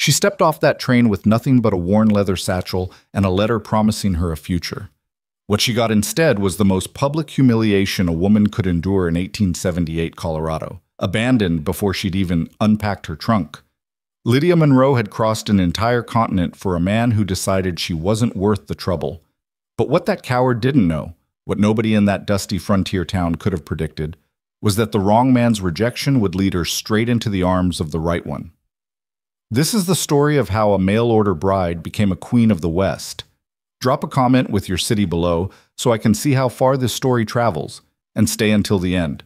She stepped off that train with nothing but a worn leather satchel and a letter promising her a future. What she got instead was the most public humiliation a woman could endure in 1878 Colorado, abandoned before she'd even unpacked her trunk. Lydia Monroe had crossed an entire continent for a man who decided she wasn't worth the trouble. But what that coward didn't know, what nobody in that dusty frontier town could have predicted, was that the wrong man's rejection would lead her straight into the arms of the right one. This is the story of how a mail-order bride became a queen of the West. Drop a comment with your city below so I can see how far this story travels, and stay until the end,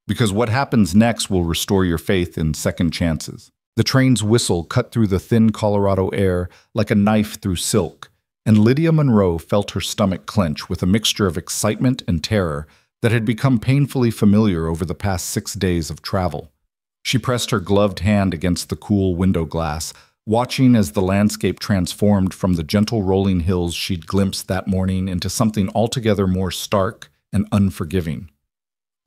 because what happens next will restore your faith in second chances. The train's whistle cut through the thin Colorado air like a knife through silk, and Lydia Monroe felt her stomach clench with a mixture of excitement and terror that had become painfully familiar over the past 6 days of travel. She pressed her gloved hand against the cool window glass, watching as the landscape transformed from the gentle rolling hills she'd glimpsed that morning into something altogether more stark and unforgiving.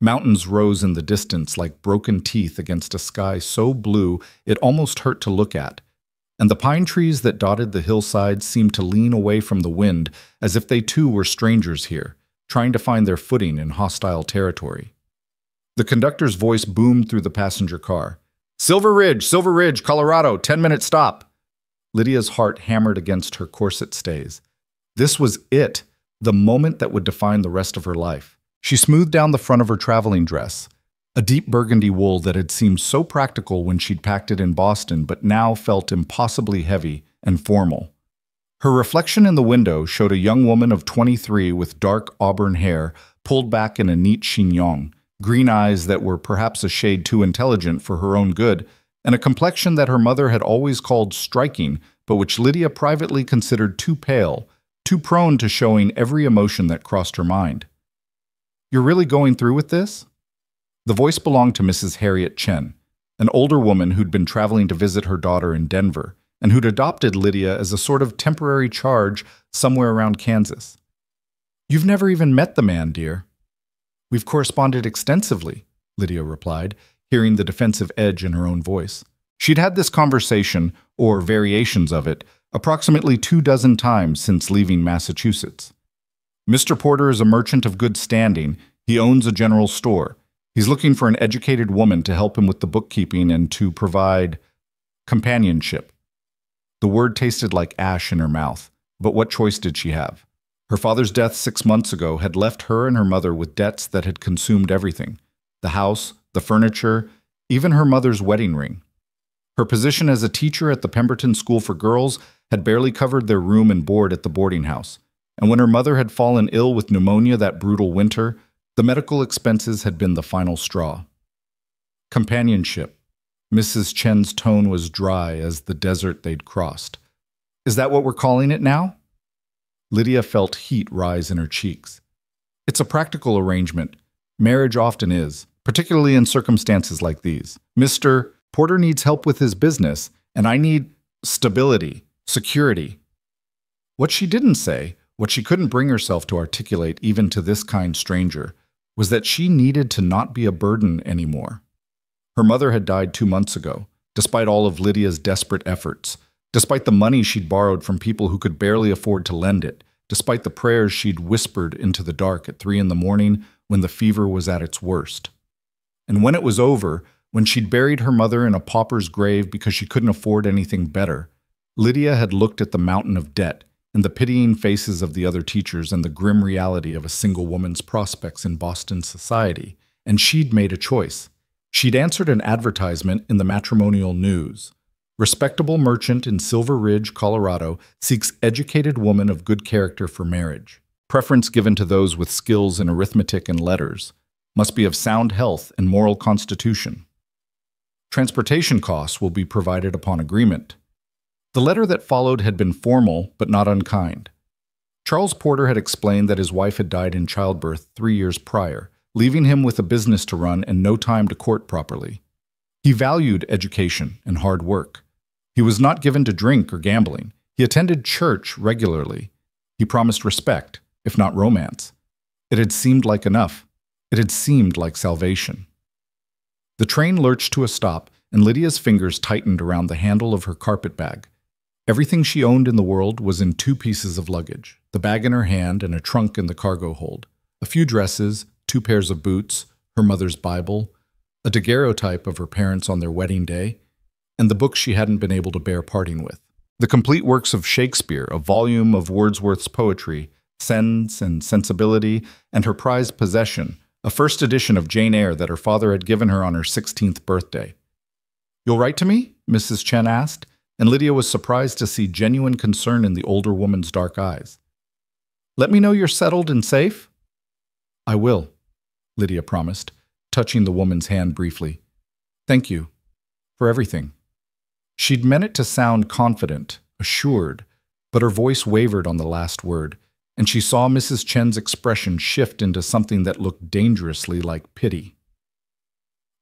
Mountains rose in the distance like broken teeth against a sky so blue it almost hurt to look at, and the pine trees that dotted the hillsides seemed to lean away from the wind as if they too were strangers here, trying to find their footing in hostile territory. The conductor's voice boomed through the passenger car. Silver Ridge, Colorado, 10-minute stop." Lydia's heart hammered against her corset stays. This was it, the moment that would define the rest of her life. She smoothed down the front of her traveling dress, a deep burgundy wool that had seemed so practical when she'd packed it in Boston but now felt impossibly heavy and formal. Her reflection in the window showed a young woman of 23 with dark auburn hair pulled back in a neat chignon, green eyes that were perhaps a shade too intelligent for her own good, and a complexion that her mother had always called striking, but which Lydia privately considered too pale, too prone to showing every emotion that crossed her mind. "You're really going through with this?" The voice belonged to Mrs. Harriet Chen, an older woman who'd been traveling to visit her daughter in Denver, and who'd adopted Lydia as a sort of temporary charge somewhere around Kansas. "You've never even met the man, dear." "We've corresponded extensively," Lydia replied, hearing the defensive edge in her own voice. She'd had this conversation, or variations of it, approximately 24 times since leaving Massachusetts. "Mr. Porter is a merchant of good standing. He owns a general store. He's looking for an educated woman to help him with the bookkeeping and to provide companionship." The word tasted like ash in her mouth, but what choice did she have? Her father's death 6 months ago had left her and her mother with debts that had consumed everything: the house, the furniture, even her mother's wedding ring. Her position as a teacher at the Pemberton School for Girls had barely covered their room and board at the boarding house, and when her mother had fallen ill with pneumonia that brutal winter, the medical expenses had been the final straw. Companionship. Mrs. Chen's tone was dry as the desert they'd crossed. "Is that what we're calling it now?" Lydia felt heat rise in her cheeks. "It's a practical arrangement. Marriage often is, particularly in circumstances like these. Mr. Porter needs help with his business, and I need stability, security." What she didn't say, what she couldn't bring herself to articulate even to this kind stranger, was that she needed to not be a burden anymore. Her mother had died 2 months ago, despite all of Lydia's desperate efforts, despite the money she'd borrowed from people who could barely afford to lend it, despite the prayers she'd whispered into the dark at 3 in the morning when the fever was at its worst. And when it was over, when she'd buried her mother in a pauper's grave because she couldn't afford anything better, Lydia had looked at the mountain of debt and the pitying faces of the other teachers and the grim reality of a single woman's prospects in Boston society, and she'd made a choice. She'd answered an advertisement in the Matrimonial News. "Respectable merchant in Silver Ridge, Colorado, seeks educated woman of good character for marriage. Preference given to those with skills in arithmetic and letters. Must be of sound health and moral constitution. Transportation costs will be provided upon agreement." The letter that followed had been formal but not unkind. Charles Porter had explained that his wife had died in childbirth 3 years prior, leaving him with a business to run and no time to court properly. He valued education and hard work. He was not given to drink or gambling. He attended church regularly. He promised respect, if not romance. It had seemed like enough. It had seemed like salvation. The train lurched to a stop, and Lydia's fingers tightened around the handle of her carpet bag. Everything she owned in the world was in 2 pieces of luggage, the bag in her hand and a trunk in the cargo hold. A few dresses, 2 pairs of boots, her mother's Bible, a daguerreotype of her parents on their wedding day, and the books she hadn't been able to bear parting with. The complete works of Shakespeare, a volume of Wordsworth's poetry, Sense and Sensibility, and her prized possession, a first edition of Jane Eyre that her father had given her on her 16th birthday. "You'll write to me?" Mrs. Chen asked, and Lydia was surprised to see genuine concern in the older woman's dark eyes. "Let me know you're settled and safe?" "I will," Lydia promised, touching the woman's hand briefly. "Thank you for everything." She'd meant it to sound confident, assured, but her voice wavered on the last word, and she saw Mrs. Chen's expression shift into something that looked dangerously like pity.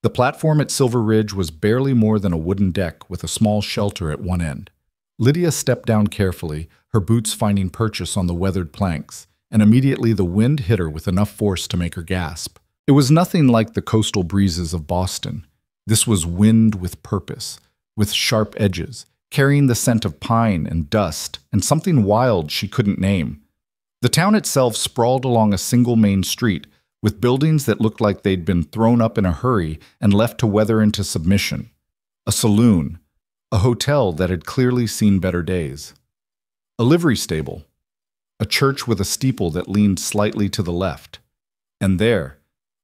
The platform at Silver Ridge was barely more than a wooden deck with a small shelter at one end. Lydia stepped down carefully, her boots finding purchase on the weathered planks, and immediately the wind hit her with enough force to make her gasp. It was nothing like the coastal breezes of Boston. This was wind with purpose, with sharp edges, carrying the scent of pine and dust and something wild she couldn't name. The town itself sprawled along a single main street, with buildings that looked like they'd been thrown up in a hurry and left to weather into submission. A saloon, a hotel that had clearly seen better days, a livery stable, a church with a steeple that leaned slightly to the left, and there,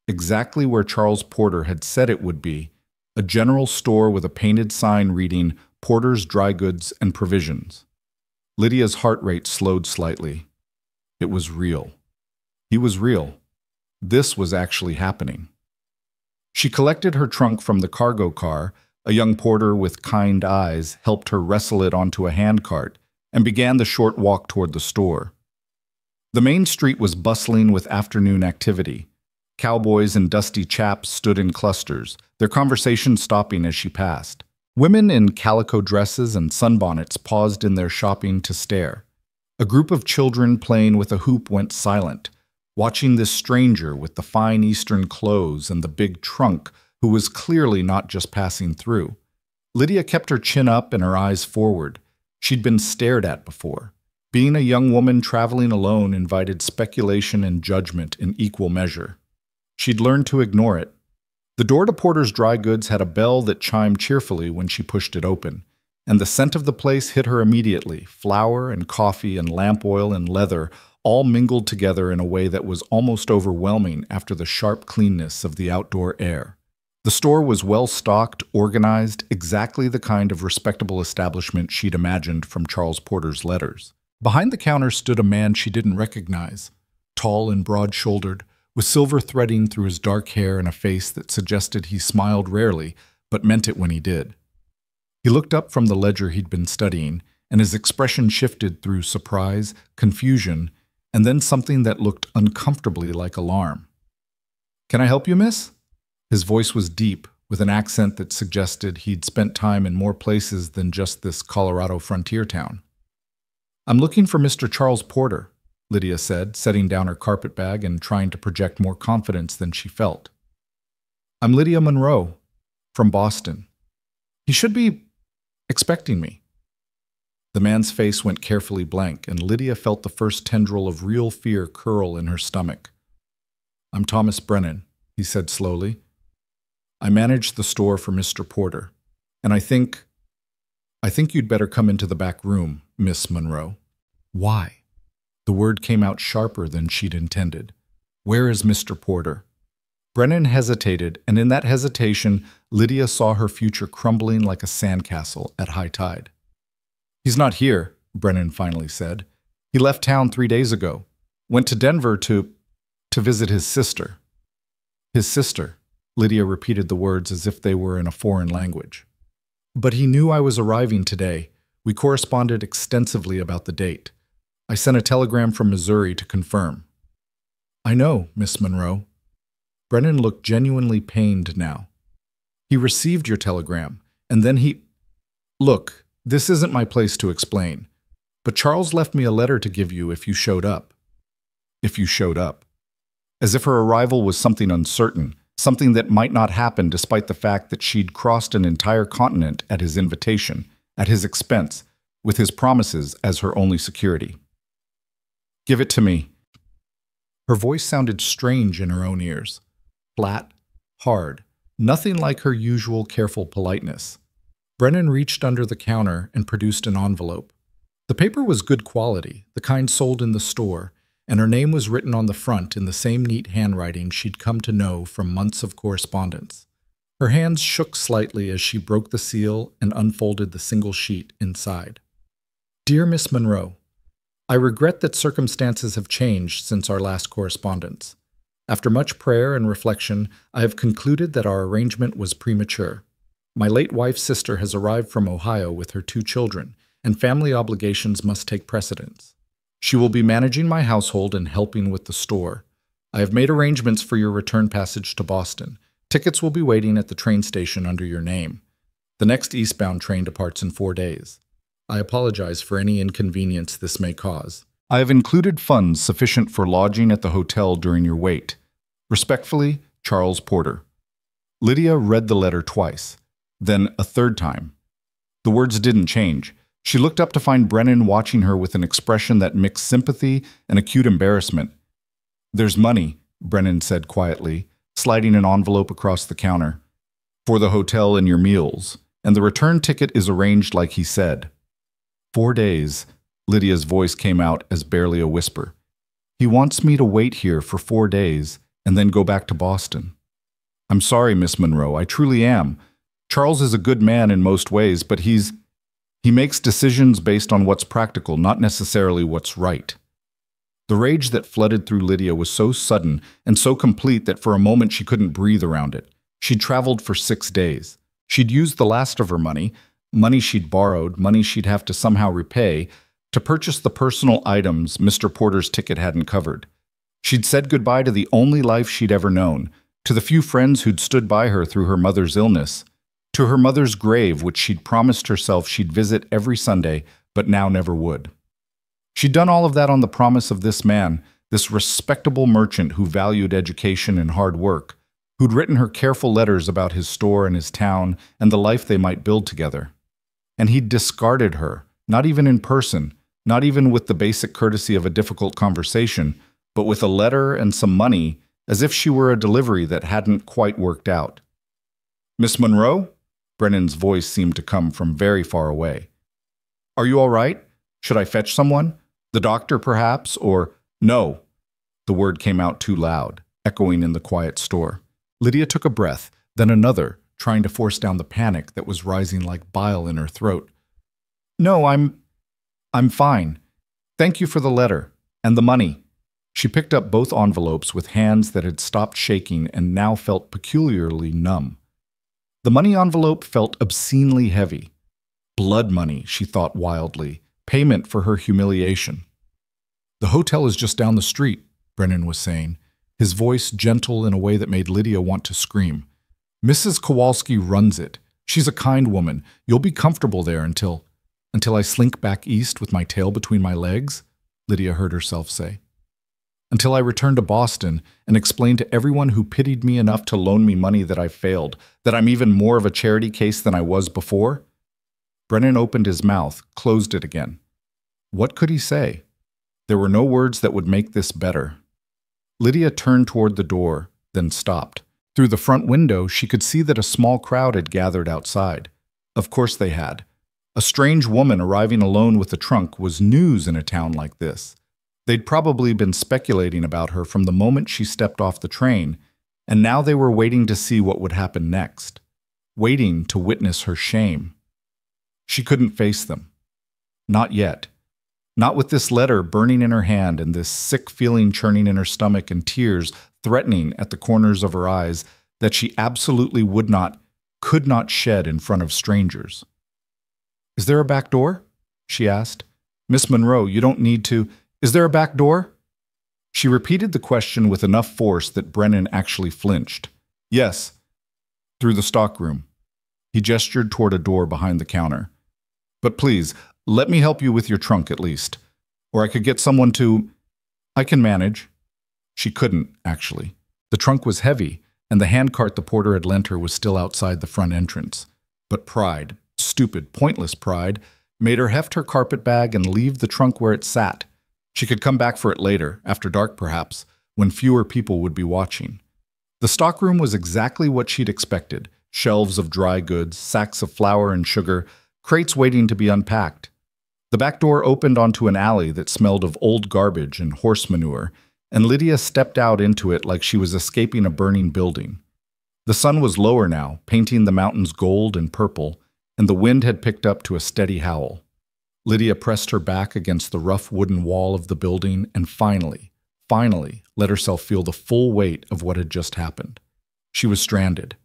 exactly where Charles Porter had said it would be, a general store with a painted sign reading Porter's Dry Goods and Provisions. Lydia's heart rate slowed slightly. It was real. He was real. This was actually happening. She collected her trunk from the cargo car. A young porter with kind eyes helped her wrestle it onto a handcart and began the short walk toward the store. The main street was bustling with afternoon activity. Cowboys and dusty chaps stood in clusters, their conversation stopping as she passed. Women in calico dresses and sunbonnets paused in their shopping to stare. A group of children playing with a hoop went silent, watching this stranger with the fine Eastern clothes and the big trunk who was clearly not just passing through. Lydia kept her chin up and her eyes forward. She'd been stared at before. Being a young woman traveling alone invited speculation and judgment in equal measure. She'd learned to ignore it. The door to Porter's Dry Goods had a bell that chimed cheerfully when she pushed it open, and the scent of the place hit her immediately. Flour and coffee and lamp oil and leather all mingled together in a way that was almost overwhelming after the sharp cleanness of the outdoor air. The store was well-stocked, organized, exactly the kind of respectable establishment she'd imagined from Charles Porter's letters. Behind the counter stood a man she didn't recognize, tall and broad-shouldered, with silver threading through his dark hair and a face that suggested he smiled rarely, but meant it when he did. He looked up from the ledger he'd been studying, and his expression shifted through surprise, confusion, and then something that looked uncomfortably like alarm. "Can I help you, miss?" His voice was deep, with an accent that suggested he'd spent time in more places than just this Colorado frontier town. "I'm looking for Mr. Charles Porter," Lydia said, setting down her carpet bag and trying to project more confidence than she felt. "I'm Lydia Monroe, from Boston. He should be expecting me." The man's face went carefully blank, and Lydia felt the first tendril of real fear curl in her stomach. "I'm Thomas Brennan," he said slowly. "I manage the store for Mr. Porter, and I think you'd better come into the back room, Miss Monroe." "Why?" The word came out sharper than she'd intended. "Where is Mr. Porter?" Brennan hesitated, and in that hesitation, Lydia saw her future crumbling like a sandcastle at high tide. "He's not here," Brennan finally said. "He left town 3 days ago. Went to Denver to visit his sister." "His sister," Lydia repeated the words as if they were in a foreign language. "But he knew I was arriving today. We corresponded extensively about the date. I sent a telegram from Missouri to confirm." "I know, Miss Monroe." Brennan looked genuinely pained now. "He received your telegram, and then Look, this isn't my place to explain, but Charles left me a letter to give you if you showed up." "If you showed up." As if her arrival was something uncertain, something that might not happen despite the fact that she'd crossed an entire continent at his invitation, at his expense, with his promises as her only security. "Give it to me." Her voice sounded strange in her own ears. Flat, hard, nothing like her usual careful politeness. Brennan reached under the counter and produced an envelope. The paper was good quality, the kind sold in the store, and her name was written on the front in the same neat handwriting she'd come to know from months of correspondence. Her hands shook slightly as she broke the seal and unfolded the single sheet inside. "Dear Miss Monroe, I regret that circumstances have changed since our last correspondence. After much prayer and reflection, I have concluded that our arrangement was premature. My late wife's sister has arrived from Ohio with her 2 children, and family obligations must take precedence. She will be managing my household and helping with the store. I have made arrangements for your return passage to Boston. Tickets will be waiting at the train station under your name. The next eastbound train departs in 4 days. I apologize for any inconvenience this may cause. I have included funds sufficient for lodging at the hotel during your wait. Respectfully, Charles Porter." Lydia read the letter twice, then a third time. The words didn't change. She looked up to find Brennan watching her with an expression that mixed sympathy and acute embarrassment. "There's money," Brennan said quietly, sliding an envelope across the counter. "For the hotel and your meals, and the return ticket is arranged like he said." 4 days, Lydia's voice came out as barely a whisper. "He wants me to wait here for 4 days and then go back to Boston. I'm sorry, Miss Monroe, I truly am. Charles is a good man in most ways, but he makes decisions based on what's practical, not necessarily what's right." The rage that flooded through Lydia was so sudden and so complete that for a moment she couldn't breathe around it. She'd traveled for 6 days. She'd used the last of her money she'd borrowed, money she'd have to somehow repay, to purchase the personal items Mr. Porter's ticket hadn't covered. She'd said goodbye to the only life she'd ever known, to the few friends who'd stood by her through her mother's illness, to her mother's grave, which she'd promised herself she'd visit every Sunday, but now never would. She'd done all of that on the promise of this man, this respectable merchant who valued education and hard work, who'd written her careful letters about his store and his town and the life they might build together. And he'd discarded her, not even in person, not even with the basic courtesy of a difficult conversation, but with a letter and some money, as if she were a delivery that hadn't quite worked out. "Miss Monroe?" Brennan's voice seemed to come from very far away. "Are you all right? Should I fetch someone? The doctor, perhaps, or—" "No." The word came out too loud, echoing in the quiet store. Lydia took a breath, then another, trying to force down the panic that was rising like bile in her throat. "No, I'm fine. Thank you for the letter. And the money." She picked up both envelopes with hands that had stopped shaking and now felt peculiarly numb. The money envelope felt obscenely heavy. Blood money, she thought wildly. Payment for her humiliation. "The hotel is just down the street," Brennan was saying, his voice gentle in a way that made Lydia want to scream. "Mrs. Kowalski runs it. She's a kind woman. You'll be comfortable there until I slink back east with my tail between my legs," Lydia heard herself say. "Until I return to Boston and explain to everyone who pitied me enough to loan me money that I failed, that I'm even more of a charity case than I was before." Brennan opened his mouth, closed it again. What could he say? There were no words that would make this better. Lydia turned toward the door, then stopped. Through the front window, she could see that a small crowd had gathered outside. Of course they had. A strange woman arriving alone with a trunk was news in a town like this. They'd probably been speculating about her from the moment she stepped off the train, and now they were waiting to see what would happen next, waiting to witness her shame. She couldn't face them. Not yet. Not with this letter burning in her hand and this sick feeling churning in her stomach and tears threatening at the corners of her eyes that she absolutely could not shed in front of strangers. "Is there a back door?" she asked. "Miss Monroe, you don't need to— Is there a back door?" She repeated the question with enough force that Brennan actually flinched. "Yes, through the stockroom." He gestured toward a door behind the counter. "But please, let me help you with your trunk at least. Or I could get someone to— I can manage." She couldn't, actually. The trunk was heavy, and the handcart the porter had lent her was still outside the front entrance. But pride, stupid, pointless pride, made her heft her carpet bag and leave the trunk where it sat. She could come back for it later, after dark perhaps, when fewer people would be watching. The stockroom was exactly what she'd expected: shelves of dry goods, sacks of flour and sugar, crates waiting to be unpacked. The back door opened onto an alley that smelled of old garbage and horse manure, and Lydia stepped out into it like she was escaping a burning building. The sun was lower now, painting the mountains gold and purple, and the wind had picked up to a steady howl. Lydia pressed her back against the rough wooden wall of the building and finally let herself feel the full weight of what had just happened. She was stranded.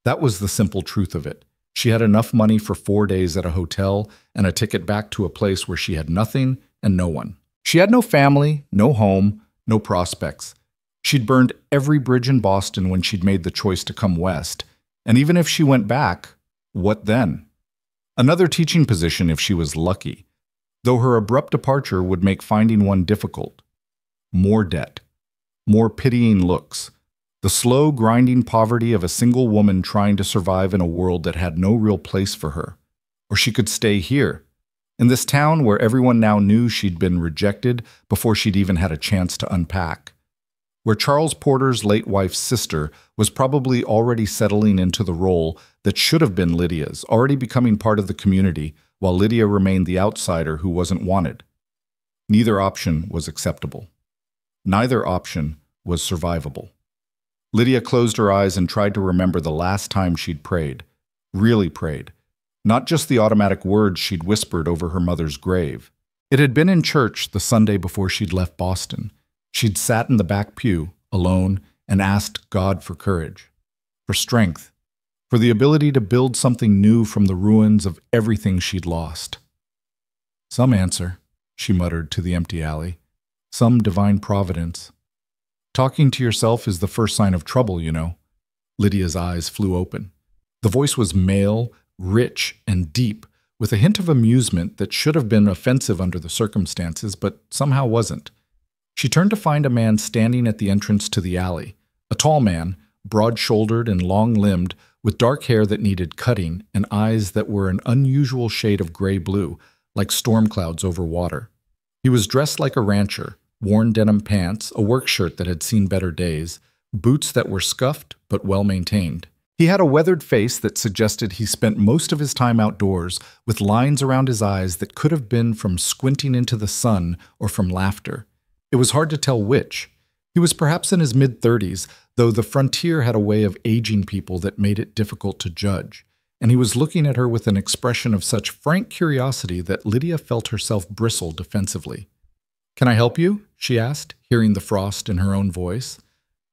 That was the simple truth of it. She had enough money for 4 days at a hotel and a ticket back to a place where she had nothing and no one. She had no family, no home, no prospects. She'd burned every bridge in Boston when she'd made the choice to come west, and even if she went back, what then? Another teaching position if she was lucky, though her abrupt departure would make finding one difficult. More debt, more pitying looks, the slow, grinding poverty of a single woman trying to survive in a world that had no real place for her. Or she could stay here, in this town where everyone now knew she'd been rejected before she'd even had a chance to unpack. Where Charles Porter's late wife's sister was probably already settling into the role that should have been Lydia's, already becoming part of the community, while Lydia remained the outsider who wasn't wanted. Neither option was acceptable. Neither option was survivable. Lydia closed her eyes and tried to remember the last time she'd prayed, really prayed, not just the automatic words she'd whispered over her mother's grave. It had been in church the Sunday before she'd left Boston. She'd sat in the back pew, alone, and asked God for courage, for strength, for the ability to build something new from the ruins of everything she'd lost. Some answer, she muttered to the empty alley. Some divine providence. Talking to yourself is the first sign of trouble, you know. Lydia's eyes flew open. The voice was male, rich, and deep, with a hint of amusement that should have been offensive under the circumstances, but somehow wasn't. She turned to find a man standing at the entrance to the alley, a tall man, broad-shouldered and long-limbed, with dark hair that needed cutting and eyes that were an unusual shade of gray-blue, like storm clouds over water. He was dressed like a rancher, worn denim pants, a work shirt that had seen better days, boots that were scuffed but well-maintained. He had a weathered face that suggested he spent most of his time outdoors, with lines around his eyes that could have been from squinting into the sun or from laughter. It was hard to tell which. He was perhaps in his mid-30s, though the frontier had a way of aging people that made it difficult to judge, and he was looking at her with an expression of such frank curiosity that Lydia felt herself bristle defensively. "Can I help you?" she asked, hearing the frost in her own voice.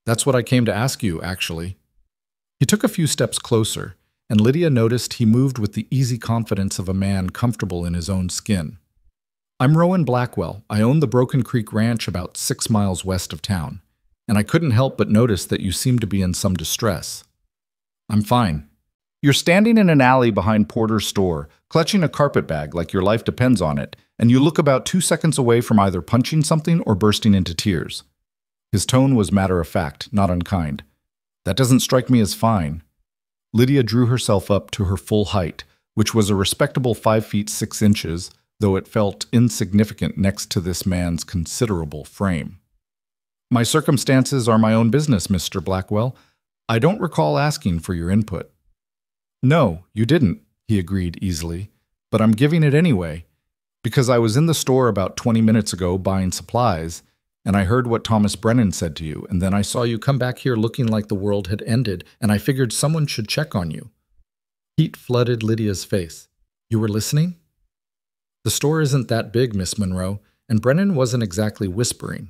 "That's what I came to ask you, actually." He took a few steps closer, and Lydia noticed he moved with the easy confidence of a man comfortable in his own skin. "I'm Rowan Blackwell. I own the Broken Creek Ranch about 6 miles west of town, and I couldn't help but notice that you seem to be in some distress." "I'm fine." "You're standing in an alley behind Porter's store, clutching a carpet bag like your life depends on it, and you look about 2 seconds away from either punching something or bursting into tears." His tone was matter-of-fact, not unkind. "That doesn't strike me as fine." Lydia drew herself up to her full height, which was a respectable 5 feet 6 inches, though it felt insignificant next to this man's considerable frame. "My circumstances are my own business, Mr. Blackwell. I don't recall asking for your input." "No, you didn't," he agreed easily, "but I'm giving it anyway, because I was in the store about 20 minutes ago buying supplies, and I heard what Thomas Brennan said to you, and then I saw you come back here looking like the world had ended, and I figured someone should check on you." Heat flooded Lydia's face. "You were listening?" "The store isn't that big, Miss Monroe, and Brennan wasn't exactly whispering."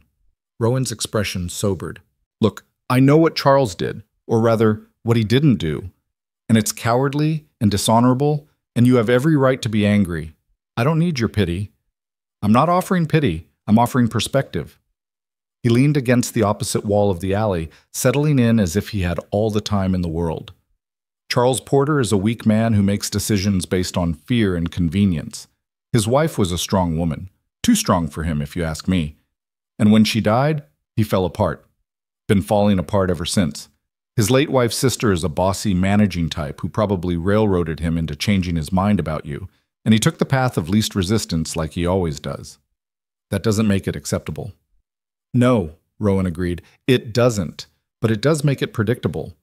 Rowan's expression sobered. "Look, I know what Charles did, or rather, what he didn't do, and it's cowardly and dishonorable, and you have every right to be angry. I don't need your pity. I'm not offering pity, I'm offering perspective." He leaned against the opposite wall of the alley, settling in as if he had all the time in the world. "Charles Porter is a weak man who makes decisions based on fear and convenience. His wife was a strong woman, too strong for him if you ask me. And when she died, he fell apart. Been falling apart ever since. His late wife's sister is a bossy, managing type who probably railroaded him into changing his mind about you, and he took the path of least resistance like he always does. That doesn't make it acceptable. No, Rowan agreed, it doesn't, but it does make it predictable.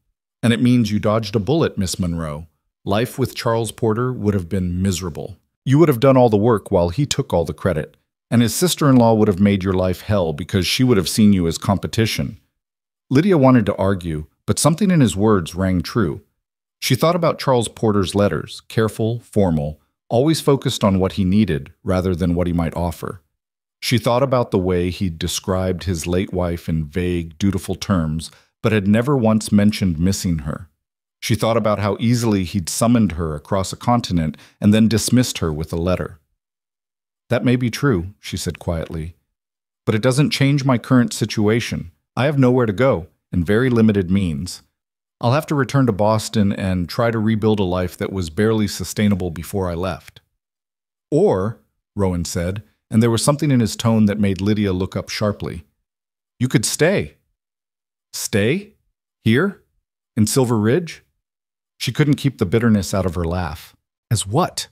And it means you dodged a bullet, Miss Monroe. Life with Charles Porter would have been miserable. You would have done all the work while he took all the credit, and his sister-in-law would have made your life hell because she would have seen you as competition. Lydia wanted to argue, but something in his words rang true. She thought about Charles Porter's letters, careful, formal, always focused on what he needed rather than what he might offer. She thought about the way he'd described his late wife in vague, dutiful terms, but had never once mentioned missing her. She thought about how easily he'd summoned her across a continent and then dismissed her with a letter. That may be true, she said quietly, but it doesn't change my current situation. I have nowhere to go and very limited means. I'll have to return to Boston and try to rebuild a life that was barely sustainable before I left. Or, Rowan said, and there was something in his tone that made Lydia look up sharply, you could stay. Stay? Here? In Silver Ridge? She couldn't keep the bitterness out of her laugh. As what?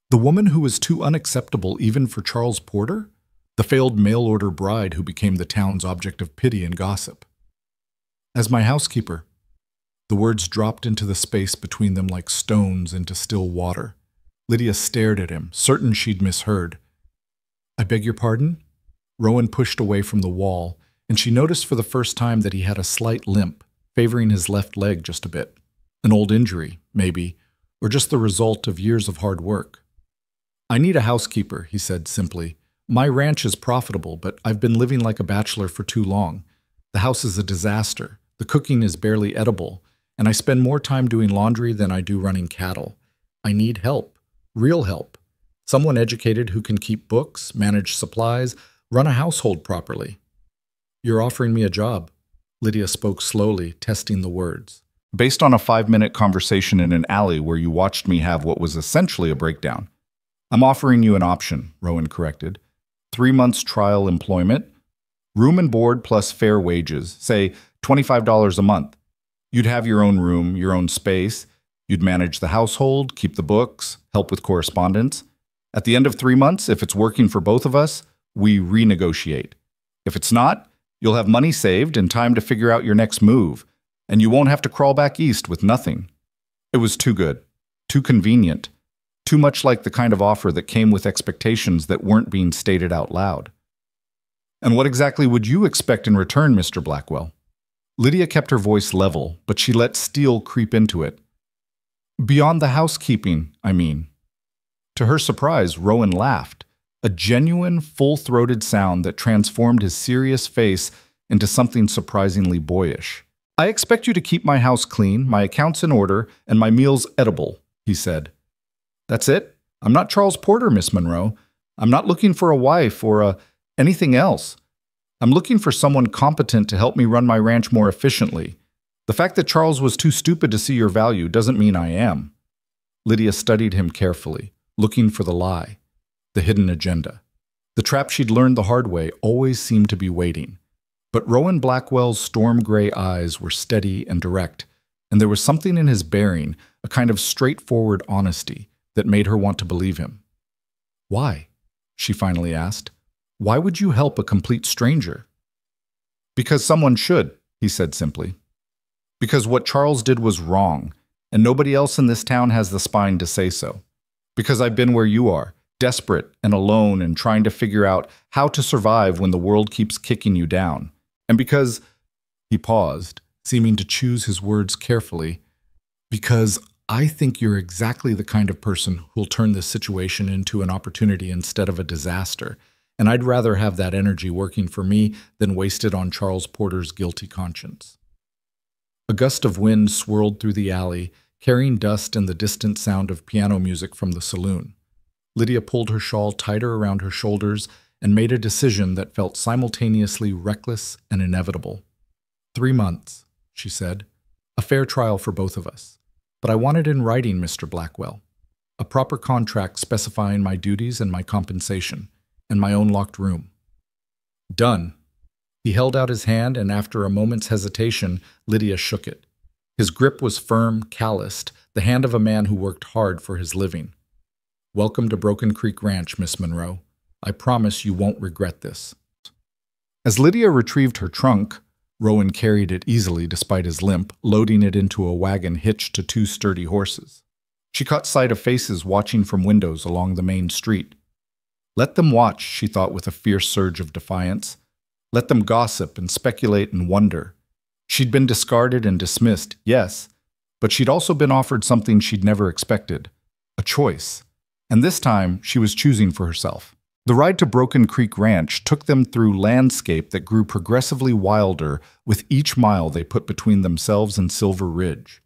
The woman who was too unacceptable even for Charles Porter? The failed mail-order bride who became the town's object of pity and gossip. As my housekeeper. The words dropped into the space between them like stones into still water. Lydia stared at him, certain she'd misheard. I beg your pardon? Rowan pushed away from the wall, and she noticed for the first time that he had a slight limp, favoring his left leg just a bit. An old injury, maybe, or just the result of years of hard work. I need a housekeeper, he said simply. My ranch is profitable, but I've been living like a bachelor for too long. The house is a disaster. The cooking is barely edible, and I spend more time doing laundry than I do running cattle. I need help, real help. Someone educated who can keep books, manage supplies, run a household properly. You're offering me a job. Lydia spoke slowly, testing the words. Based on a 5-minute conversation in an alley where you watched me have what was essentially a breakdown. I'm offering you an option, Rowan corrected. 3 months trial employment, room and board plus fair wages, say $25 a month. You'd have your own room, your own space. You'd manage the household, keep the books, help with correspondence. At the end of 3 months, if it's working for both of us, we renegotiate. If it's not, you'll have money saved and time to figure out your next move, and you won't have to crawl back east with nothing. It was too good, too convenient, too much like the kind of offer that came with expectations that weren't being stated out loud. And what exactly would you expect in return, Mr. Blackwell? Lydia kept her voice level, but she let steel creep into it. Beyond the housekeeping, I mean. To her surprise, Rowan laughed, a genuine, full-throated sound that transformed his serious face into something surprisingly boyish. I expect you to keep my house clean, my accounts in order, and my meals edible, he said. That's it? I'm not Charles Porter, Miss Monroe. I'm not looking for a wife or anything else. I'm looking for someone competent to help me run my ranch more efficiently. The fact that Charles was too stupid to see your value doesn't mean I am. Lydia studied him carefully, looking for the lie, the hidden agenda. The trap she'd learned the hard way always seemed to be waiting. But Rowan Blackwell's storm-gray eyes were steady and direct, and there was something in his bearing, a kind of straightforward honesty, that made her want to believe him. Why? She finally asked. Why would you help a complete stranger? Because someone should, he said simply. Because what Charles did was wrong, and nobody else in this town has the spine to say so. Because I've been where you are, desperate and alone and trying to figure out how to survive when the world keeps kicking you down. And because, he paused, seeming to choose his words carefully, because I think you're exactly the kind of person who'll turn this situation into an opportunity instead of a disaster, and I'd rather have that energy working for me than wasted on Charles Porter's guilty conscience. A gust of wind swirled through the alley, carrying dust and the distant sound of piano music from the saloon. Lydia pulled her shawl tighter around her shoulders and made a decision that felt simultaneously reckless and inevitable. 3 months, she said. A fair trial for both of us. But I want it in writing, Mr. Blackwell. A proper contract specifying my duties and my compensation, and my own locked room. Done. He held out his hand, and after a moment's hesitation, Lydia shook it. His grip was firm, calloused, the hand of a man who worked hard for his living. "Welcome to Broken Creek Ranch, Miss Monroe. I promise you won't regret this." As Lydia retrieved her trunk, Rowan carried it easily despite his limp, loading it into a wagon hitched to two sturdy horses. She caught sight of faces watching from windows along the main street. Let them watch, she thought with a fierce surge of defiance. Let them gossip and speculate and wonder. She'd been discarded and dismissed, yes, but she'd also been offered something she'd never expected, a choice. And this time, she was choosing for herself. The ride to Broken Creek Ranch took them through landscape that grew progressively wilder with each mile they put between themselves and Silver Ridge.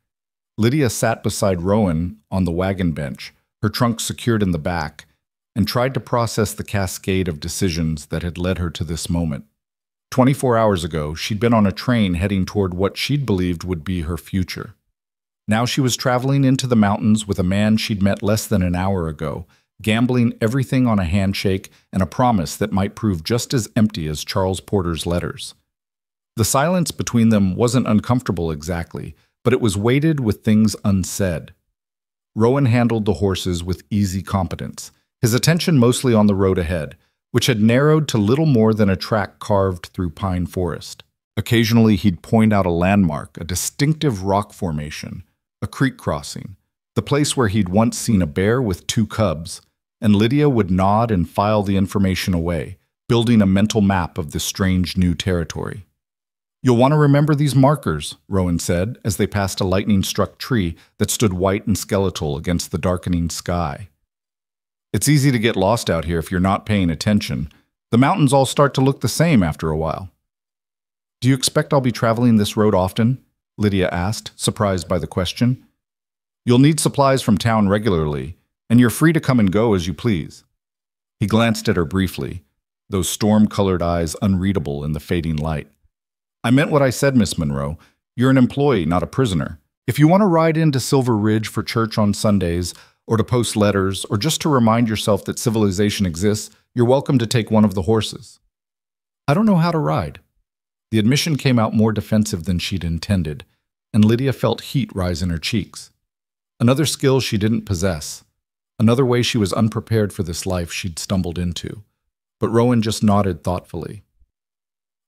Lydia sat beside Rowan on the wagon bench, her trunk secured in the back, and tried to process the cascade of decisions that had led her to this moment. 24 hours ago, she'd been on a train heading toward what she'd believed would be her future. Now she was traveling into the mountains with a man she'd met less than an hour ago, gambling everything on a handshake and a promise that might prove just as empty as Charles Porter's letters. The silence between them wasn't uncomfortable exactly, but it was weighted with things unsaid. Rowan handled the horses with easy competence, his attention mostly on the road ahead, which had narrowed to little more than a track carved through pine forest. Occasionally he'd point out a landmark, a distinctive rock formation, a creek crossing, the place where he'd once seen a bear with two cubs, and Lydia would nod and file the information away, building a mental map of this strange new territory. "You'll want to remember these markers," Rowan said, as they passed a lightning-struck tree that stood white and skeletal against the darkening sky. "It's easy to get lost out here if you're not paying attention. The mountains all start to look the same after a while." "Do you expect I'll be traveling this road often?" Lydia asked, surprised by the question. "You'll need supplies from town regularly, and you're free to come and go as you please." He glanced at her briefly, those storm-colored eyes unreadable in the fading light. "I meant what I said, Miss Monroe. You're an employee, not a prisoner. If you want to ride into Silver Ridge for church on Sundays, or to post letters, or just to remind yourself that civilization exists, you're welcome to take one of the horses." "I don't know how to ride." The admission came out more defensive than she'd intended, and Lydia felt heat rise in her cheeks. Another skill she didn't possess. Another way she was unprepared for this life she'd stumbled into. But Rowan just nodded thoughtfully.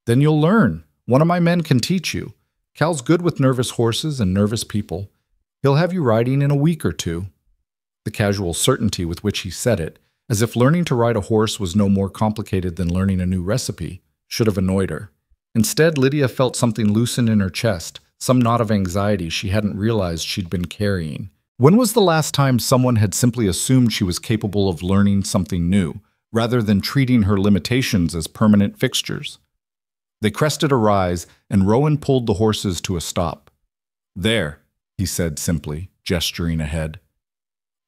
"Then you'll learn. One of my men can teach you. Cal's good with nervous horses and nervous people. He'll have you riding in a week or two." The casual certainty with which he said it, as if learning to ride a horse was no more complicated than learning a new recipe, should have annoyed her. Instead, Lydia felt something loosen in her chest, some knot of anxiety she hadn't realized she'd been carrying. When was the last time someone had simply assumed she was capable of learning something new, rather than treating her limitations as permanent fixtures? They crested a rise, and Rowan pulled the horses to a stop. "There," he said simply, gesturing ahead.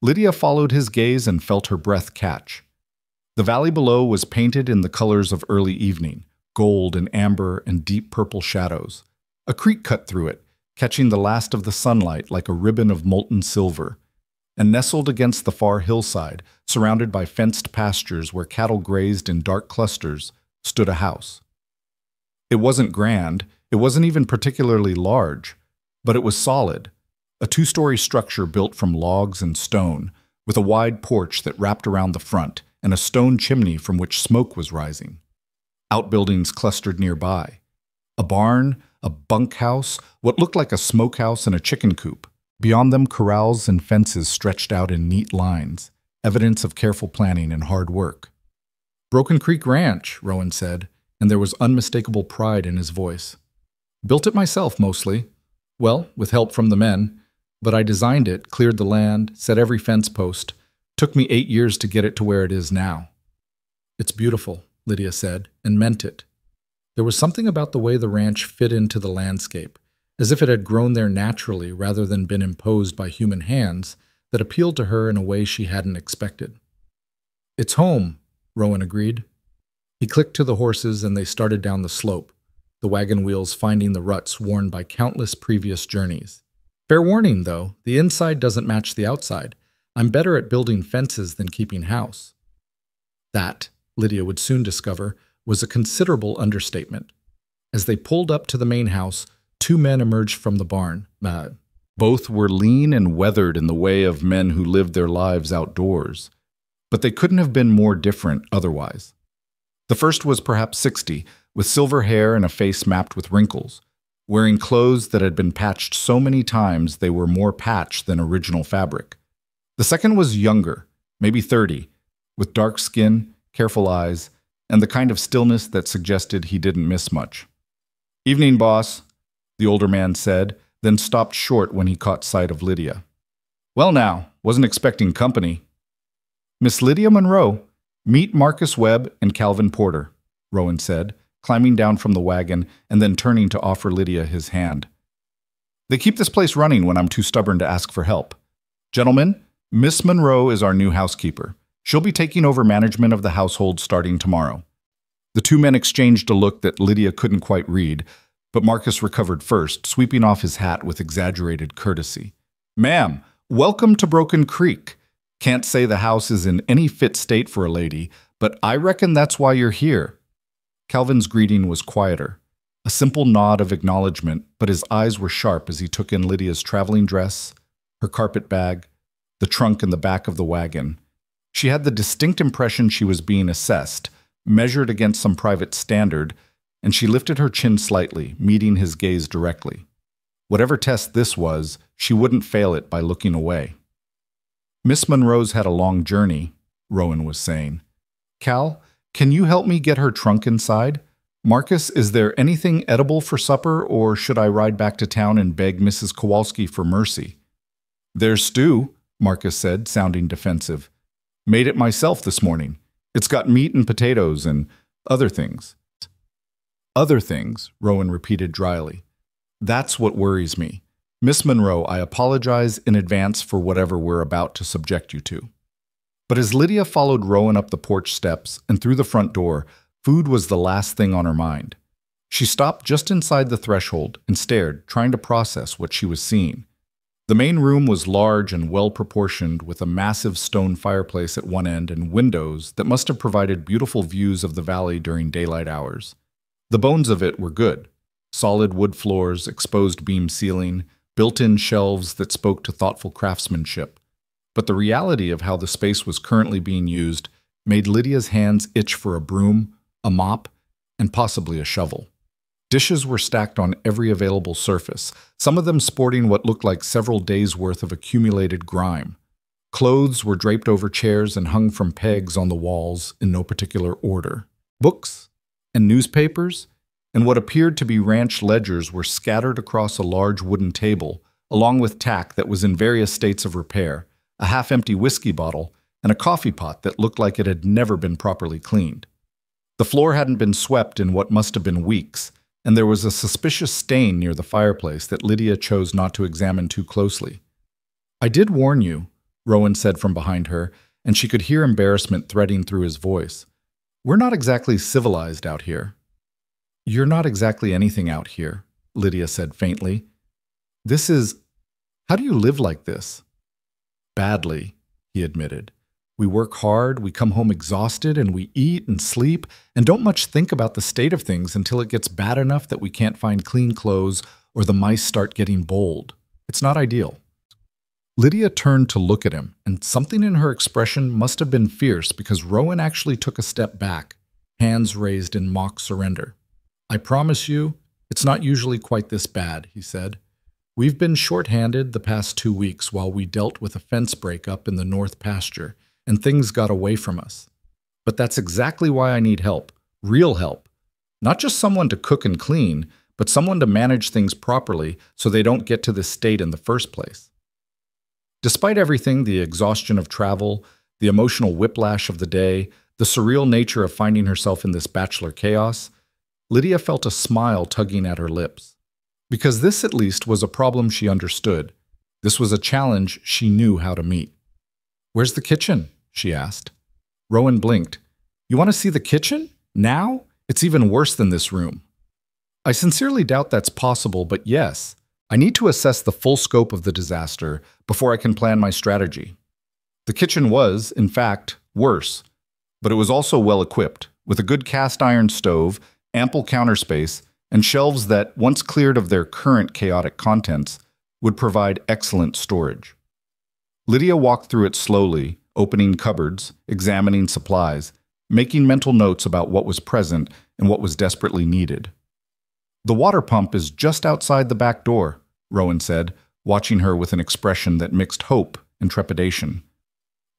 Lydia followed his gaze and felt her breath catch. The valley below was painted in the colors of early evening, gold and amber and deep purple shadows. A creek cut through it, catching the last of the sunlight like a ribbon of molten silver. And nestled against the far hillside, surrounded by fenced pastures where cattle grazed in dark clusters, stood a house. It wasn't grand, it wasn't even particularly large, but it was solid. A two-story structure built from logs and stone, with a wide porch that wrapped around the front and a stone chimney from which smoke was rising. Outbuildings clustered nearby. A barn, a bunkhouse, what looked like a smokehouse and a chicken coop. Beyond them, corrals and fences stretched out in neat lines, evidence of careful planning and hard work. "Broken Creek Ranch," Rowan said, and there was unmistakable pride in his voice. "Built it myself, mostly. Well, with help from the men. But I designed it, cleared the land, set every fence post. Took me 8 years to get it to where it is now." "It's beautiful," Lydia said, and meant it. There was something about the way the ranch fit into the landscape, as if it had grown there naturally rather than been imposed by human hands, that appealed to her in a way she hadn't expected. "It's home," Rowan agreed. He clicked to the horses and they started down the slope, the wagon wheels finding the ruts worn by countless previous journeys. "Fair warning, though, the inside doesn't match the outside. I'm better at building fences than keeping house." That, Lydia would soon discover, was a considerable understatement. As they pulled up to the main house, Two men emerged from the barn. Both were lean and weathered in the way of men who lived their lives outdoors, but they couldn't have been more different otherwise. The first was perhaps 60, with silver hair and a face mapped with wrinkles, wearing clothes that had been patched so many times they were more patch than original fabric. The second was younger, maybe 30, with dark skin, careful eyes, and the kind of stillness that suggested he didn't miss much. "Evening, boss," the older man said, then stopped short when he caught sight of Lydia. "Well now, wasn't expecting company." "Miss Lydia Monroe, meet Marcus Webb and Calvin Porter," Rowan said, climbing down from the wagon and then turning to offer Lydia his hand. "They keep this place running when I'm too stubborn to ask for help. Gentlemen, Miss Monroe is our new housekeeper. She'll be taking over management of the household starting tomorrow." The two men exchanged a look that Lydia couldn't quite read, but Marcus recovered first, sweeping off his hat with exaggerated courtesy. "Ma'am, welcome to Broken Creek. Can't say the house is in any fit state for a lady, but I reckon that's why you're here." Calvin's greeting was quieter, a simple nod of acknowledgement, but his eyes were sharp as he took in Lydia's traveling dress, her carpet bag, the trunk in the back of the wagon. She had the distinct impression she was being assessed, measured against some private standard, and she lifted her chin slightly, meeting his gaze directly. Whatever test this was, she wouldn't fail it by looking away. "Miss Monroe's had a long journey," Rowan was saying. "Cal, can you help me get her trunk inside? Marcus, is there anything edible for supper, or should I ride back to town and beg Mrs. Kowalski for mercy?" "There's stew," Marcus said, sounding defensive. "Made it myself this morning. It's got meat and potatoes and other things." "Other things," Rowan repeated dryly. "That's what worries me. Miss Monroe, I apologize in advance for whatever we're about to subject you to." But as Lydia followed Rowan up the porch steps and through the front door, food was the last thing on her mind. She stopped just inside the threshold and stared, trying to process what she was seeing. The main room was large and well-proportioned, with a massive stone fireplace at one end and windows that must have provided beautiful views of the valley during daylight hours. The bones of it were good. Solid wood floors, exposed beam ceiling, built-in shelves that spoke to thoughtful craftsmanship. But the reality of how the space was currently being used made Lydia's hands itch for a broom, a mop, and possibly a shovel. Dishes were stacked on every available surface, some of them sporting what looked like several days' worth of accumulated grime. Clothes were draped over chairs and hung from pegs on the walls in no particular order. Books and newspapers and what appeared to be ranch ledgers were scattered across a large wooden table, along with tack that was in various states of repair, a half-empty whiskey bottle, and a coffee pot that looked like it had never been properly cleaned. The floor hadn't been swept in what must have been weeks, and there was a suspicious stain near the fireplace that Lydia chose not to examine too closely. "I did warn you," Rowan said from behind her, and she could hear embarrassment threading through his voice. "We're not exactly civilized out here." "You're not exactly anything out here," Lydia said faintly. How do you live like this?" "Badly," he admitted. "We work hard, we come home exhausted, and we eat and sleep, and don't much think about the state of things until it gets bad enough that we can't find clean clothes or the mice start getting bold. It's not ideal." Lydia turned to look at him, and something in her expression must have been fierce because Rowan actually took a step back, hands raised in mock surrender. "I promise you, it's not usually quite this bad," he said. "We've been short-handed the past 2 weeks while we dealt with a fence break-up in the north pasture, and things got away from us. But that's exactly why I need help, real help. Not just someone to cook and clean, but someone to manage things properly so they don't get to this state in the first place." Despite everything, the exhaustion of travel, the emotional whiplash of the day, the surreal nature of finding herself in this bachelor chaos, Lydia felt a smile tugging at her lips. Because this, at least, was a problem she understood. This was a challenge she knew how to meet. "Where's the kitchen?" she asked. Rowan blinked. "You want to see the kitchen? Now? It's even worse than this room." "I sincerely doubt that's possible, but yes. I need to assess the full scope of the disaster before I can plan my strategy." The kitchen was, in fact, worse, but it was also well equipped, with a good cast iron stove, ample counter space, and shelves that, once cleared of their current chaotic contents, would provide excellent storage. Lydia walked through it slowly, opening cupboards, examining supplies, making mental notes about what was present and what was desperately needed. "The water pump is just outside the back door," Rowan said, watching her with an expression that mixed hope and trepidation.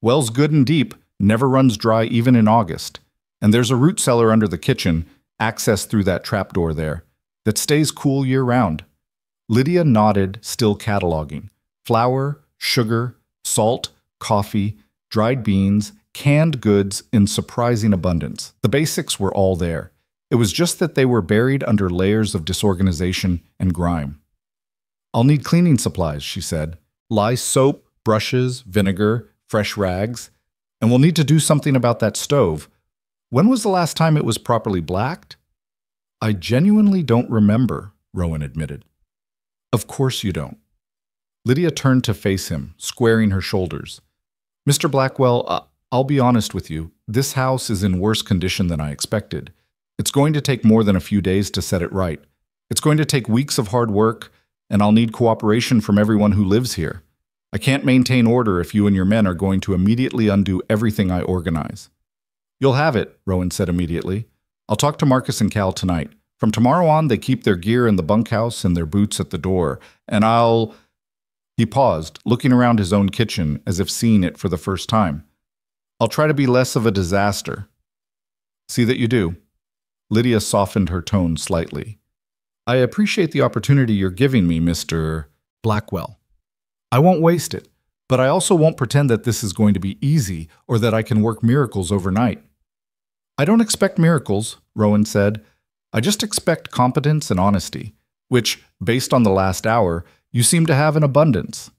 "Well's good and deep, never runs dry even in August, and there's a root cellar under the kitchen, access through that trapdoor there, that stays cool year-round." Lydia nodded, still cataloging. Flour, sugar, salt, coffee, dried beans, canned goods in surprising abundance. The basics were all there. It was just that they were buried under layers of disorganization and grime. "I'll need cleaning supplies," she said. "Lye soap, brushes, vinegar, fresh rags. And we'll need to do something about that stove. When was the last time it was properly blacked?" "I genuinely don't remember," Rowan admitted. "Of course you don't." Lydia turned to face him, squaring her shoulders. "Mr. Blackwell, I'll be honest with you. This house is in worse condition than I expected. It's going to take more than a few days to set it right. It's going to take weeks of hard work, and I'll need cooperation from everyone who lives here. I can't maintain order if you and your men are going to immediately undo everything I organize." "You'll have it," Rowan said immediately. "I'll talk to Marcus and Cal tonight. From tomorrow on, they keep their gear in the bunkhouse and their boots at the door, and I'll—" He paused, looking around his own kitchen as if seeing it for the first time. "I'll try to be less of a disaster." "See that you do." Lydia softened her tone slightly. "I appreciate the opportunity you're giving me, Mr. Blackwell. I won't waste it, but I also won't pretend that this is going to be easy or that I can work miracles overnight." "I don't expect miracles," Rowan said. "I just expect competence and honesty, which, based on the last hour, you seem to have in abundance."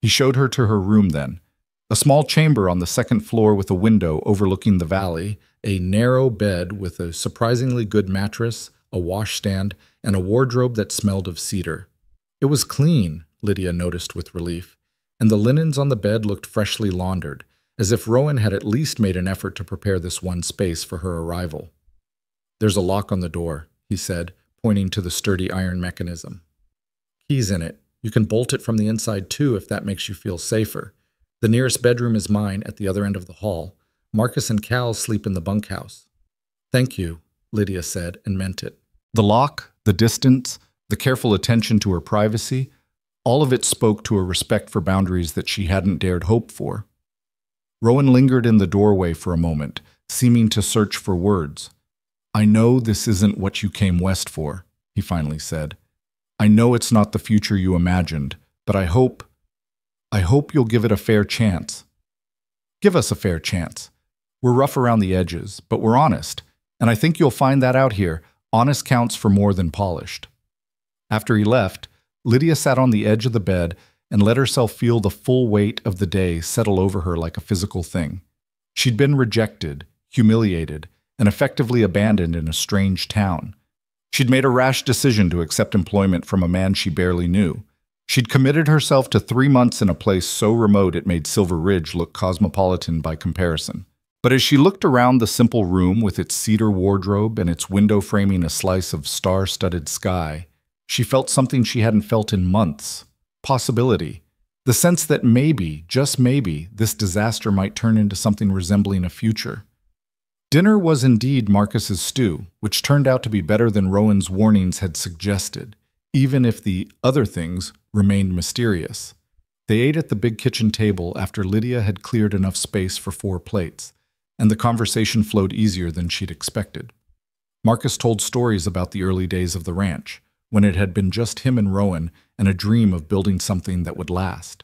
He showed her to her room then, a small chamber on the second floor with a window overlooking the valley, a narrow bed with a surprisingly good mattress, a washstand, and a wardrobe that smelled of cedar. It was clean, Lydia noticed with relief, and the linens on the bed looked freshly laundered, as if Rowan had at least made an effort to prepare this one space for her arrival. "There's a lock on the door," he said, pointing to the sturdy iron mechanism. "Key's in it. You can bolt it from the inside too if that makes you feel safer. The nearest bedroom is mine at the other end of the hall. Marcus and Cal sleep in the bunkhouse." "Thank you," Lydia said, and meant it. The lock, the distance, the careful attention to her privacy, all of it spoke to a respect for boundaries that she hadn't dared hope for. Rowan lingered in the doorway for a moment, seeming to search for words. "I know this isn't what you came west for," he finally said. "I know it's not the future you imagined, but I hope you'll give it a fair chance." "Give us a fair chance. We're rough around the edges, but we're honest, and I think you'll find that out here. Honest counts for more than polished." After he left, Lydia sat on the edge of the bed and let herself feel the full weight of the day settle over her like a physical thing. She'd been rejected, humiliated, and effectively abandoned in a strange town. She'd made a rash decision to accept employment from a man she barely knew. She'd committed herself to 3 months in a place so remote it made Silver Ridge look cosmopolitan by comparison. But as she looked around the simple room with its cedar wardrobe and its window framing a slice of star-studded sky, she felt something she hadn't felt in months. Possibility. The sense that maybe, just maybe, this disaster might turn into something resembling a future. Dinner was indeed Marcus's stew, which turned out to be better than Rowan's warnings had suggested, even if the other things remained mysterious. They ate at the big kitchen table after Lydia had cleared enough space for 4 plates, and the conversation flowed easier than she'd expected. Marcus told stories about the early days of the ranch, when it had been just him and Rowan and a dream of building something that would last.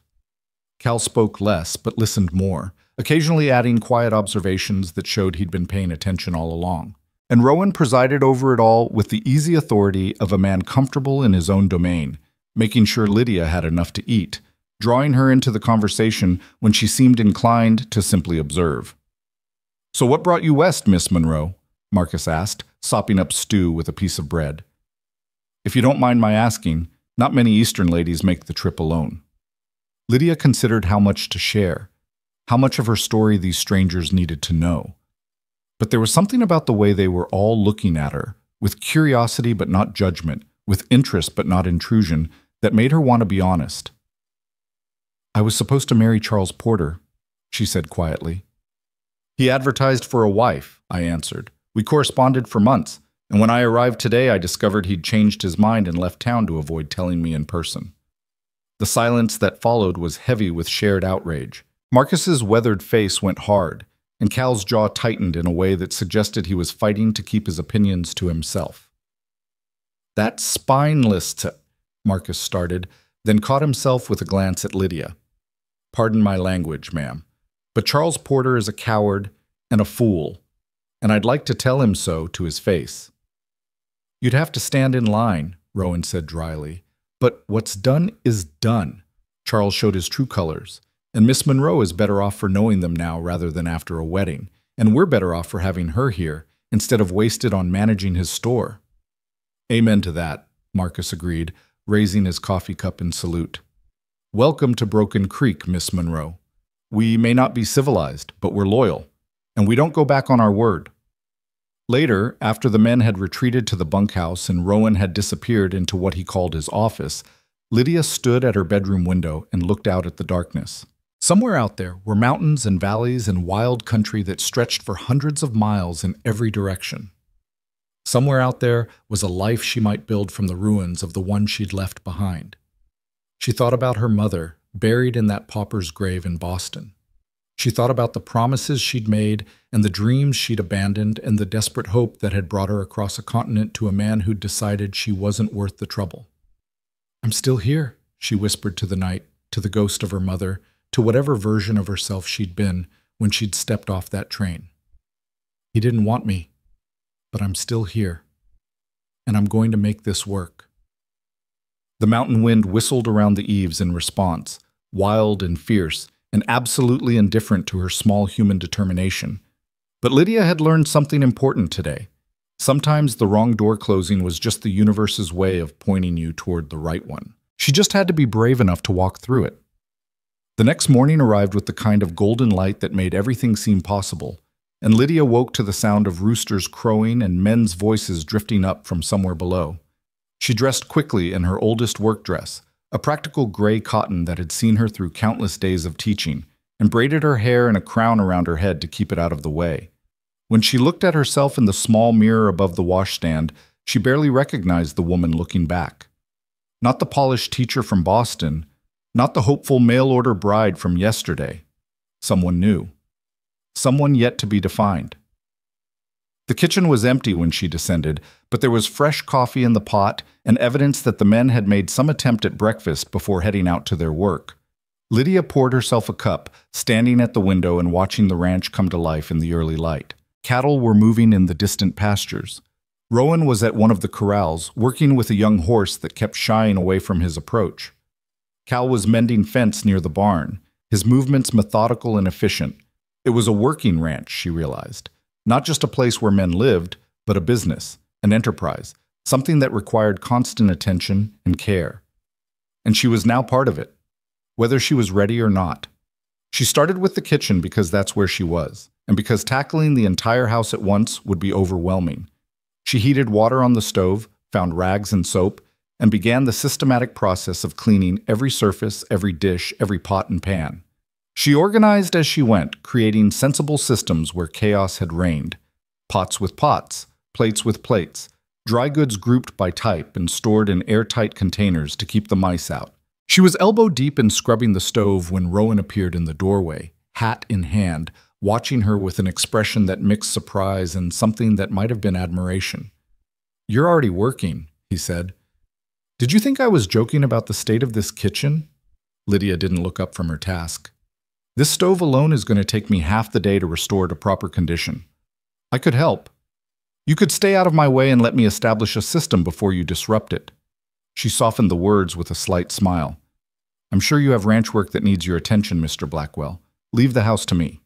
Cal spoke less, but listened more, occasionally adding quiet observations that showed he'd been paying attention all along. And Rowan presided over it all with the easy authority of a man comfortable in his own domain, making sure Lydia had enough to eat, drawing her into the conversation when she seemed inclined to simply observe. "So what brought you west, Miss Monroe?" Marcus asked, sopping up stew with a piece of bread. "If you don't mind my asking, not many Eastern ladies make the trip alone." Lydia considered how much to share, how much of her story these strangers needed to know. But there was something about the way they were all looking at her, with curiosity but not judgment, with interest but not intrusion, that made her want to be honest. "I was supposed to marry Charles Porter," she said quietly. "He advertised for a wife," I answered. "We corresponded for months, and when I arrived today I discovered he'd changed his mind and left town to avoid telling me in person." The silence that followed was heavy with shared outrage. Marcus's weathered face went hard, and Cal's jaw tightened in a way that suggested he was fighting to keep his opinions to himself. "That's spineless to—" Marcus started, then caught himself with a glance at Lydia. "Pardon my language, ma'am, but Charles Porter is a coward and a fool, and I'd like to tell him so to his face." "You'd have to stand in line," Rowan said dryly. "But what's done is done." Charles showed his true colors, and Miss Monroe is better off for knowing them now rather than after a wedding, and we're better off for having her here instead of wasted on managing his store. "Amen to that," Marcus agreed, raising his coffee cup in salute. "Welcome to Broken Creek, Miss Monroe. We may not be civilized, but we're loyal, and we don't go back on our word." Later, after the men had retreated to the bunkhouse and Rowan had disappeared into what he called his office, Lydia stood at her bedroom window and looked out at the darkness. Somewhere out there were mountains and valleys and wild country that stretched for hundreds of miles in every direction. Somewhere out there was a life she might build from the ruins of the one she'd left behind. She thought about her mother, buried in that pauper's grave in Boston. She thought about the promises she'd made and the dreams she'd abandoned and the desperate hope that had brought her across a continent to a man who'd decided she wasn't worth the trouble. "I'm still here," she whispered to the night, to the ghost of her mother, to whatever version of herself she'd been when she'd stepped off that train. "He didn't want me, but I'm still here, and I'm going to make this work." The mountain wind whistled around the eaves in response, wild and fierce, and absolutely indifferent to her small human determination. But Lydia had learned something important today. Sometimes the wrong door closing was just the universe's way of pointing you toward the right one. She just had to be brave enough to walk through it. The next morning arrived with the kind of golden light that made everything seem possible, and Lydia woke to the sound of roosters crowing and men's voices drifting up from somewhere below. She dressed quickly in her oldest work dress, a practical gray cotton that had seen her through countless days of teaching, and braided her hair in a crown around her head to keep it out of the way. When she looked at herself in the small mirror above the washstand, she barely recognized the woman looking back. Not the polished teacher from Boston, not the hopeful mail-order bride from yesterday. Someone new. Someone yet to be defined. The kitchen was empty when she descended, but there was fresh coffee in the pot and evidence that the men had made some attempt at breakfast before heading out to their work. Lydia poured herself a cup, standing at the window and watching the ranch come to life in the early light. Cattle were moving in the distant pastures. Rowan was at one of the corrals, working with a young horse that kept shying away from his approach. Cal was mending fence near the barn, his movements methodical and efficient. It was a working ranch, she realized. Not just a place where men lived, but a business, an enterprise, something that required constant attention and care. And she was now part of it, whether she was ready or not. She started with the kitchen because that's where she was, and because tackling the entire house at once would be overwhelming. She heated water on the stove, found rags and soap, and began the systematic process of cleaning every surface, every dish, every pot and pan. She organized as she went, creating sensible systems where chaos had reigned. Pots with pots, plates with plates, dry goods grouped by type and stored in airtight containers to keep the mice out. She was elbow-deep in scrubbing the stove when Rowan appeared in the doorway, hat in hand, watching her with an expression that mixed surprise and something that might have been admiration. "You're already working," he said. "Did you think I was joking about the state of this kitchen?" Lydia didn't look up from her task. "This stove alone is going to take me half the day to restore to proper condition. I could help. You could stay out of my way and let me establish a system before you disrupt it." She softened the words with a slight smile. "I'm sure you have ranch work that needs your attention, Mr. Blackwell. Leave the house to me."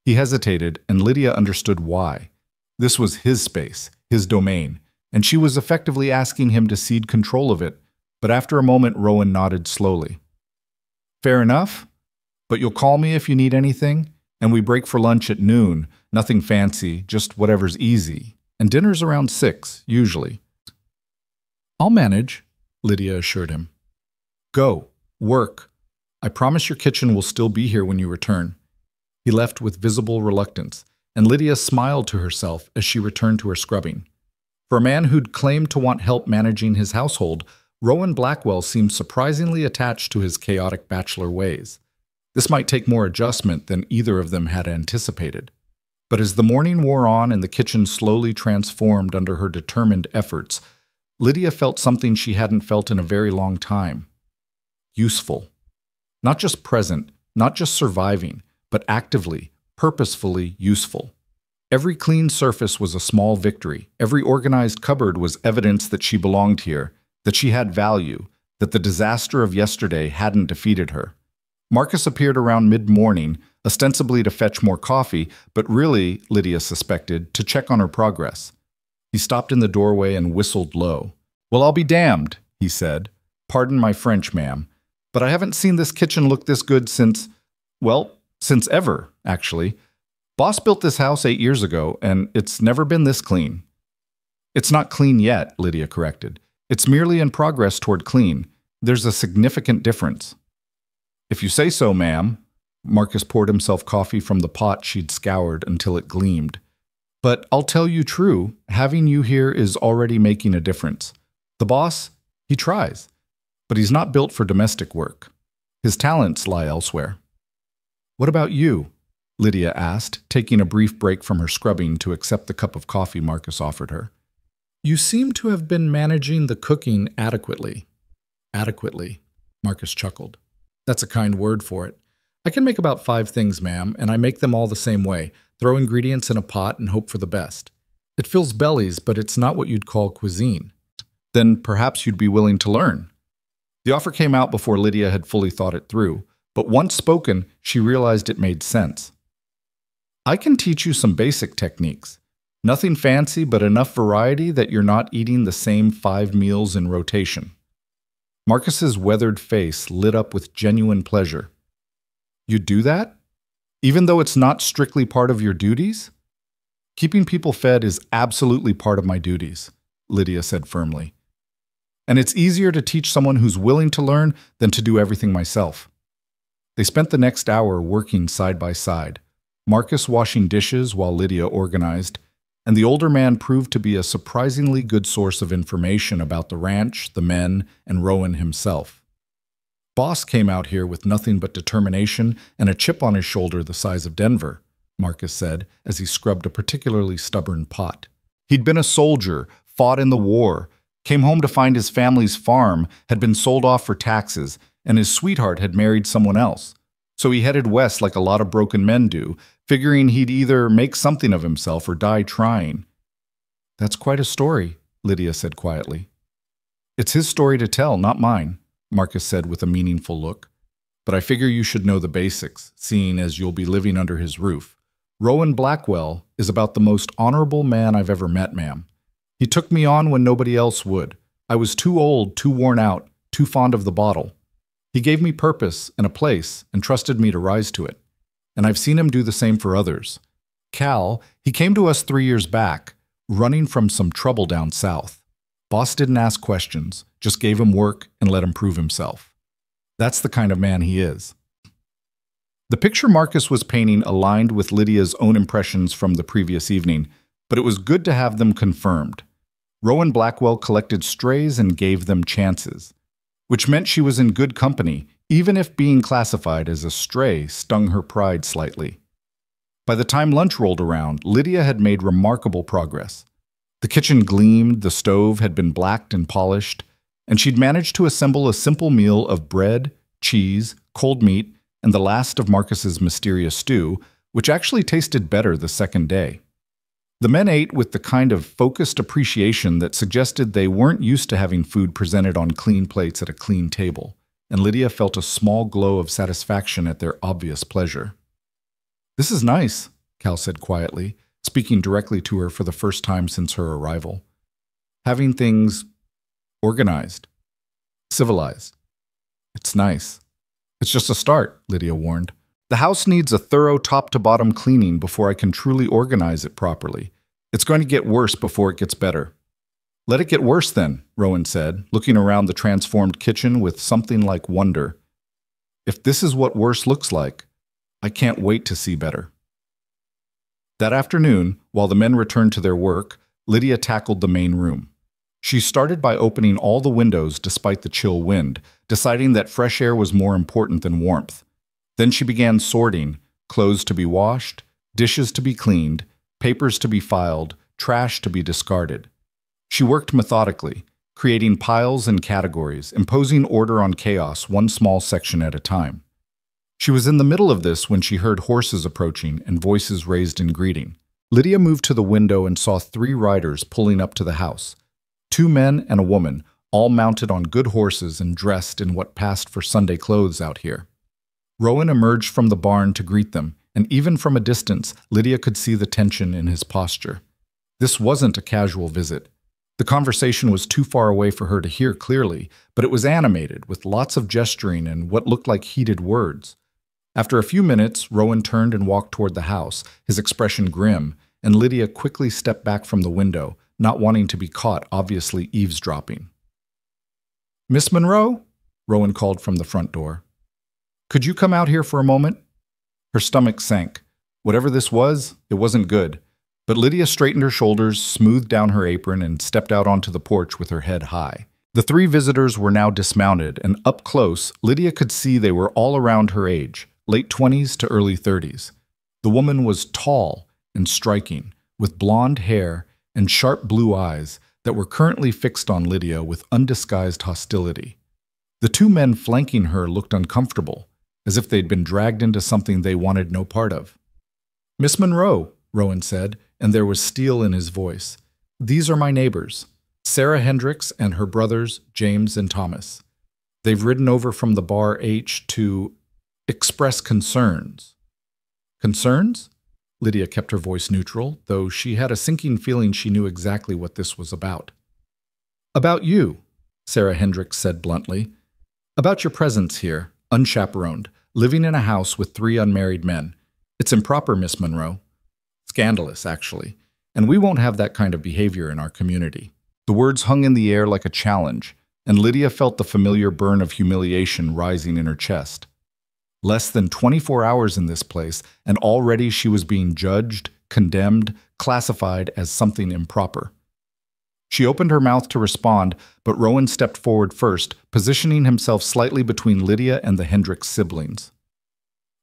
He hesitated, and Lydia understood why. This was his space, his domain, and she was effectively asking him to cede control of it, but after a moment Rowan nodded slowly. "Fair enough, but you'll call me if you need anything, and we break for lunch at noon. Nothing fancy, just whatever's easy." and dinner's around 6, usually. I'll manage, Lydia assured him. Go. Work. I promise your kitchen will still be here when you return. He left with visible reluctance, and Lydia smiled to herself as she returned to her scrubbing. For a man who'd claimed to want help managing his household, Rowan Blackwell seemed surprisingly attached to his chaotic bachelor ways. This might take more adjustment than either of them had anticipated. But as the morning wore on and the kitchen slowly transformed under her determined efforts, Lydia felt something she hadn't felt in a very long time. Useful. Not just present, not just surviving, but actively, purposefully useful. Every clean surface was a small victory. Every organized cupboard was evidence that she belonged here, that she had value, that the disaster of yesterday hadn't defeated her. Marcus appeared around mid-morning, ostensibly to fetch more coffee, but really, Lydia suspected, to check on her progress. He stopped in the doorway and whistled low. "Well, I'll be damned," he said. "Pardon my French, ma'am, but I haven't seen this kitchen look this good since, well, since ever, actually. Boss built this house 8 years ago, and it's never been this clean." "It's not clean yet," Lydia corrected. "It's merely in progress toward clean. There's a significant difference." "If you say so, ma'am." Marcus poured himself coffee from the pot she'd scoured until it gleamed. "But I'll tell you true, having you here is already making a difference. The boss, he tries, but he's not built for domestic work. His talents lie elsewhere." "What about you?" Lydia asked, taking a brief break from her scrubbing to accept the cup of coffee Marcus offered her. "You seem to have been managing the cooking adequately." "Adequately," Marcus chuckled. "That's a kind word for it. I can make about 5 things, ma'am, and I make them all the same way. Throw ingredients in a pot and hope for the best. It fills bellies, but it's not what you'd call cuisine." "Then perhaps you'd be willing to learn." The offer came out before Lydia had fully thought it through, but once spoken, she realized it made sense. "I can teach you some basic techniques. Nothing fancy, but enough variety that you're not eating the same 5 meals in rotation." Marcus's weathered face lit up with genuine pleasure. "You do that? Even though it's not strictly part of your duties?" "Keeping people fed is absolutely part of my duties," Lydia said firmly. "And it's easier to teach someone who's willing to learn than to do everything myself." They spent the next hour working side by side, Marcus washing dishes while Lydia organized, and the older man proved to be a surprisingly good source of information about the ranch, the men, and Rowan himself. "Boss came out here with nothing but determination and a chip on his shoulder the size of Denver," Marcus said as he scrubbed a particularly stubborn pot. "He'd been a soldier, fought in the war, came home to find his family's farm had been sold off for taxes, and his sweetheart had married someone else. So he headed west like a lot of broken men do, figuring he'd either make something of himself or die trying." "That's quite a story," Lydia said quietly. "It's his story to tell, not mine," Marcus said with a meaningful look. "But I figure you should know the basics, seeing as you'll be living under his roof. Rowan Blackwell is about the most honorable man I've ever met, ma'am. He took me on when nobody else would. I was too old, too worn out, too fond of the bottle. He gave me purpose and a place and trusted me to rise to it. And I've seen him do the same for others. Cal, he came to us 3 years back, running from some trouble down south. Boss didn't ask questions, just gave him work and let him prove himself. That's the kind of man he is." The picture Marcus was painting aligned with Lydia's own impressions from the previous evening, but it was good to have them confirmed. Rowan Blackwell collected strays and gave them chances, which meant she was in good company, even if being classified as a stray stung her pride slightly. By the time lunch rolled around, Lydia had made remarkable progress. The kitchen gleamed, the stove had been blacked and polished, and she'd managed to assemble a simple meal of bread, cheese, cold meat, and the last of Marcus's mysterious stew, which actually tasted better the second day. The men ate with the kind of focused appreciation that suggested they weren't used to having food presented on clean plates at a clean table, and Lydia felt a small glow of satisfaction at their obvious pleasure. "This is nice," Cal said quietly, speaking directly to her for the first time since her arrival. "Having things organized, civilized. It's nice." "It's just a start," Lydia warned. "The house needs a thorough top-to-bottom cleaning before I can truly organize it properly. It's going to get worse before it gets better. Let it get worse then, Rowan said, looking around the transformed kitchen with something like wonder. If this is what worse looks like, I can't wait to see better. That afternoon, while the men returned to their work, Lydia tackled the main room. She started by opening all the windows despite the chill wind, deciding that fresh air was more important than warmth. Then she began sorting, clothes to be washed, dishes to be cleaned, papers to be filed, trash to be discarded. She worked methodically, creating piles and categories, imposing order on chaos one small section at a time. She was in the middle of this when she heard horses approaching and voices raised in greeting. Lydia moved to the window and saw 3 riders pulling up to the house. 2 men and a woman, all mounted on good horses and dressed in what passed for Sunday clothes out here. Rowan emerged from the barn to greet them, and even from a distance, Lydia could see the tension in his posture. This wasn't a casual visit. The conversation was too far away for her to hear clearly, but it was animated, with lots of gesturing and what looked like heated words. After a few minutes, Rowan turned and walked toward the house, his expression grim, and Lydia quickly stepped back from the window, not wanting to be caught obviously eavesdropping. "Miss Monroe?" Rowan called from the front door. "Could you come out here for a moment?" Her stomach sank. Whatever this was, it wasn't good. But Lydia straightened her shoulders, smoothed down her apron, and stepped out onto the porch with her head high. The 3 visitors were now dismounted, and up close, Lydia could see they were all around her age, late 20s to early 30s. The woman was tall and striking, with blonde hair and sharp blue eyes that were currently fixed on Lydia with undisguised hostility. The 2 men flanking her looked uncomfortable, as if they'd been dragged into something they wanted no part of. "Miss Monroe," Rowan said, and there was steel in his voice. "These are my neighbors, Sarah Hendricks and her brothers, James and Thomas. They've ridden over from the Bar H to express concerns." "Concerns?" Lydia kept her voice neutral, though she had a sinking feeling she knew exactly what this was about. "About you," Sarah Hendricks said bluntly. "About your presence here, unchaperoned, living in a house with 3 unmarried men. It's improper, Miss Monroe. Scandalous, actually, and we won't have that kind of behavior in our community." The words hung in the air like a challenge, and Lydia felt the familiar burn of humiliation rising in her chest. Less than 24 hours in this place, and already she was being judged, condemned, classified as something improper. She opened her mouth to respond, but Rowan stepped forward first, positioning himself slightly between Lydia and the Hendricks siblings.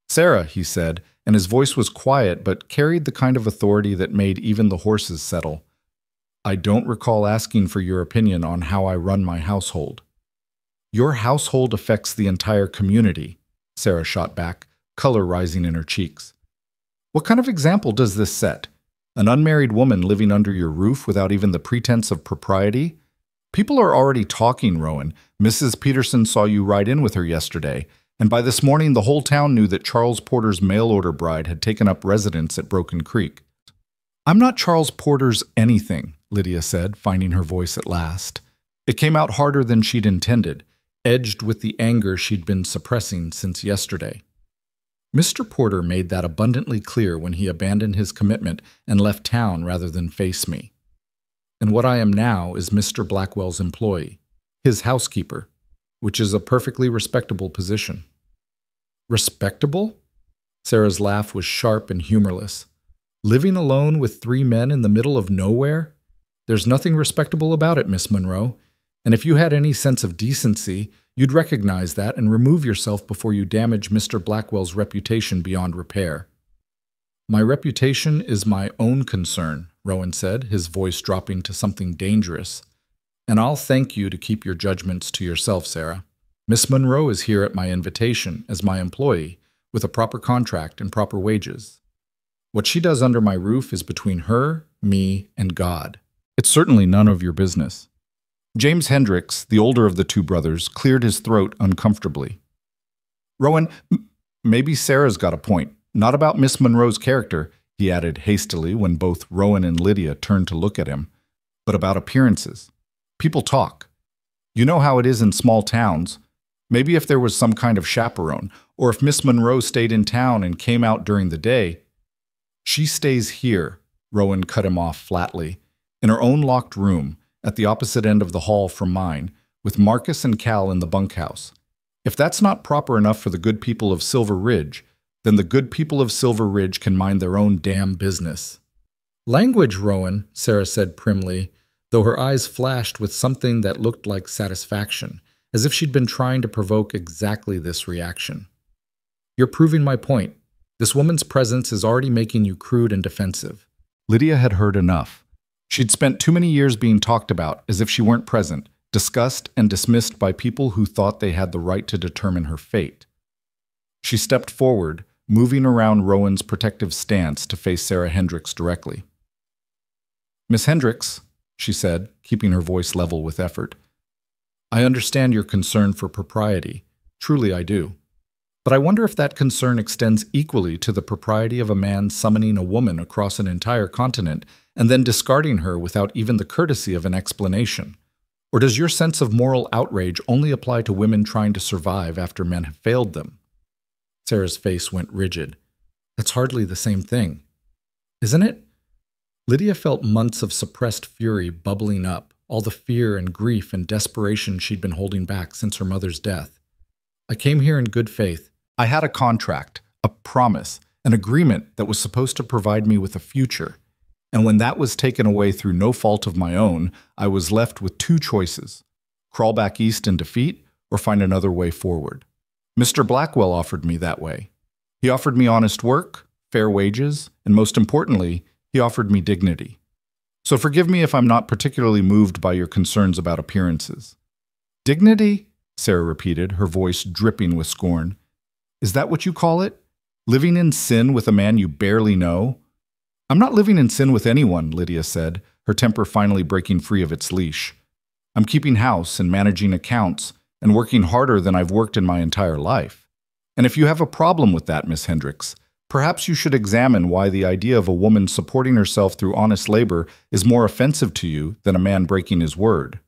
"Sarah," he said, and his voice was quiet but carried the kind of authority that made even the horses settle. "I don't recall asking for your opinion on how I run my household." "Your household affects the entire community," Sarah shot back, color rising in her cheeks. "What kind of example does this set? An unmarried woman living under your roof without even the pretense of propriety? People are already talking, Rowan. Mrs. Peterson saw you ride in with her yesterday, and by this morning the whole town knew that Charles Porter's mail-order bride had taken up residence at Broken Creek." "I'm not Charles Porter's anything," Lydia said, finding her voice at last. It came out harder than she'd intended, edged with the anger she'd been suppressing since yesterday. "Mr. Porter made that abundantly clear when he abandoned his commitment and left town rather than face me. And what I am now is Mr. Blackwell's employee, his housekeeper, which is a perfectly respectable position." "Respectable?" Sarah's laugh was sharp and humorless. "Living alone with 3 men in the middle of nowhere? There's nothing respectable about it, Miss Monroe. And if you had any sense of decency, you'd recognize that and remove yourself before you damage Mr. Blackwell's reputation beyond repair." "My reputation is my own concern," Rowan said, his voice dropping to something dangerous. "And I'll thank you to keep your judgments to yourself, Sarah. Miss Monroe is here at my invitation as my employee, with a proper contract and proper wages. What she does under my roof is between her, me, and God. It's certainly none of your business." James Hendricks, the older of the 2 brothers, cleared his throat uncomfortably. "Rowan, maybe Sarah's got a point. Not about Miss Monroe's character," he added hastily when both Rowan and Lydia turned to look at him, "but about appearances. People talk. You know how it is in small towns. Maybe if there was some kind of chaperone, or if Miss Monroe stayed in town and came out during the day." "She stays here," Rowan cut him off flatly. In her own locked room, at the opposite end of the hall from mine, with Marcus and Cal in the bunkhouse. If that's not proper enough for the good people of Silver Ridge, then the good people of Silver Ridge can mind their own damn business. Language, Rowan, Sarah said primly, though her eyes flashed with something that looked like satisfaction, as if she'd been trying to provoke exactly this reaction. You're proving my point. This woman's presence is already making you crude and defensive. Lydia had heard enough. She'd spent too many years being talked about as if she weren't present, discussed and dismissed by people who thought they had the right to determine her fate. She stepped forward, moving around Rowan's protective stance to face Sarah Hendricks directly. Miss Hendricks, she said, keeping her voice level with effort, I understand your concern for propriety. Truly I do. But I wonder if that concern extends equally to the propriety of a man summoning a woman across an entire continent and then discarding her without even the courtesy of an explanation. Or does your sense of moral outrage only apply to women trying to survive after men have failed them? Sarah's face went rigid. That's hardly the same thing. Isn't it? Lydia felt months of suppressed fury bubbling up, all the fear and grief and desperation she'd been holding back since her mother's death. I came here in good faith. I had a contract, a promise, an agreement that was supposed to provide me with a future. And when that was taken away through no fault of my own, I was left with two choices: crawl back east in defeat or find another way forward. Mr. Blackwell offered me that way. He offered me honest work, fair wages, and most importantly, he offered me dignity. So forgive me if I'm not particularly moved by your concerns about appearances. Dignity? Sarah repeated, her voice dripping with scorn. Is that what you call it? Living in sin with a man you barely know? I'm not living in sin with anyone, Lydia said, her temper finally breaking free of its leash. I'm keeping house and managing accounts and working harder than I've worked in my entire life. And if you have a problem with that, Miss Hendricks, perhaps you should examine why the idea of a woman supporting herself through honest labor is more offensive to you than a man breaking his word.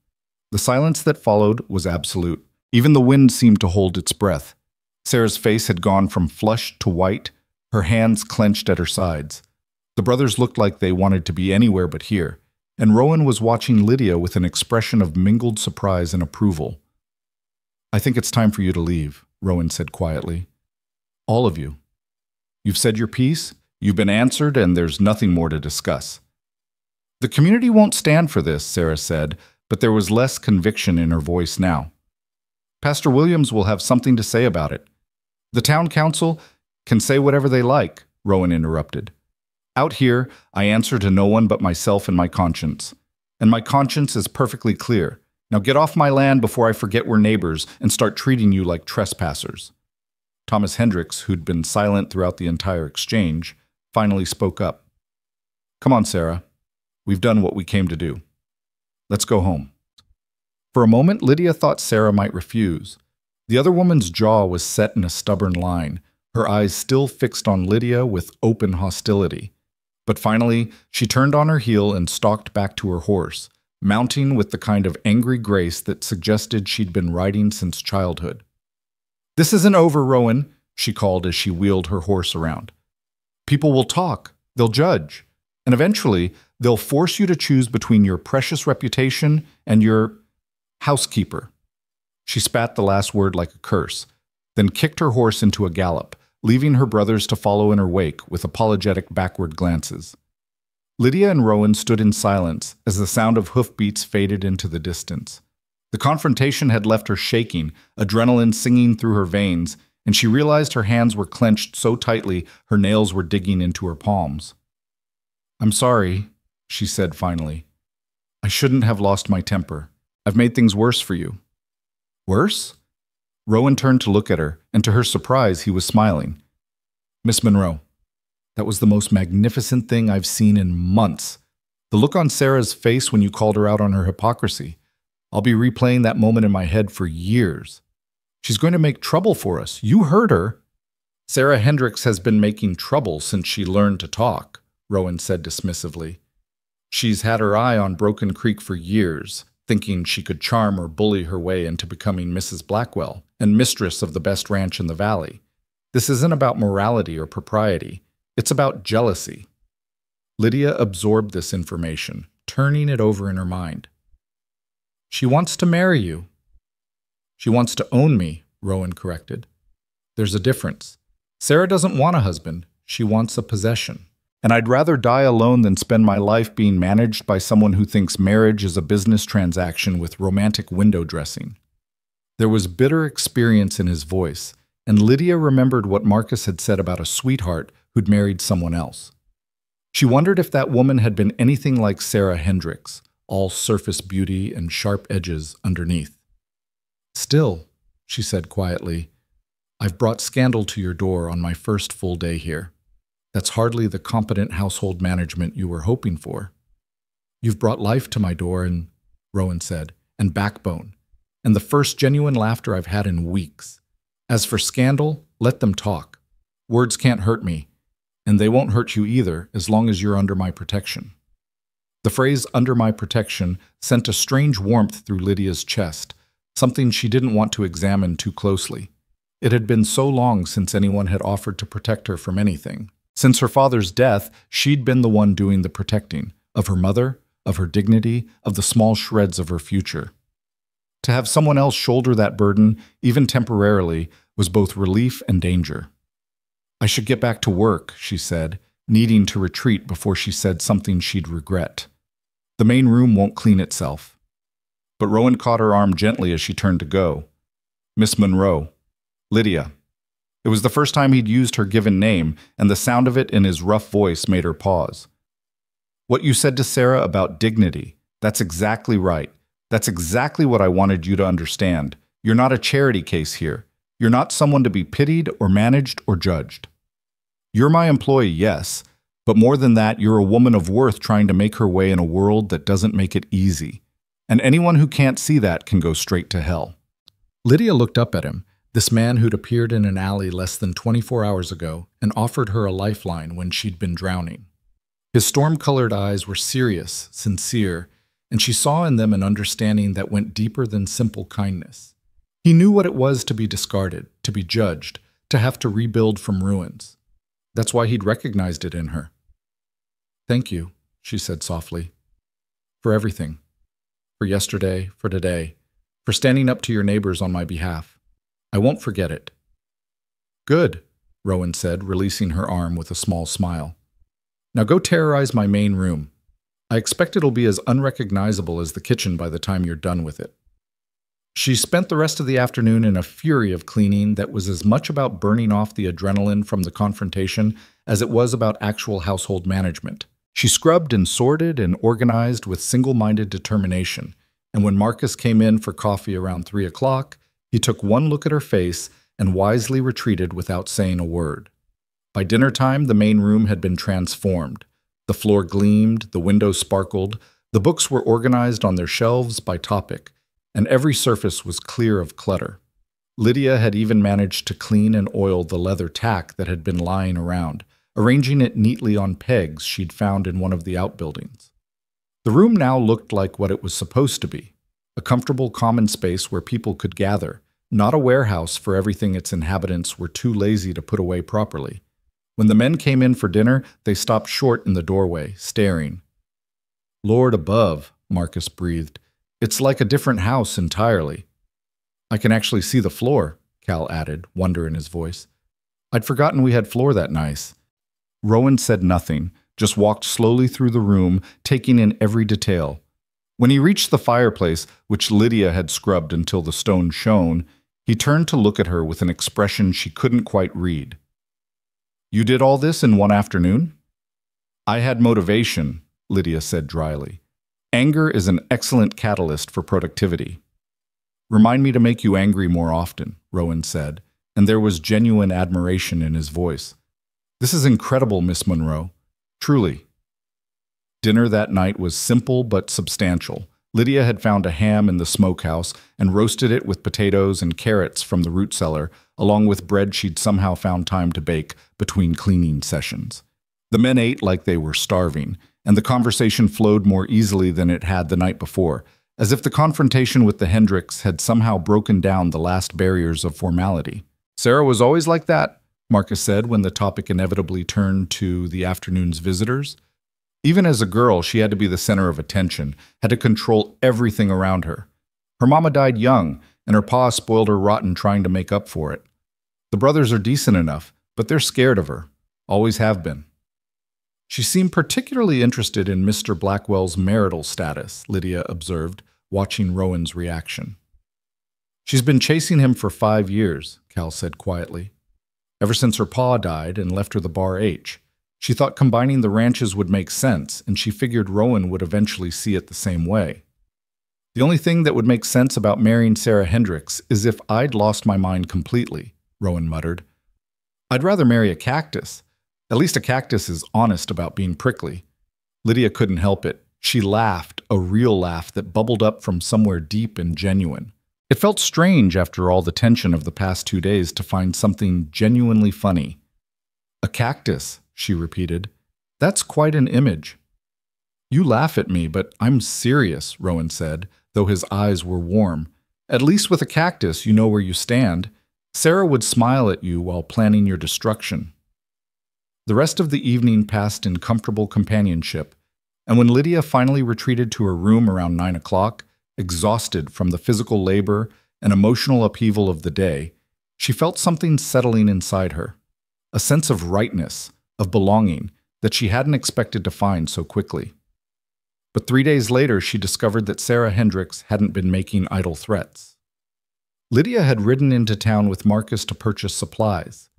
The silence that followed was absolute. Even the wind seemed to hold its breath. Sarah's face had gone from flushed to white, her hands clenched at her sides. The brothers looked like they wanted to be anywhere but here, and Rowan was watching Lydia with an expression of mingled surprise and approval. I think it's time for you to leave, Rowan said quietly. All of you. You've said your piece, you've been answered, and there's nothing more to discuss. The community won't stand for this, Sarah said, but there was less conviction in her voice now. Pastor Williams will have something to say about it. The town council can say whatever they like, Rowan interrupted. Out here, I answer to no one but myself and my conscience. And my conscience is perfectly clear. Now get off my land before I forget we're neighbors and start treating you like trespassers. Thomas Hendricks, who'd been silent throughout the entire exchange, finally spoke up. Come on, Sarah. We've done what we came to do. Let's go home. For a moment, Lydia thought Sarah might refuse. The other woman's jaw was set in a stubborn line, her eyes still fixed on Lydia with open hostility. But finally, she turned on her heel and stalked back to her horse, mounting with the kind of angry grace that suggested she'd been riding since childhood. This isn't over, Rowan, she called as she wheeled her horse around. People will talk, they'll judge, and eventually they'll force you to choose between your precious reputation and your housekeeper. She spat the last word like a curse, then kicked her horse into a gallop, leaving her brothers to follow in her wake with apologetic backward glances. Lydia and Rowan stood in silence as the sound of hoofbeats faded into the distance. The confrontation had left her shaking, adrenaline singing through her veins, and she realized her hands were clenched so tightly her nails were digging into her palms. I'm sorry, she said finally. I shouldn't have lost my temper. I've made things worse for you. Worse? Rowan turned to look at her, and to her surprise, he was smiling. Miss Monroe, that was the most magnificent thing I've seen in months. The look on Sarah's face when you called her out on her hypocrisy. I'll be replaying that moment in my head for years. She's going to make trouble for us. You heard her. Sarah Hendricks has been making trouble since she learned to talk, Rowan said dismissively. She's had her eye on Broken Creek for years, thinking she could charm or bully her way into becoming Mrs. Blackwell and mistress of the best ranch in the valley. This isn't about morality or propriety. It's about jealousy. Lydia absorbed this information, turning it over in her mind. She wants to marry you. She wants to own me, Rowan corrected. There's a difference. Sarah doesn't want a husband. She wants a possession. And I'd rather die alone than spend my life being managed by someone who thinks marriage is a business transaction with romantic window dressing. There was bitter experience in his voice, and Lydia remembered what Marcus had said about a sweetheart who'd married someone else. She wondered if that woman had been anything like Sarah Hendricks, all surface beauty and sharp edges underneath. Still, she said quietly, I've brought scandal to your door on my first full day here. That's hardly the competent household management you were hoping for. You've brought life to my door, Rowan said, and backbone, and the first genuine laughter I've had in weeks. As for scandal, let them talk. Words can't hurt me, and they won't hurt you either as long as you're under my protection. The phrase under my protection sent a strange warmth through Lydia's chest, something she didn't want to examine too closely. It had been so long since anyone had offered to protect her from anything. Since her father's death, she'd been the one doing the protecting, of her mother, of her dignity, of the small shreds of her future. To have someone else shoulder that burden, even temporarily, was both relief and danger. I should get back to work, she said, needing to retreat before she said something she'd regret. The main room won't clean itself. But Rowan caught her arm gently as she turned to go. Miss Monroe. Lydia. It was the first time he'd used her given name, and the sound of it in his rough voice made her pause. What you said to Sarah about dignity, that's exactly right. That's exactly what I wanted you to understand. You're not a charity case here. You're not someone to be pitied or managed or judged. You're my employee, yes, but more than that, you're a woman of worth trying to make her way in a world that doesn't make it easy. And anyone who can't see that can go straight to hell. Lydia looked up at him, this man who'd appeared in an alley less than 24 hours ago and offered her a lifeline when she'd been drowning. His storm-colored eyes were serious, sincere, and she saw in them an understanding that went deeper than simple kindness. He knew what it was to be discarded, to be judged, to have to rebuild from ruins. That's why he'd recognized it in her. Thank you, she said softly, for everything. For yesterday, for today, for standing up to your neighbors on my behalf. I won't forget it. Good, Rowan said, releasing her arm with a small smile. Now go terrorize my main room. I expect it'll be as unrecognizable as the kitchen by the time you're done with it. She spent the rest of the afternoon in a fury of cleaning that was as much about burning off the adrenaline from the confrontation as it was about actual household management. She scrubbed and sorted and organized with single-minded determination, and when Marcus came in for coffee around 3 o'clock, he took one look at her face and wisely retreated without saying a word. By dinner time, the main room had been transformed. The floor gleamed, the windows sparkled, the books were organized on their shelves by topic, and every surface was clear of clutter. Lydia had even managed to clean and oil the leather tack that had been lying around, arranging it neatly on pegs she'd found in one of the outbuildings. The room now looked like what it was supposed to be, a comfortable common space where people could gather, not a warehouse for everything its inhabitants were too lazy to put away properly. When the men came in for dinner, they stopped short in the doorway, staring. Lord above, Marcus breathed. It's like a different house entirely. I can actually see the floor, Cal added, wonder in his voice. I'd forgotten we had floor that nice. Rowan said nothing, just walked slowly through the room, taking in every detail. When he reached the fireplace, which Lydia had scrubbed until the stone shone, he turned to look at her with an expression she couldn't quite read. You did all this in one afternoon? I had motivation, Lydia said dryly. Anger is an excellent catalyst for productivity. Remind me to make you angry more often, Rowan said, and there was genuine admiration in his voice. This is incredible, Miss Monroe. Truly. Dinner that night was simple but substantial. Lydia had found a ham in the smokehouse and roasted it with potatoes and carrots from the root cellar, along with bread she'd somehow found time to bake between cleaning sessions. The men ate like they were starving, and the conversation flowed more easily than it had the night before, as if the confrontation with the Hendricks had somehow broken down the last barriers of formality. Sarah was always like that, Marcus said when the topic inevitably turned to the afternoon's visitors. Even as a girl, she had to be the center of attention, had to control everything around her. Her mama died young, and her pa spoiled her rotten trying to make up for it. The brothers are decent enough, but they're scared of her. Always have been. She seemed particularly interested in Mr. Blackwell's marital status, Lydia observed, watching Rowan's reaction. She's been chasing him for 5 years, Cal said quietly. Ever since her pa died and left her the Bar H. She thought combining the ranches would make sense, and she figured Rowan would eventually see it the same way. The only thing that would make sense about marrying Sarah Hendricks is if I'd lost my mind completely, Rowan muttered. I'd rather marry a cactus. At least a cactus is honest about being prickly. Lydia couldn't help it. She laughed, a real laugh that bubbled up from somewhere deep and genuine. It felt strange after all the tension of the past 2 days to find something genuinely funny. A cactus, she repeated. That's quite an image. You laugh at me, but I'm serious, Rowan said, though his eyes were warm. At least with a cactus, you know where you stand. Sarah would smile at you while planning your destruction. The rest of the evening passed in comfortable companionship, and when Lydia finally retreated to her room around 9 o'clock, exhausted from the physical labor and emotional upheaval of the day, she felt something settling inside her, a sense of rightness, of belonging, that she hadn't expected to find so quickly. But 3 days later, she discovered that Sarah Hendricks hadn't been making idle threats. Lydia had ridden into town with Marcus to purchase supplies,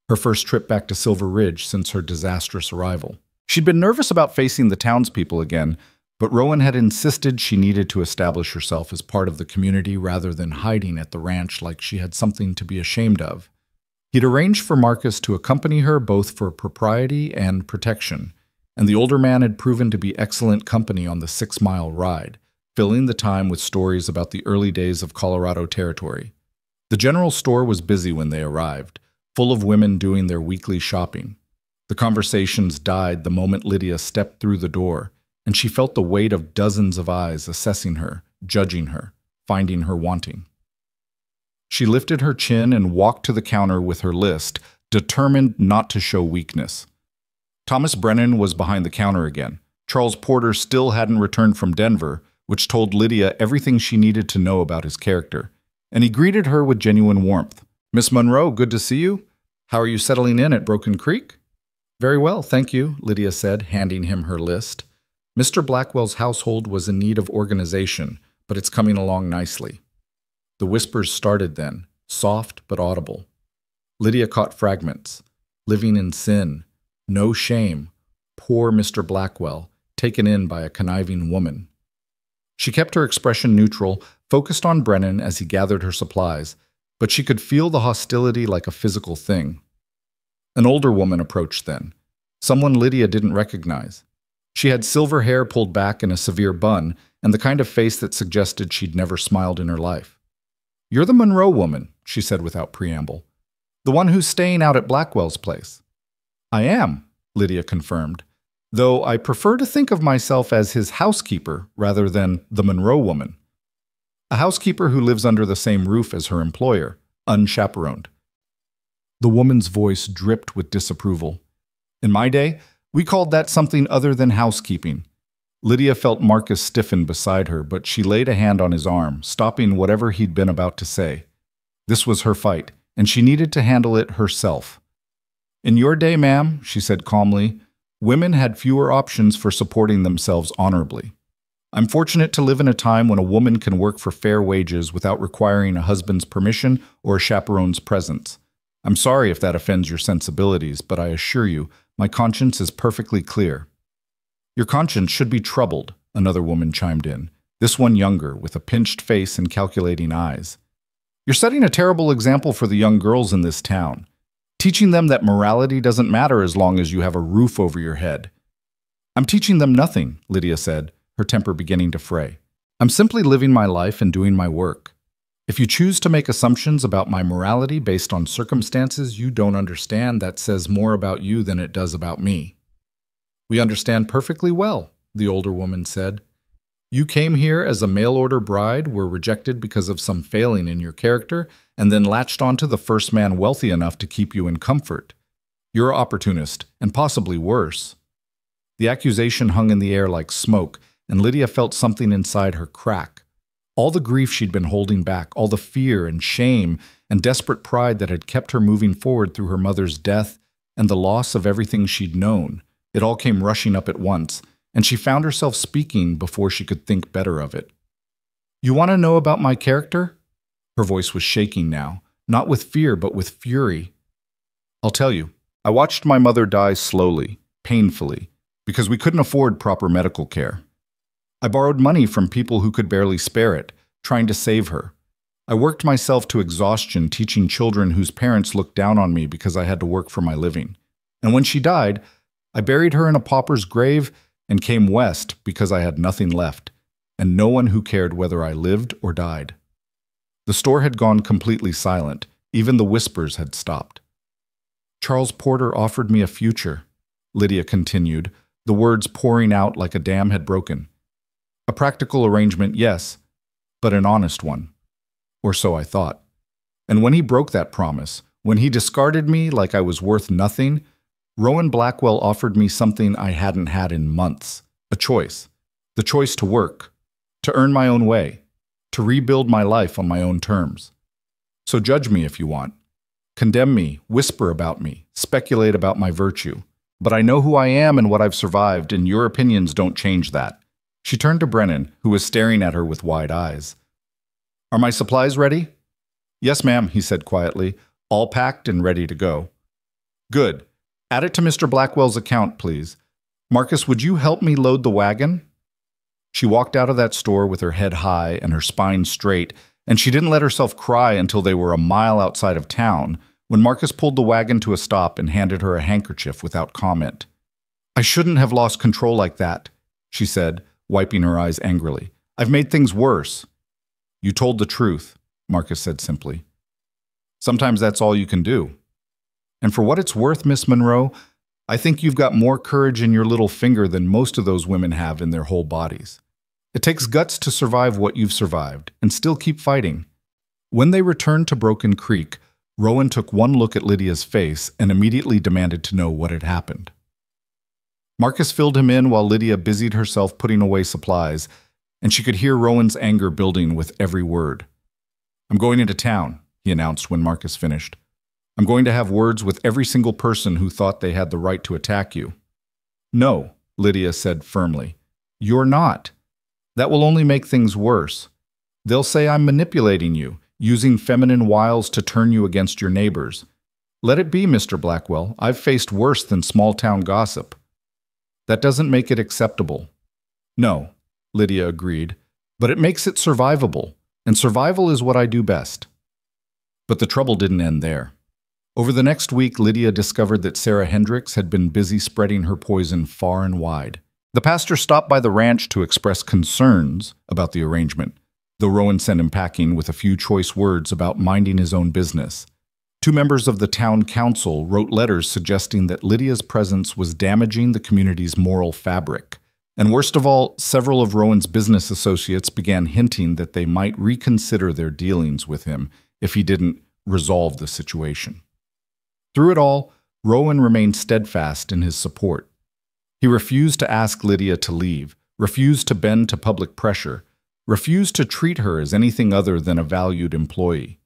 her first trip back to Silver Ridge since her disastrous arrival. She'd been nervous about facing the townspeople again, but Rowan had insisted she needed to establish herself as part of the community rather than hiding at the ranch like she had something to be ashamed of. He'd arranged for Marcus to accompany her both for propriety and protection, and the older man had proven to be excellent company on the 6-mile ride, filling the time with stories about the early days of Colorado Territory. The general store was busy when they arrived, full of women doing their weekly shopping. The conversations died the moment Lydia stepped through the door, and she felt the weight of dozens of eyes assessing her, judging her, finding her wanting. She lifted her chin and walked to the counter with her list, determined not to show weakness. Thomas Brennan was behind the counter again. Charles Porter still hadn't returned from Denver, which told Lydia everything she needed to know about his character, and he greeted her with genuine warmth. "Miss Monroe, good to see you. How are you settling in at Broken Creek?" "Very well, thank you," Lydia said, handing him her list. Mr. Blackwell's household was in need of organization, but it's coming along nicely. The whispers started then, soft but audible. Lydia caught fragments. Living in sin. No shame. Poor Mr. Blackwell, taken in by a conniving woman. She kept her expression neutral, focused on Brennan as he gathered her supplies, but she could feel the hostility like a physical thing. An older woman approached then, someone Lydia didn't recognize. She had silver hair pulled back in a severe bun, and the kind of face that suggested she'd never smiled in her life. "You're the Monroe woman," she said without preamble. "The one who's staying out at Blackwell's place." "I am," Lydia confirmed, "though I prefer to think of myself as his housekeeper rather than the Monroe woman. A housekeeper who lives under the same roof as her employer, unchaperoned." The woman's voice dripped with disapproval. "In my day, we called that something other than housekeeping." Lydia felt Marcus stiffen beside her, but she laid a hand on his arm, stopping whatever he'd been about to say. This was her fight, and she needed to handle it herself. "In your day, ma'am," she said calmly, "women had fewer options for supporting themselves honorably. I'm fortunate to live in a time when a woman can work for fair wages without requiring a husband's permission or a chaperone's presence. I'm sorry if that offends your sensibilities, but I assure you, my conscience is perfectly clear." "Your conscience should be troubled," another woman chimed in, this one younger, with a pinched face and calculating eyes. "You're setting a terrible example for the young girls in this town, teaching them that morality doesn't matter as long as you have a roof over your head." "I'm teaching them nothing," Lydia said, her temper beginning to fray. "I'm simply living my life and doing my work. If you choose to make assumptions about my morality based on circumstances you don't understand, that says more about you than it does about me." "We understand perfectly well," the older woman said. "You came here as a mail-order bride, were rejected because of some failing in your character, and then latched onto the first man wealthy enough to keep you in comfort. You're an opportunist, and possibly worse." The accusation hung in the air like smoke, and Lydia felt something inside her crack. All the grief she'd been holding back, all the fear and shame and desperate pride that had kept her moving forward through her mother's death and the loss of everything she'd known, it all came rushing up at once, and she found herself speaking before she could think better of it. "You want to know about my character?" Her voice was shaking now, not with fear but with fury. "I'll tell you. I watched my mother die slowly, painfully, because we couldn't afford proper medical care. I borrowed money from people who could barely spare it, trying to save her. I worked myself to exhaustion teaching children whose parents looked down on me because I had to work for my living. And when she died, I buried her in a pauper's grave and came west because I had nothing left, and no one who cared whether I lived or died." The store had gone completely silent. Even the whispers had stopped. "Charles Porter offered me a future," Lydia continued, the words pouring out like a dam had broken. "A practical arrangement, yes, but an honest one. Or so I thought. And when he broke that promise, when he discarded me like I was worth nothing, Rowan Blackwell offered me something I hadn't had in months. A choice. The choice to work, to earn my own way, to rebuild my life on my own terms. So judge me if you want. Condemn me, whisper about me, speculate about my virtue. But I know who I am and what I've survived, and your opinions don't change that." She turned to Brennan, who was staring at her with wide eyes. "Are my supplies ready?" "Yes, ma'am," he said quietly, "all packed and ready to go." "Good. Add it to Mr. Blackwell's account, please. Marcus, would you help me load the wagon?" She walked out of that store with her head high and her spine straight, and she didn't let herself cry until they were a mile outside of town, when Marcus pulled the wagon to a stop and handed her a handkerchief without comment. "I shouldn't have lost control like that," she said, wiping her eyes angrily. "I've made things worse." "You told the truth," Marcus said simply. "Sometimes that's all you can do. And for what it's worth, Miss Monroe, I think you've got more courage in your little finger than most of those women have in their whole bodies. It takes guts to survive what you've survived and still keep fighting." When they returned to Broken Creek, Rowan took one look at Lydia's face and immediately demanded to know what had happened. Marcus filled him in while Lydia busied herself putting away supplies, and she could hear Rowan's anger building with every word. "I'm going into town," he announced when Marcus finished. "I'm going to have words with every single person who thought they had the right to attack you." "No," Lydia said firmly. "You're not. That will only make things worse. They'll say I'm manipulating you, using feminine wiles to turn you against your neighbors. Let it be, Mr. Blackwell. I've faced worse than small-town gossip. That doesn't make it acceptable." "No," Lydia agreed, "but it makes it survivable, and survival is what I do best." But the trouble didn't end there. Over the next week, Lydia discovered that Sarah Hendricks had been busy spreading her poison far and wide. The pastor stopped by the ranch to express concerns about the arrangement, though Rowan sent him packing with a few choice words about minding his own business. 2 members of the town council wrote letters suggesting that Lydia's presence was damaging the community's moral fabric. And worst of all, several of Rowan's business associates began hinting that they might reconsider their dealings with him if he didn't resolve the situation. Through it all, Rowan remained steadfast in his support. He refused to ask Lydia to leave, refused to bend to public pressure, refused to treat her as anything other than a valued employee.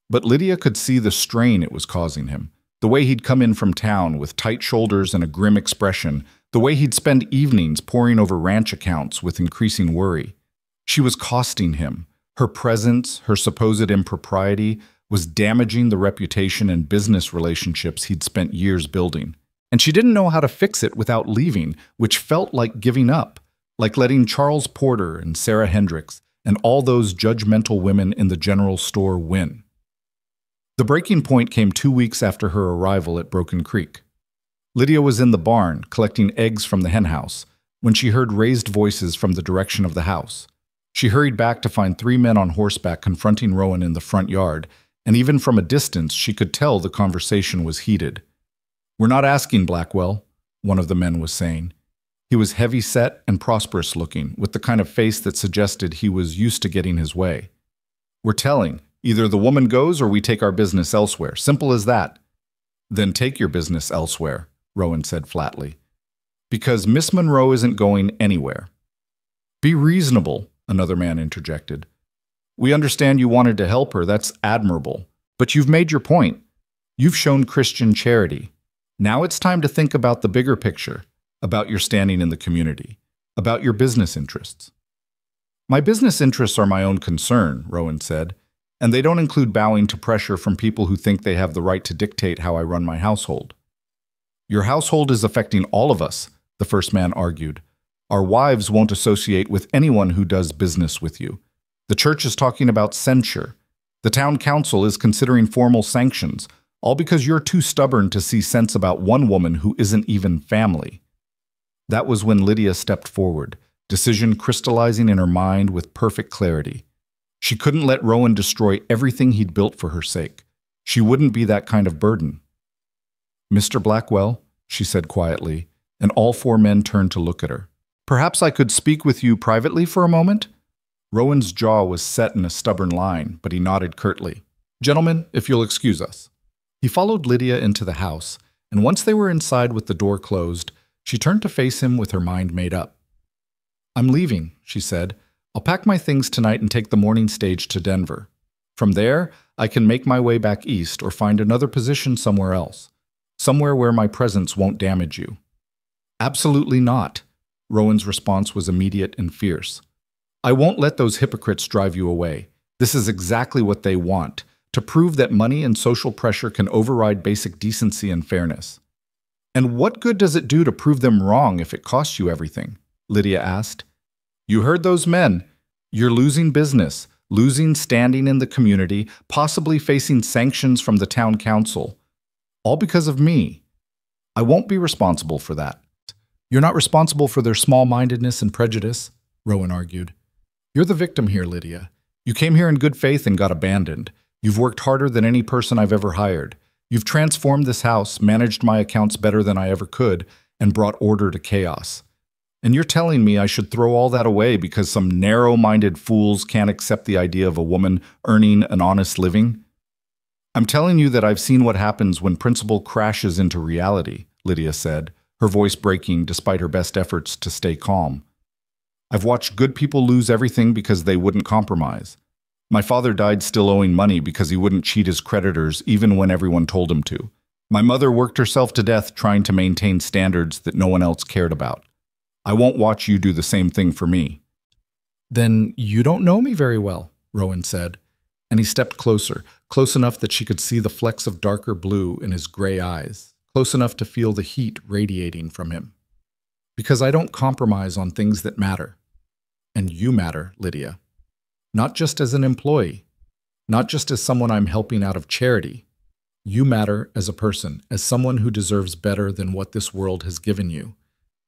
But Lydia could see the strain it was causing him, the way he'd come in from town with tight shoulders and a grim expression, the way he'd spend evenings poring over ranch accounts with increasing worry. She was costing him. Her presence, her supposed impropriety, was damaging the reputation and business relationships he'd spent years building. And she didn't know how to fix it without leaving, which felt like giving up, like letting Charles Porter and Sarah Hendricks and all those judgmental women in the general store win. The breaking point came 2 weeks after her arrival at Broken Creek. Lydia was in the barn, collecting eggs from the henhouse, when she heard raised voices from the direction of the house. She hurried back to find 3 men on horseback confronting Rowan in the front yard, and even from a distance she could tell the conversation was heated. "We're not asking, Blackwell," one of the men was saying. He was heavy-set and prosperous-looking, with the kind of face that suggested he was used to getting his way. "We're telling. Either the woman goes or we take our business elsewhere. Simple as that." "Then take your business elsewhere," Rowan said flatly. Because Miss Monroe isn't going anywhere. Be reasonable, another man interjected. We understand you wanted to help her, that's admirable. But you've made your point. You've shown Christian charity. Now it's time to think about the bigger picture, about your standing in the community, about your business interests. My business interests are my own concern, Rowan said, and they don't include bowing to pressure from people who think they have the right to dictate how I run my household. Your household is affecting all of us, the first man argued. Our wives won't associate with anyone who does business with you. The church is talking about censure. The town council is considering formal sanctions, all because you're too stubborn to see sense about one woman who isn't even family. That was when Lydia stepped forward, decision crystallizing in her mind with perfect clarity. She couldn't let Rowan destroy everything he'd built for her sake. She wouldn't be that kind of burden. Mr. Blackwell, she said quietly, and all four men turned to look at her. Perhaps I could speak with you privately for a moment? Rowan's jaw was set in a stubborn line, but he nodded curtly. Gentlemen, if you'll excuse us. He followed Lydia into the house, and once they were inside with the door closed, she turned to face him with her mind made up. I'm leaving, she said. I'll pack my things tonight and take the morning stage to Denver. From there, I can make my way back east or find another position somewhere else, somewhere where my presence won't damage you. Absolutely not. Rowan's response was immediate and fierce. I won't let those hypocrites drive you away. This is exactly what they want, to prove that money and social pressure can override basic decency and fairness. And what good does it do to prove them wrong if it costs you everything? Lydia asked. You heard those men. You're losing business, losing standing in the community, possibly facing sanctions from the town council. All because of me. I won't be responsible for that. You're not responsible for their small-mindedness and prejudice, Rowan argued. You're the victim here, Lydia. You came here in good faith and got abandoned. You've worked harder than any person I've ever hired. You've transformed this house, managed my accounts better than I ever could, and brought order to chaos. And you're telling me I should throw all that away because some narrow-minded fools can't accept the idea of a woman earning an honest living? I'm telling you that I've seen what happens when principle crashes into reality, Lydia said, her voice breaking despite her best efforts to stay calm. I've watched good people lose everything because they wouldn't compromise. My father died still owing money because he wouldn't cheat his creditors even when everyone told him to. My mother worked herself to death trying to maintain standards that no one else cared about. I won't watch you do the same thing for me. Then you don't know me very well, Rowan said, and he stepped closer, close enough that she could see the flecks of darker blue in his gray eyes, close enough to feel the heat radiating from him. Because I don't compromise on things that matter. And you matter, Lydia. Not just as an employee, not just as someone I'm helping out of charity. You matter as a person, as someone who deserves better than what this world has given you.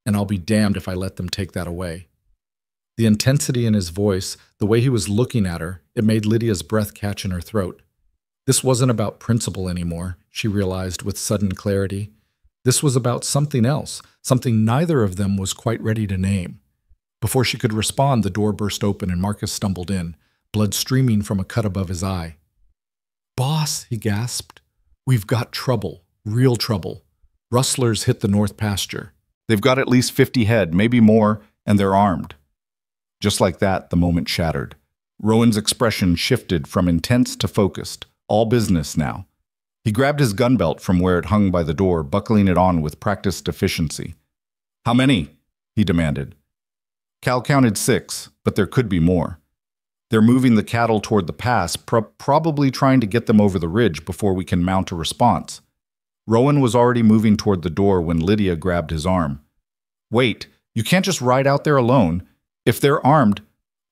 And I'll be damned if I let them take that away. The intensity in his voice, the way he was looking at her, it made Lydia's breath catch in her throat. This wasn't about principle anymore, she realized with sudden clarity. This was about something else, something neither of them was quite ready to name. Before she could respond, the door burst open and Marcus stumbled in, blood streaming from a cut above his eye. Boss, he gasped. We've got trouble, real trouble. Rustlers hit the north pasture. They've got at least 50 head, maybe more, and they're armed. Just like that, the moment shattered. Rowan's expression shifted from intense to focused, all business now. He grabbed his gun belt from where it hung by the door, buckling it on with practiced efficiency. How many? He demanded. Cal counted 6, but there could be more. They're moving the cattle toward the pass, probably trying to get them over the ridge before we can mount a response. Rowan was already moving toward the door when Lydia grabbed his arm. Wait, you can't just ride out there alone. If they're armed,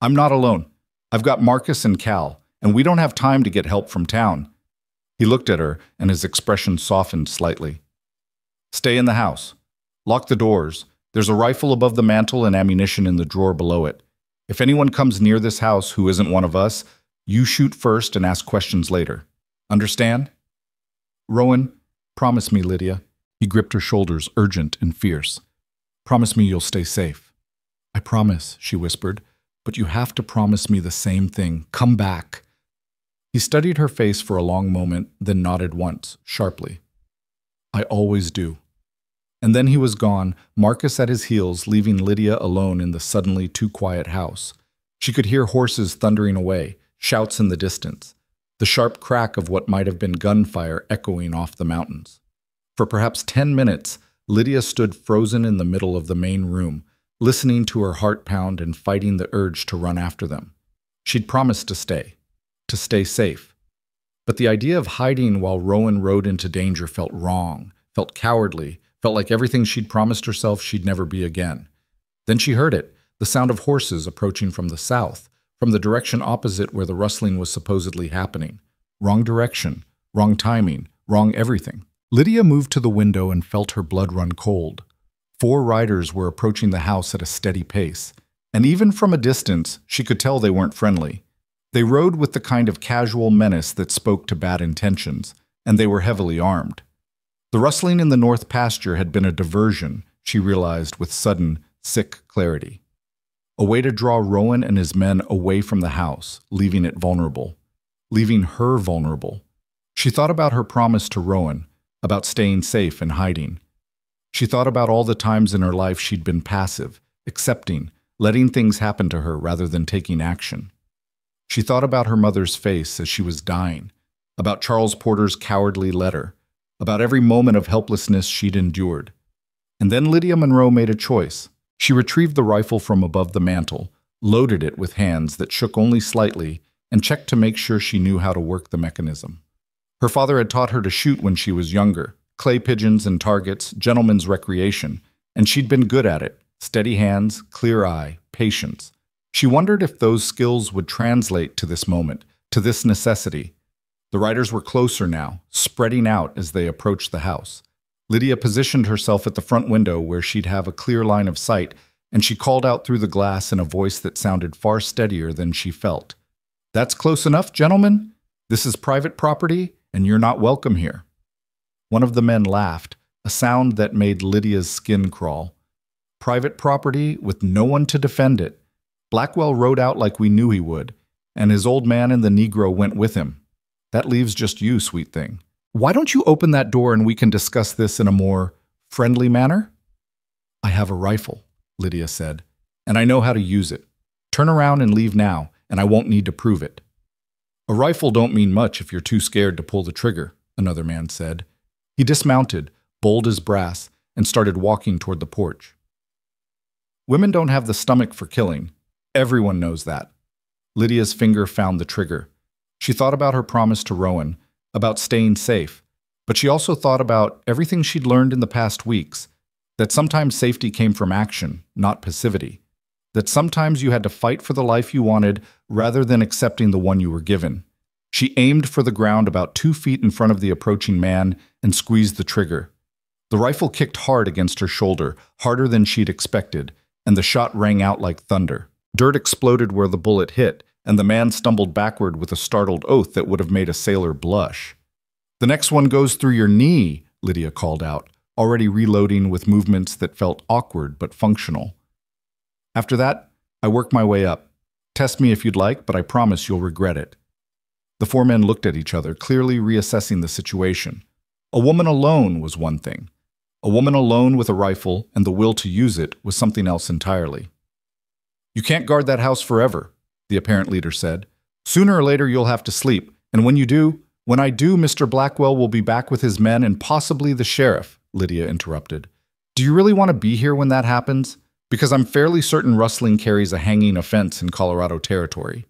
I'm not alone. I've got Marcus and Cal, and we don't have time to get help from town. He looked at her, and his expression softened slightly. Stay in the house. Lock the doors. There's a rifle above the mantel and ammunition in the drawer below it. If anyone comes near this house who isn't one of us, you shoot first and ask questions later. Understand? Rowan, promise me, Lydia. He gripped her shoulders, urgent and fierce. Promise me you'll stay safe. I promise, she whispered, but you have to promise me the same thing. Come back. He studied her face for a long moment, then nodded once, sharply. I always do. And then he was gone, Marcus at his heels, leaving Lydia alone in the suddenly too quiet house. She could hear horses thundering away, shouts in the distance, the sharp crack of what might have been gunfire echoing off the mountains. For perhaps 10 minutes, Lydia stood frozen in the middle of the main room, listening to her heart pound and fighting the urge to run after them. She'd promised to stay safe. But the idea of hiding while Rowan rode into danger felt wrong, felt cowardly, felt like everything she'd promised herself she'd never be again. Then she heard it, the sound of horses approaching from the south, from the direction opposite where the rustling was supposedly happening. Wrong direction, wrong timing, wrong everything. Lydia moved to the window and felt her blood run cold. 4 riders were approaching the house at a steady pace, and even from a distance, she could tell they weren't friendly. They rode with the kind of casual menace that spoke to bad intentions, and they were heavily armed. The rustling in the north pasture had been a diversion, she realized with sudden, sick clarity. A way to draw Rowan and his men away from the house, leaving it vulnerable. Leaving her vulnerable. She thought about her promise to Rowan, about staying safe and hiding. She thought about all the times in her life she'd been passive, accepting, letting things happen to her rather than taking action. She thought about her mother's face as she was dying, about Charles Porter's cowardly letter, about every moment of helplessness she'd endured. And then Lydia Monroe made a choice. She retrieved the rifle from above the mantel, loaded it with hands that shook only slightly, and checked to make sure she knew how to work the mechanism. Her father had taught her to shoot when she was younger, clay pigeons and targets, gentleman's recreation, and she'd been good at it. Steady hands, clear eye, patience. She wondered if those skills would translate to this moment, to this necessity. The riders were closer now, spreading out as they approached the house. Lydia positioned herself at the front window where she'd have a clear line of sight, and she called out through the glass in a voice that sounded far steadier than she felt. "That's close enough, gentlemen. This is private property, and you're not welcome here." One of the men laughed, a sound that made Lydia's skin crawl. Private property with no one to defend it. Blackwell rode out like we knew he would, and his old man and the Negro went with him. That leaves just you, sweet thing. Why don't you open that door and we can discuss this in a more friendly manner? "I have a rifle," Lydia said, "and I know how to use it. Turn around and leave now, and I won't need to prove it." "A rifle don't mean much if you're too scared to pull the trigger," another man said. He dismounted, bold as brass, and started walking toward the porch. Women don't have the stomach for killing. Everyone knows that. Lydia's finger found the trigger. She thought about her promise to Rowan, about staying safe, but she also thought about everything she'd learned in the past weeks, that sometimes safety came from action, not passivity, that sometimes you had to fight for the life you wanted rather than accepting the one you were given. She aimed for the ground about 2 feet in front of the approaching man and squeezed the trigger. The rifle kicked hard against her shoulder, harder than she'd expected, and the shot rang out like thunder. Dirt exploded where the bullet hit, and the man stumbled backward with a startled oath that would have made a sailor blush. "The next one goes through your knee," Lydia called out, already reloading with movements that felt awkward but functional. "After that, I work my way up. Test me if you'd like, but I promise you'll regret it." The 4 men looked at each other, clearly reassessing the situation. A woman alone was one thing. A woman alone with a rifle and the will to use it was something else entirely. "You can't guard that house forever," the apparent leader said. "Sooner or later you'll have to sleep, and when I do, Mr. Blackwell will be back with his men and possibly the sheriff," Lydia interrupted. "Do you really want to be here when that happens? Because I'm fairly certain rustling carries a hanging offense in Colorado territory."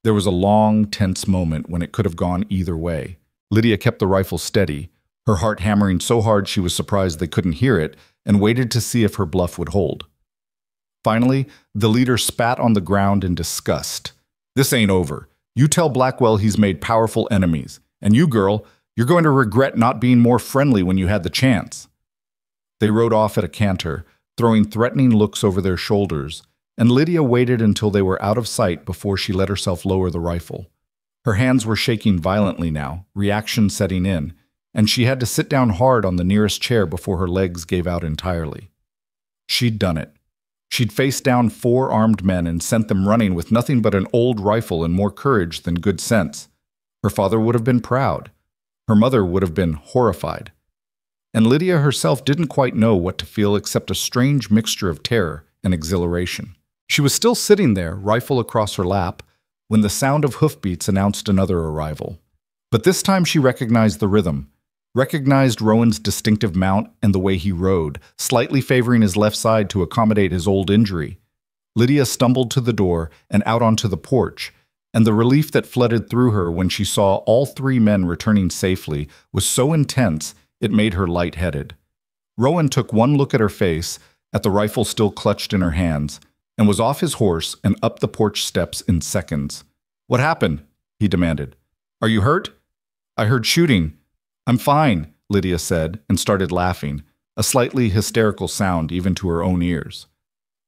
There was a long, tense moment when it could have gone either way. Lydia kept the rifle steady, her heart hammering so hard she was surprised they couldn't hear it, and waited to see if her bluff would hold. Finally, the leader spat on the ground in disgust. "This ain't over. You tell Blackwell he's made powerful enemies. And you, girl, you're going to regret not being more friendly when you had the chance." They rode off at a canter, throwing threatening looks over their shoulders, and Lydia waited until they were out of sight before she let herself lower the rifle. Her hands were shaking violently now, reaction setting in, and she had to sit down hard on the nearest chair before her legs gave out entirely. She'd done it. She'd faced down 4 armed men and sent them running with nothing but an old rifle and more courage than good sense. Her father would have been proud. Her mother would have been horrified. and Lydia herself didn't quite know what to feel except a strange mixture of terror and exhilaration. She was still sitting there, rifle across her lap, when the sound of hoofbeats announced another arrival. But this time she recognized the rhythm, recognized Rowan's distinctive mount and the way he rode, slightly favoring his left side to accommodate his old injury. Lydia stumbled to the door and out onto the porch, and the relief that flooded through her when she saw all three men returning safely was so intense it made her lightheaded. Rowan took one look at her face, at the rifle still clutched in her hands, and was off his horse and up the porch steps in seconds. "What happened?" he demanded. "Are you hurt?" "I heard shooting." "I'm fine," Lydia said, and started laughing, a slightly hysterical sound even to her own ears.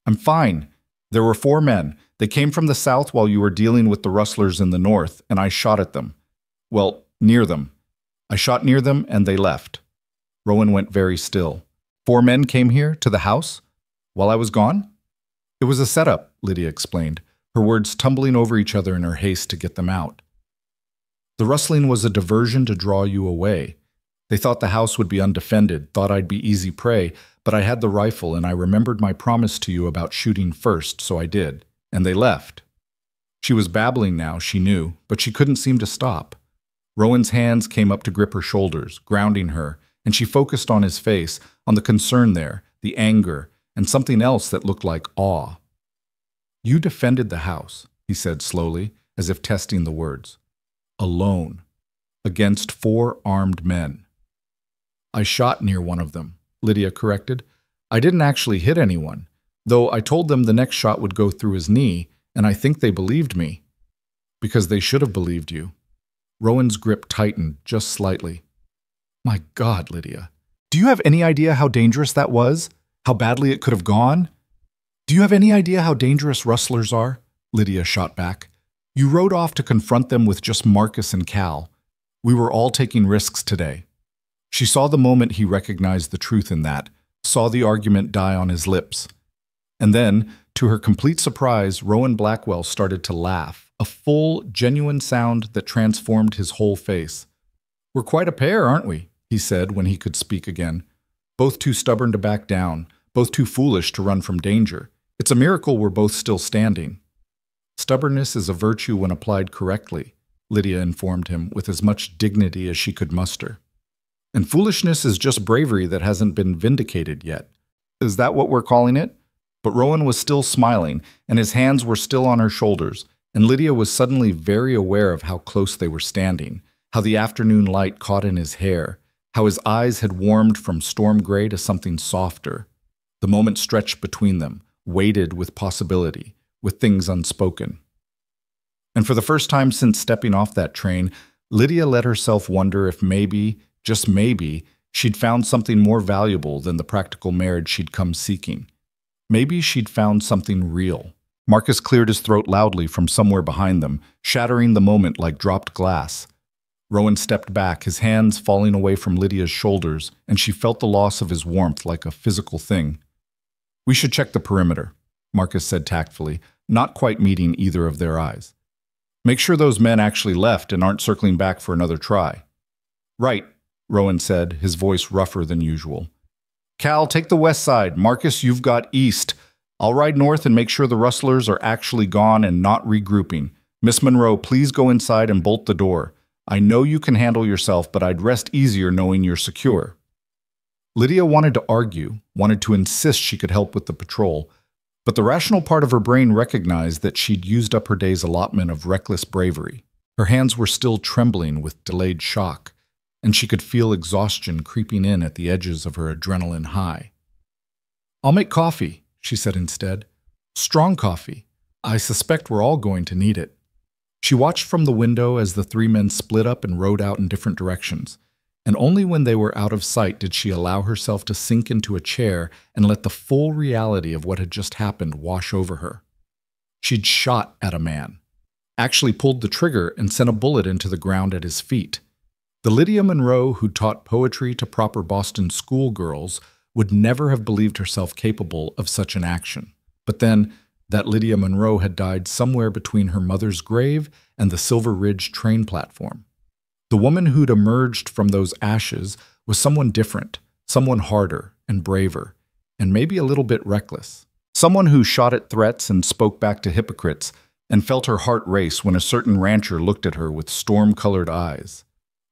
"I'm fine. There were 4 men. They came from the south while you were dealing with the rustlers in the north, and I shot at them. Well, near them. I shot near them, and they left." Rowan went very still. 4 men came here, to the house, while I was gone? "It was a setup," Lydia explained, her words tumbling over each other in her haste to get them out. "The rustling was a diversion to draw you away. They thought the house would be undefended, thought I'd be easy prey, but I had the rifle and I remembered my promise to you about shooting first, so I did. And they left." She was babbling now, she knew, but she couldn't seem to stop. Rowan's hands came up to grip her shoulders, grounding her, and she focused on his face, on the concern there, the anger, and something else that looked like awe. "You defended the house," he said slowly, as if testing the words. "Alone, against 4 armed men." "I shot near one of them," Lydia corrected. "I didn't actually hit anyone, though I told them the next shot would go through his knee, and I think they believed me." "Because they should have believed you." Rowan's grip tightened just slightly. "My God, Lydia. Do you have any idea how dangerous that was? How badly it could have gone?" "Do you have any idea how dangerous rustlers are?" Lydia shot back. "You rode off to confront them with just Marcus and Cal. We were all taking risks today." She saw the moment he recognized the truth in that, saw the argument die on his lips. And then, to her complete surprise, Rowan Blackwell started to laugh, a full, genuine sound that transformed his whole face. "We're quite a pair, aren't we?" he said when he could speak again. "Both too stubborn to back down, both too foolish to run from danger. It's a miracle we're both still standing." "Stubbornness is a virtue when applied correctly," Lydia informed him with as much dignity as she could muster. "And foolishness is just bravery that hasn't been vindicated yet. Is that what we're calling it?" But Rowan was still smiling, and his hands were still on her shoulders, and Lydia was suddenly very aware of how close they were standing, how the afternoon light caught in his hair, how his eyes had warmed from storm gray to something softer. The moment stretched between them, weighted with possibility, with things unspoken. And for the first time since stepping off that train, Lydia let herself wonder if maybe, just maybe, she'd found something more valuable than the practical marriage she'd come seeking. Maybe she'd found something real. Marcus cleared his throat loudly from somewhere behind them, shattering the moment like dropped glass. Rowan stepped back, his hands falling away from Lydia's shoulders, and she felt the loss of his warmth like a physical thing. "We should check the perimeter," Marcus said tactfully, not quite meeting either of their eyes. "Make sure those men actually left and aren't circling back for another try." "Right," Rowan said, his voice rougher than usual. "Cal, take the west side. Marcus, you've got east. I'll ride north and make sure the rustlers are actually gone and not regrouping. Miss Monroe, please go inside and bolt the door. I know you can handle yourself, but I'd rest easier knowing you're secure." Lydia wanted to argue, wanted to insist she could help with the patrol, but the rational part of her brain recognized that she'd used up her day's allotment of reckless bravery. Her hands were still trembling with delayed shock, and she could feel exhaustion creeping in at the edges of her adrenaline high. "I'll make coffee," she said instead. "Strong coffee. I suspect we're all going to need it." She watched from the window as the 3 men split up and rode out in different directions, and only when they were out of sight did she allow herself to sink into a chair and let the full reality of what had just happened wash over her. She'd shot at a man, actually pulled the trigger and sent a bullet into the ground at his feet. The Lydia Monroe who taught poetry to proper Boston schoolgirls would never have believed herself capable of such an action. But then, that Lydia Monroe had died somewhere between her mother's grave and the Silver Ridge train platform. The woman who'd emerged from those ashes was someone different, someone harder and braver, and maybe a little bit reckless. Someone who shot at threats and spoke back to hypocrites, and felt her heart race when a certain rancher looked at her with storm-colored eyes.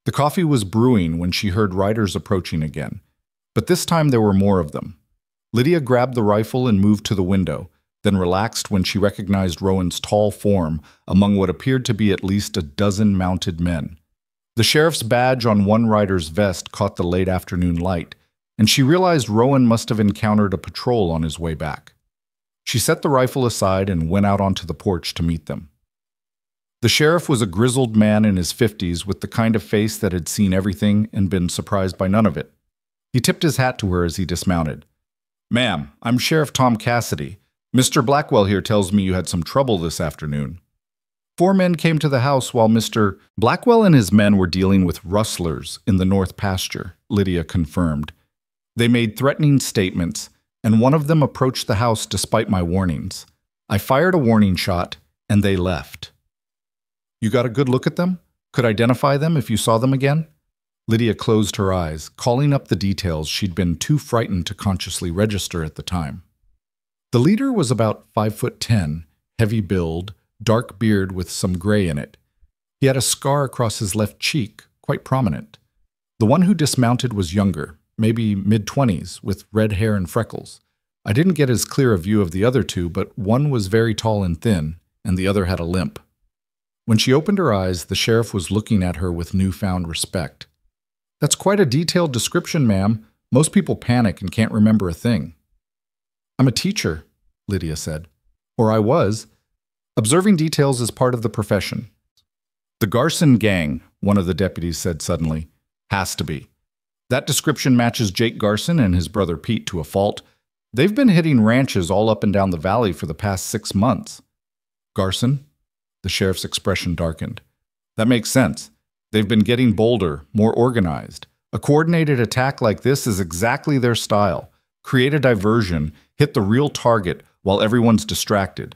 The coffee was brewing when she heard riders approaching again, but this time there were more of them. Lydia grabbed the rifle and moved to the window, then relaxed when she recognized Rowan's tall form among what appeared to be at least a dozen mounted men. The sheriff's badge on one rider's vest caught the late afternoon light, and she realized Rowan must have encountered a patrol on his way back. She set the rifle aside and went out onto the porch to meet them. The sheriff was a grizzled man in his 50s with the kind of face that had seen everything and been surprised by none of it. He tipped his hat to her as he dismounted. "Ma'am, I'm Sheriff Tom Cassidy. Mr. Blackwell here tells me you had some trouble this afternoon." 4 men came to the house while Mr. Blackwell and his men were dealing with rustlers in the north pasture, Lydia confirmed. They made threatening statements, and one of them approached the house despite my warnings. I fired a warning shot, and they left. "You got a good look at them? Could identify them if you saw them again?" Lydia closed her eyes, calling up the details she'd been too frightened to consciously register at the time. The leader was about 5'10", heavy build, dark beard with some gray in it. He had a scar across his left cheek, quite prominent. The one who dismounted was younger, maybe mid-20s, with red hair and freckles. I didn't get as clear a view of the other two, but one was very tall and thin, and the other had a limp. When she opened her eyes, the sheriff was looking at her with newfound respect. "That's quite a detailed description, ma'am. Most people panic and can't remember a thing." "I'm a teacher," Lydia said. "Or I was. Observing details is part of the profession." "The Garson gang," one of the deputies said suddenly. "Has to be. That description matches Jake Garson and his brother Pete to a fault. They've been hitting ranches all up and down the valley for the past 6 months." "Garson?" The sheriff's expression darkened. "That makes sense. They've been getting bolder, more organized. A coordinated attack like this is exactly their style. Create a diversion, hit the real target while everyone's distracted."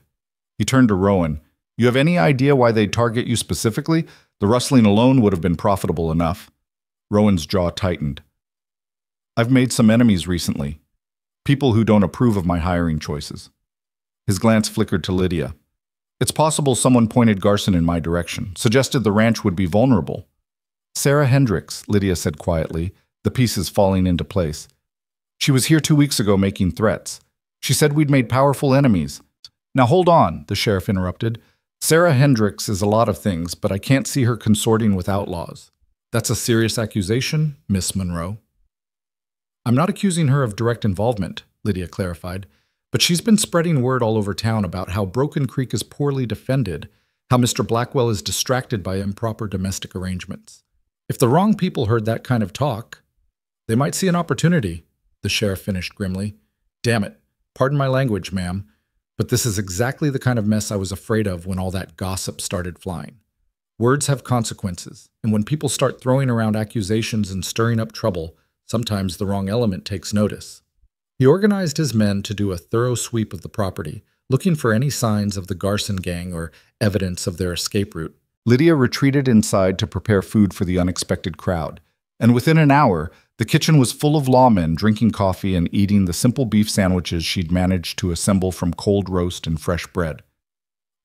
He turned to Rowan. "You have any idea why they'd target you specifically? The rustling alone would have been profitable enough." Rowan's jaw tightened. "I've made some enemies recently. People who don't approve of my hiring choices." His glance flickered to Lydia. "It's possible someone pointed Garson in my direction, suggested the ranch would be vulnerable." "Sarah Hendricks," Lydia said quietly, the pieces falling into place. "She was here 2 weeks ago making threats. She said we'd made powerful enemies." "Now hold on," the sheriff interrupted. "Sarah Hendricks is a lot of things, but I can't see her consorting with outlaws." "That's a serious accusation, Miss Monroe." "I'm not accusing her of direct involvement," Lydia clarified, "but she's been spreading word all over town about how Broken Creek is poorly defended, how Mr. Blackwell is distracted by improper domestic arrangements. If the wrong people heard that kind of talk, they might see an opportunity," the sheriff finished grimly. "Damn it, pardon my language, ma'am, but this is exactly the kind of mess I was afraid of when all that gossip started flying. Words have consequences, and when people start throwing around accusations and stirring up trouble, sometimes the wrong element takes notice." He organized his men to do a thorough sweep of the property, looking for any signs of the Garson gang or evidence of their escape route. Lydia retreated inside to prepare food for the unexpected crowd, and within an hour, the kitchen was full of lawmen drinking coffee and eating the simple beef sandwiches she'd managed to assemble from cold roast and fresh bread.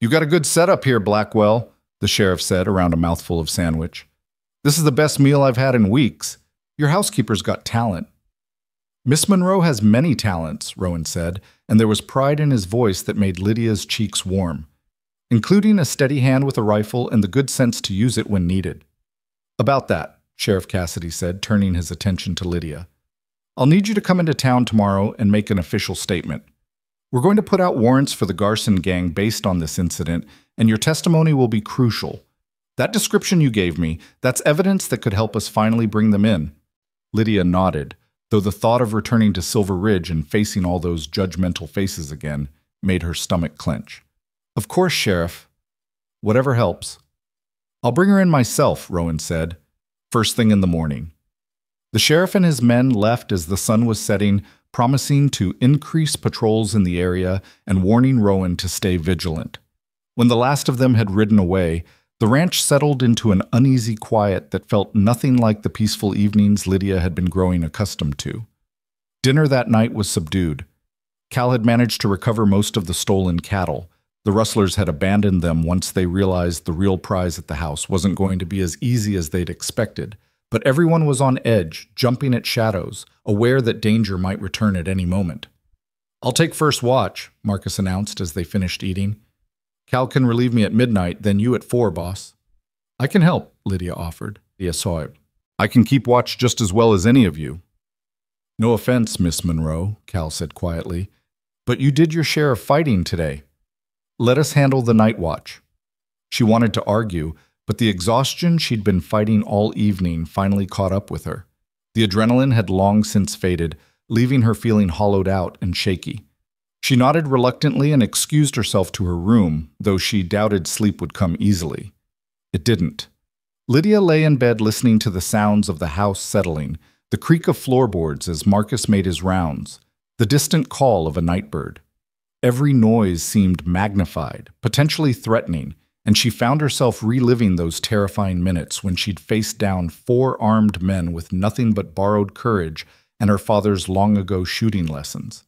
"You got a good setup here, Blackwell," the sheriff said around a mouthful of sandwich. "This is the best meal I've had in weeks. Your housekeeper's got talent." "Miss Monroe has many talents," Rowan said, and there was pride in his voice that made Lydia's cheeks warm, including a steady hand with a rifle and the good sense to use it when needed. "About that," Sheriff Cassidy said, turning his attention to Lydia. "I'll need you to come into town tomorrow and make an official statement. We're going to put out warrants for the Garson gang based on this incident, and your testimony will be crucial. That description you gave me, that's evidence that could help us finally bring them in." Lydia nodded, though the thought of returning to Silver Ridge and facing all those judgmental faces again made her stomach clench. "Of course, Sheriff. Whatever helps." "I'll bring her in myself," Rowan said, first thing in the morning. The sheriff and his men left as the sun was setting, promising to increase patrols in the area and warning Rowan to stay vigilant. When the last of them had ridden away, The ranch settled into an uneasy quiet that felt nothing like the peaceful evenings Lydia had been growing accustomed to. Dinner that night was subdued. Cal had managed to recover most of the stolen cattle. The rustlers had abandoned them once they realized the real prize at the house wasn't going to be as easy as they'd expected. But everyone was on edge, jumping at shadows, aware that danger might return at any moment. "I'll take first watch," Marcus announced as they finished eating. "Cal can relieve me at midnight, then you at 4, boss." "I can help," Lydia offered. Lydia saw it. "I can keep watch just as well as any of you." "No offense, Miss Monroe," Cal said quietly, "but you did your share of fighting today. Let us handle the night watch." She wanted to argue, but the exhaustion she'd been fighting all evening finally caught up with her. The adrenaline had long since faded, leaving her feeling hollowed out and shaky. She nodded reluctantly and excused herself to her room, though she doubted sleep would come easily. It didn't. Lydia lay in bed listening to the sounds of the house settling, the creak of floorboards as Marcus made his rounds, the distant call of a nightbird. Every noise seemed magnified, potentially threatening, and she found herself reliving those terrifying minutes when she'd faced down 4 armed men with nothing but borrowed courage and her father's long-ago shooting lessons.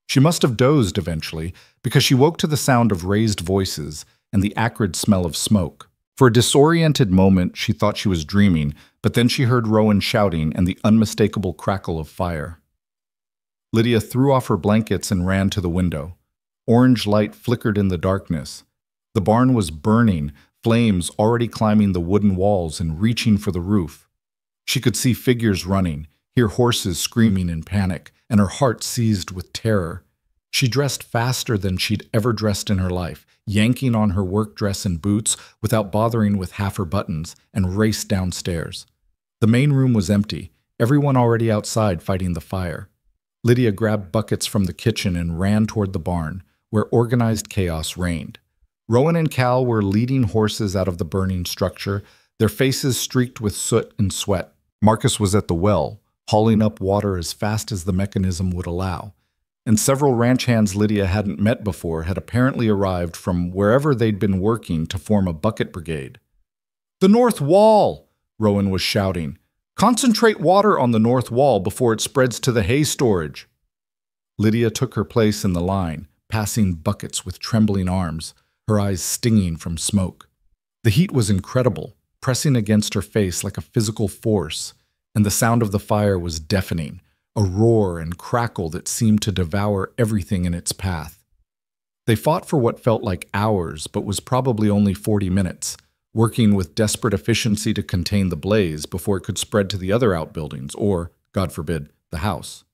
She must have dozed eventually, because she woke to the sound of raised voices and the acrid smell of smoke. For a disoriented moment, she thought she was dreaming, but then she heard Rowan shouting and the unmistakable crackle of fire. Lydia threw off her blankets and ran to the window. Orange light flickered in the darkness. The barn was burning, flames already climbing the wooden walls and reaching for the roof. She could see figures running, hear horses screaming in panic, and her heart seized with terror. She dressed faster than she'd ever dressed in her life, yanking on her work dress and boots without bothering with half her buttons, and raced downstairs. The main room was empty, everyone already outside fighting the fire. Lydia grabbed buckets from the kitchen and ran toward the barn, where organized chaos reigned. Rowan and Cal were leading horses out of the burning structure, their faces streaked with soot and sweat. Marcus was at the well, hauling up water as fast as the mechanism would allow. And several ranch hands Lydia hadn't met before had apparently arrived from wherever they'd been working to form a bucket brigade. "The north wall!" Rowan was shouting. "Concentrate water on the north wall before it spreads to the hay storage." Lydia took her place in the line, passing buckets with trembling arms, her eyes stinging from smoke. The heat was incredible, pressing against her face like a physical force, and the sound of the fire was deafening, a roar and crackle that seemed to devour everything in its path. They fought for what felt like hours, but was probably only 40 minutes, working with desperate efficiency to contain the blaze before it could spread to the other outbuildings or, God forbid, the house.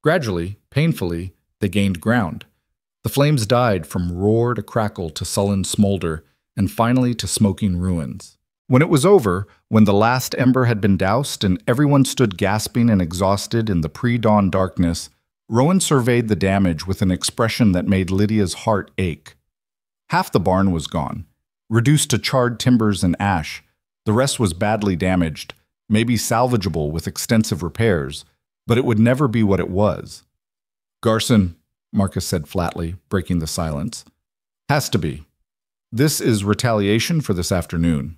Gradually, painfully, they gained ground. The flames died from roar to crackle to sullen smolder, and finally to smoking ruins. When it was over, when the last ember had been doused and everyone stood gasping and exhausted in the pre-dawn darkness, Rowan surveyed the damage with an expression that made Lydia's heart ache. Half the barn was gone, reduced to charred timbers and ash. The rest was badly damaged, maybe salvageable with extensive repairs, but it would never be what it was. "Garson," Marcus said flatly, breaking the silence. "Has to be. This is retaliation for this afternoon."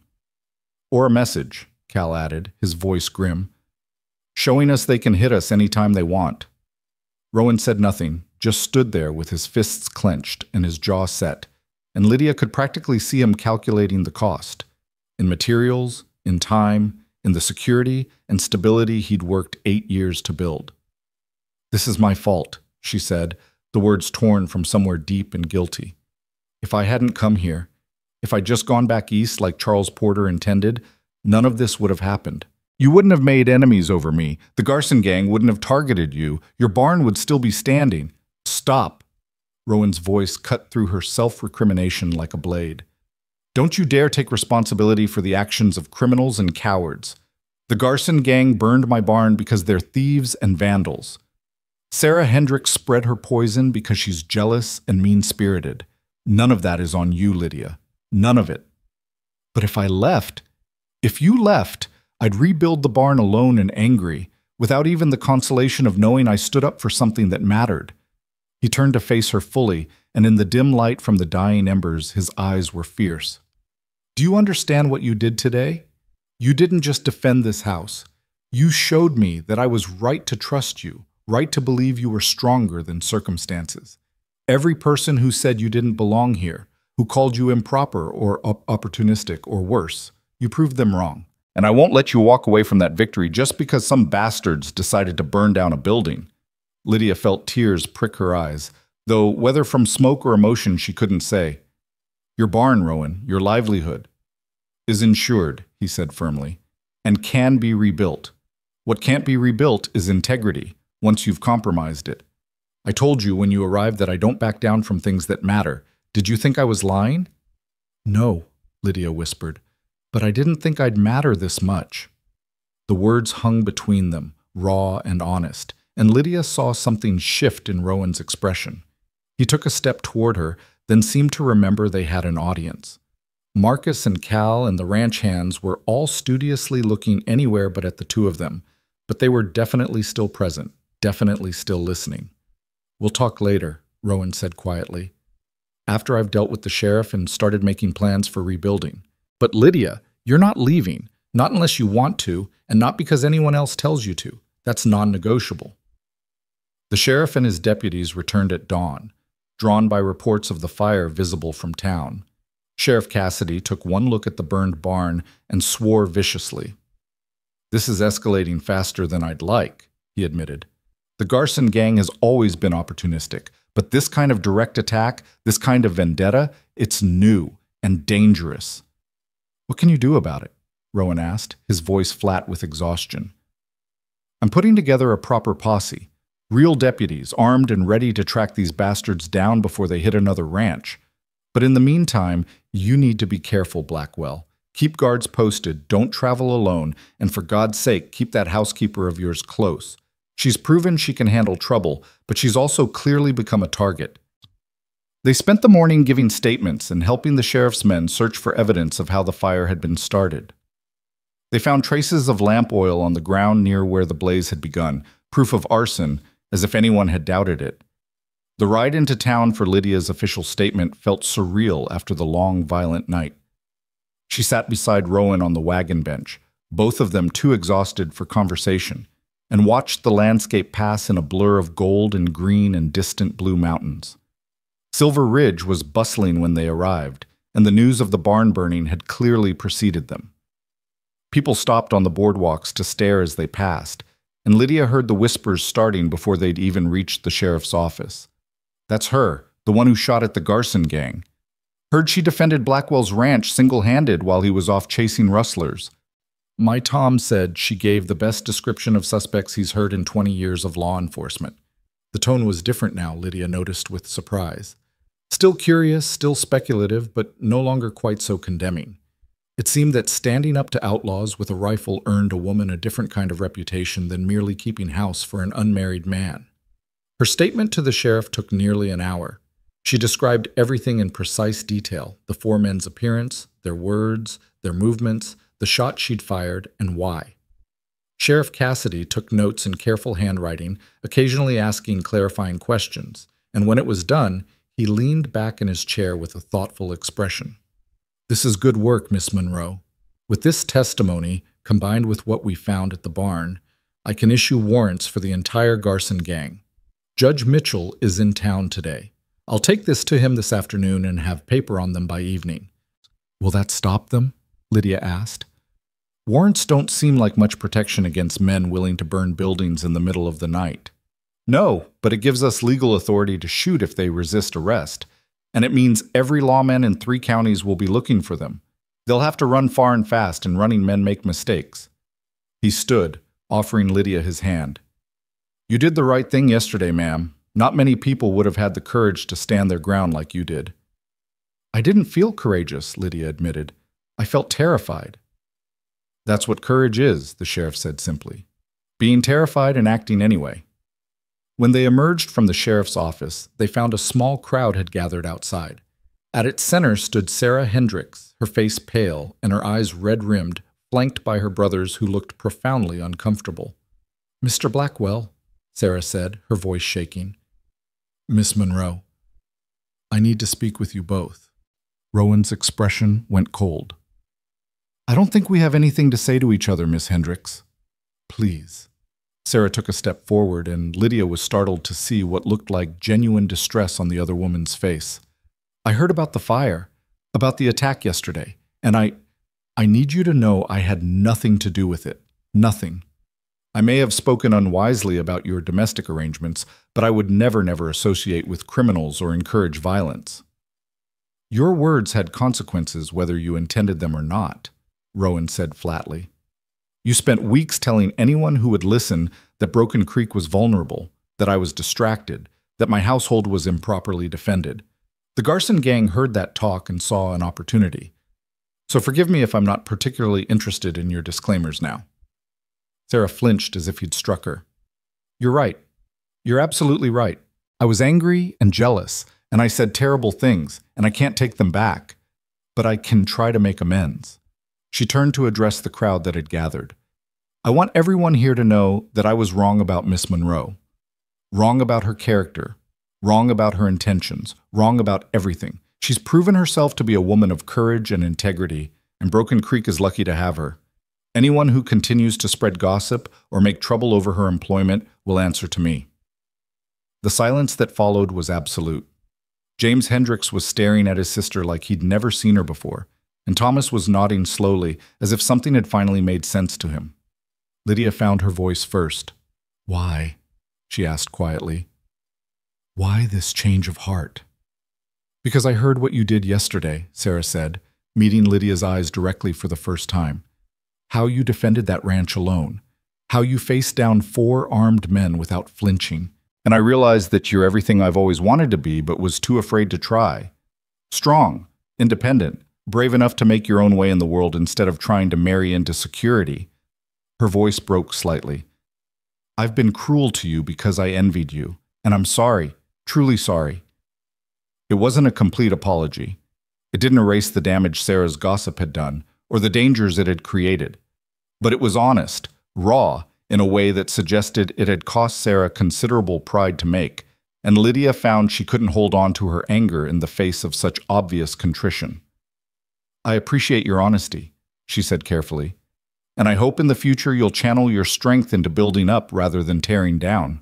"Or a message," Cal added, his voice grim. "Showing us they can hit us any time they want." Rowan said nothing, just stood there with his fists clenched and his jaw set, and Lydia could practically see him calculating the cost. In materials, in time, in the security and stability he'd worked 8 years to build. "This is my fault," she said, the words torn from somewhere deep and guilty. "If I hadn't come here, if I'd just gone back east like Charles Porter intended, none of this would have happened. You wouldn't have made enemies over me. The Garson gang wouldn't have targeted you. Your barn would still be standing." "Stop!" Rowan's voice cut through her self-recrimination like a blade. "Don't you dare take responsibility for the actions of criminals and cowards. The Garson gang burned my barn because they're thieves and vandals. Sarah Hendricks spread her poison because she's jealous and mean-spirited. None of that is on you, Lydia. None of it. But if you left, I'd rebuild the barn alone and angry, without even the consolation of knowing I stood up for something that mattered." He turned to face her fully, and in the dim light from the dying embers, his eyes were fierce. Do you understand what you did today? You didn't just defend this house. You showed me that I was right to trust you, right to believe you were stronger than circumstances. Every person who said you didn't belong here, who called you improper or opportunistic or worse, you proved them wrong. And I won't let you walk away from that victory just because some bastards decided to burn down a building. Lydia felt tears prick her eyes, though whether from smoke or emotion she couldn't say. Your barn, Rowan, your livelihood, is insured, he said firmly, and can be rebuilt. What can't be rebuilt is integrity, once you've compromised it. I told you when you arrived that I don't back down from things that matter. Did you think I was lying? No, Lydia whispered, but I didn't think I'd matter this much. The words hung between them, raw and honest, and Lydia saw something shift in Rowan's expression. He took a step toward her, then seemed to remember they had an audience. Marcus and Cal and the ranch hands were all studiously looking anywhere but at the two of them, but they were definitely still present, definitely still listening. We'll talk later, Rowan said quietly, after I've dealt with the sheriff and started making plans for rebuilding. But Lydia, you're not leaving, not unless you want to, and not because anyone else tells you to. That's non-negotiable. The sheriff and his deputies returned at dawn, drawn by reports of the fire visible from town. Sheriff Cassidy took one look at the burned barn and swore viciously. This is escalating faster than I'd like, he admitted. The Garson gang has always been opportunistic, but this kind of direct attack, this kind of vendetta, it's new and dangerous. What can you do about it? Rowan asked, his voice flat with exhaustion. I'm putting together a proper posse. Real deputies, armed and ready to track these bastards down before they hit another ranch. But in the meantime, you need to be careful, Blackwell. Keep guards posted, don't travel alone, and for God's sake, keep that housekeeper of yours close. She's proven she can handle trouble, but she's also clearly become a target. They spent the morning giving statements and helping the sheriff's men search for evidence of how the fire had been started. They found traces of lamp oil on the ground near where the blaze had begun, proof of arson, as if anyone had doubted it. The ride into town for Lydia's official statement felt surreal after the long, violent night. She sat beside Rowan on the wagon bench, both of them too exhausted for conversation, and watched the landscape pass in a blur of gold and green and distant blue mountains. Silver Ridge was bustling when they arrived, and the news of the barn burning had clearly preceded them. People stopped on the boardwalks to stare as they passed, and Lydia heard the whispers starting before they'd even reached the sheriff's office. That's her, the one who shot at the Garson gang. Heard she defended Blackwell's ranch single-handed while he was off chasing rustlers. My Tom said she gave the best description of suspects he's heard in 20 years of law enforcement. The tone was different now, Lydia noticed with surprise. Still curious, still speculative, but no longer quite so condemning. It seemed that standing up to outlaws with a rifle earned a woman a different kind of reputation than merely keeping house for an unmarried man. Her statement to the sheriff took nearly an hour. She described everything in precise detail, the four men's appearance, their words, their movements, the shot she'd fired, and why. Sheriff Cassidy took notes in careful handwriting, occasionally asking clarifying questions, and when it was done, he leaned back in his chair with a thoughtful expression. This is good work, Miss Monroe. With this testimony, combined with what we found at the barn, I can issue warrants for the entire Garson gang. Judge Mitchell is in town today. I'll take this to him this afternoon and have paper on them by evening. Will that stop them? Lydia asked. Warrants don't seem like much protection against men willing to burn buildings in the middle of the night. No, but it gives us legal authority to shoot if they resist arrest. And it means every lawman in 3 counties will be looking for them. They'll have to run far and fast, and running men make mistakes. He stood, offering Lydia his hand. You did the right thing yesterday, ma'am. Not many people would have had the courage to stand their ground like you did. I didn't feel courageous, Lydia admitted. I felt terrified. That's what courage is, the sheriff said simply. Being terrified and acting anyway. When they emerged from the sheriff's office, they found a small crowd had gathered outside. At its center stood Sarah Hendricks, her face pale and her eyes red-rimmed, flanked by her brothers who looked profoundly uncomfortable. Mr. Blackwell, Sarah said, her voice shaking. Miss Monroe, I need to speak with you both. Rowan's expression went cold. I don't think we have anything to say to each other, Miss Hendricks. Please. Sarah took a step forward, and Lydia was startled to see what looked like genuine distress on the other woman's face. I heard about the fire, about the attack yesterday, and I need you to know I had nothing to do with it. Nothing. I may have spoken unwisely about your domestic arrangements, but I would never associate with criminals or encourage violence. Your words had consequences whether you intended them or not, Rowan said flatly. You spent weeks telling anyone who would listen that Broken Creek was vulnerable, that I was distracted, that my household was improperly defended. The Garson gang heard that talk and saw an opportunity. So forgive me if I'm not particularly interested in your disclaimers now. Sarah flinched as if he'd struck her. You're right. You're absolutely right. I was angry and jealous, and I said terrible things, and I can't take them back. But I can try to make amends. She turned to address the crowd that had gathered. I want everyone here to know that I was wrong about Miss Monroe. Wrong about her character. Wrong about her intentions. Wrong about everything. She's proven herself to be a woman of courage and integrity, and Broken Creek is lucky to have her. Anyone who continues to spread gossip or make trouble over her employment will answer to me. The silence that followed was absolute. James Hendricks was staring at his sister like he'd never seen her before, and Thomas was nodding slowly, as if something had finally made sense to him. Lydia found her voice first. Why? She asked quietly. Why this change of heart? Because I heard what you did yesterday, Sarah said, meeting Lydia's eyes directly for the first time. How you defended that ranch alone. How you faced down 4 armed men without flinching. And I realized that you're everything I've always wanted to be, but was too afraid to try. Strong, independent, brave enough to make your own way in the world instead of trying to marry into security. Her voice broke slightly. I've been cruel to you because I envied you, and I'm sorry, truly sorry. It wasn't a complete apology. It didn't erase the damage Sarah's gossip had done, or the dangers it had created. But it was honest, raw, in a way that suggested it had cost Sarah considerable pride to make, and Lydia found she couldn't hold on to her anger in the face of such obvious contrition. I appreciate your honesty, she said carefully, and I hope in the future you'll channel your strength into building up rather than tearing down.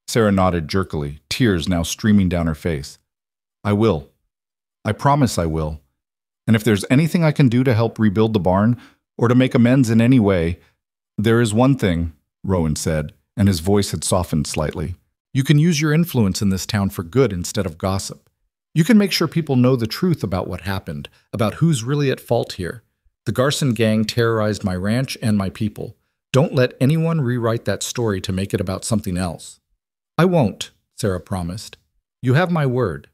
Sarah nodded jerkily, tears now streaming down her face. I will. I promise I will. And if there's anything I can do to help rebuild the barn, or to make amends in any way, there is one thing, Rowan said, and his voice had softened slightly. You can use your influence in this town for good instead of gossip. You can make sure people know the truth about what happened, about who's really at fault here. The Garson gang terrorized my ranch and my people. Don't let anyone rewrite that story to make it about something else. I won't, Sarah promised. You have my word.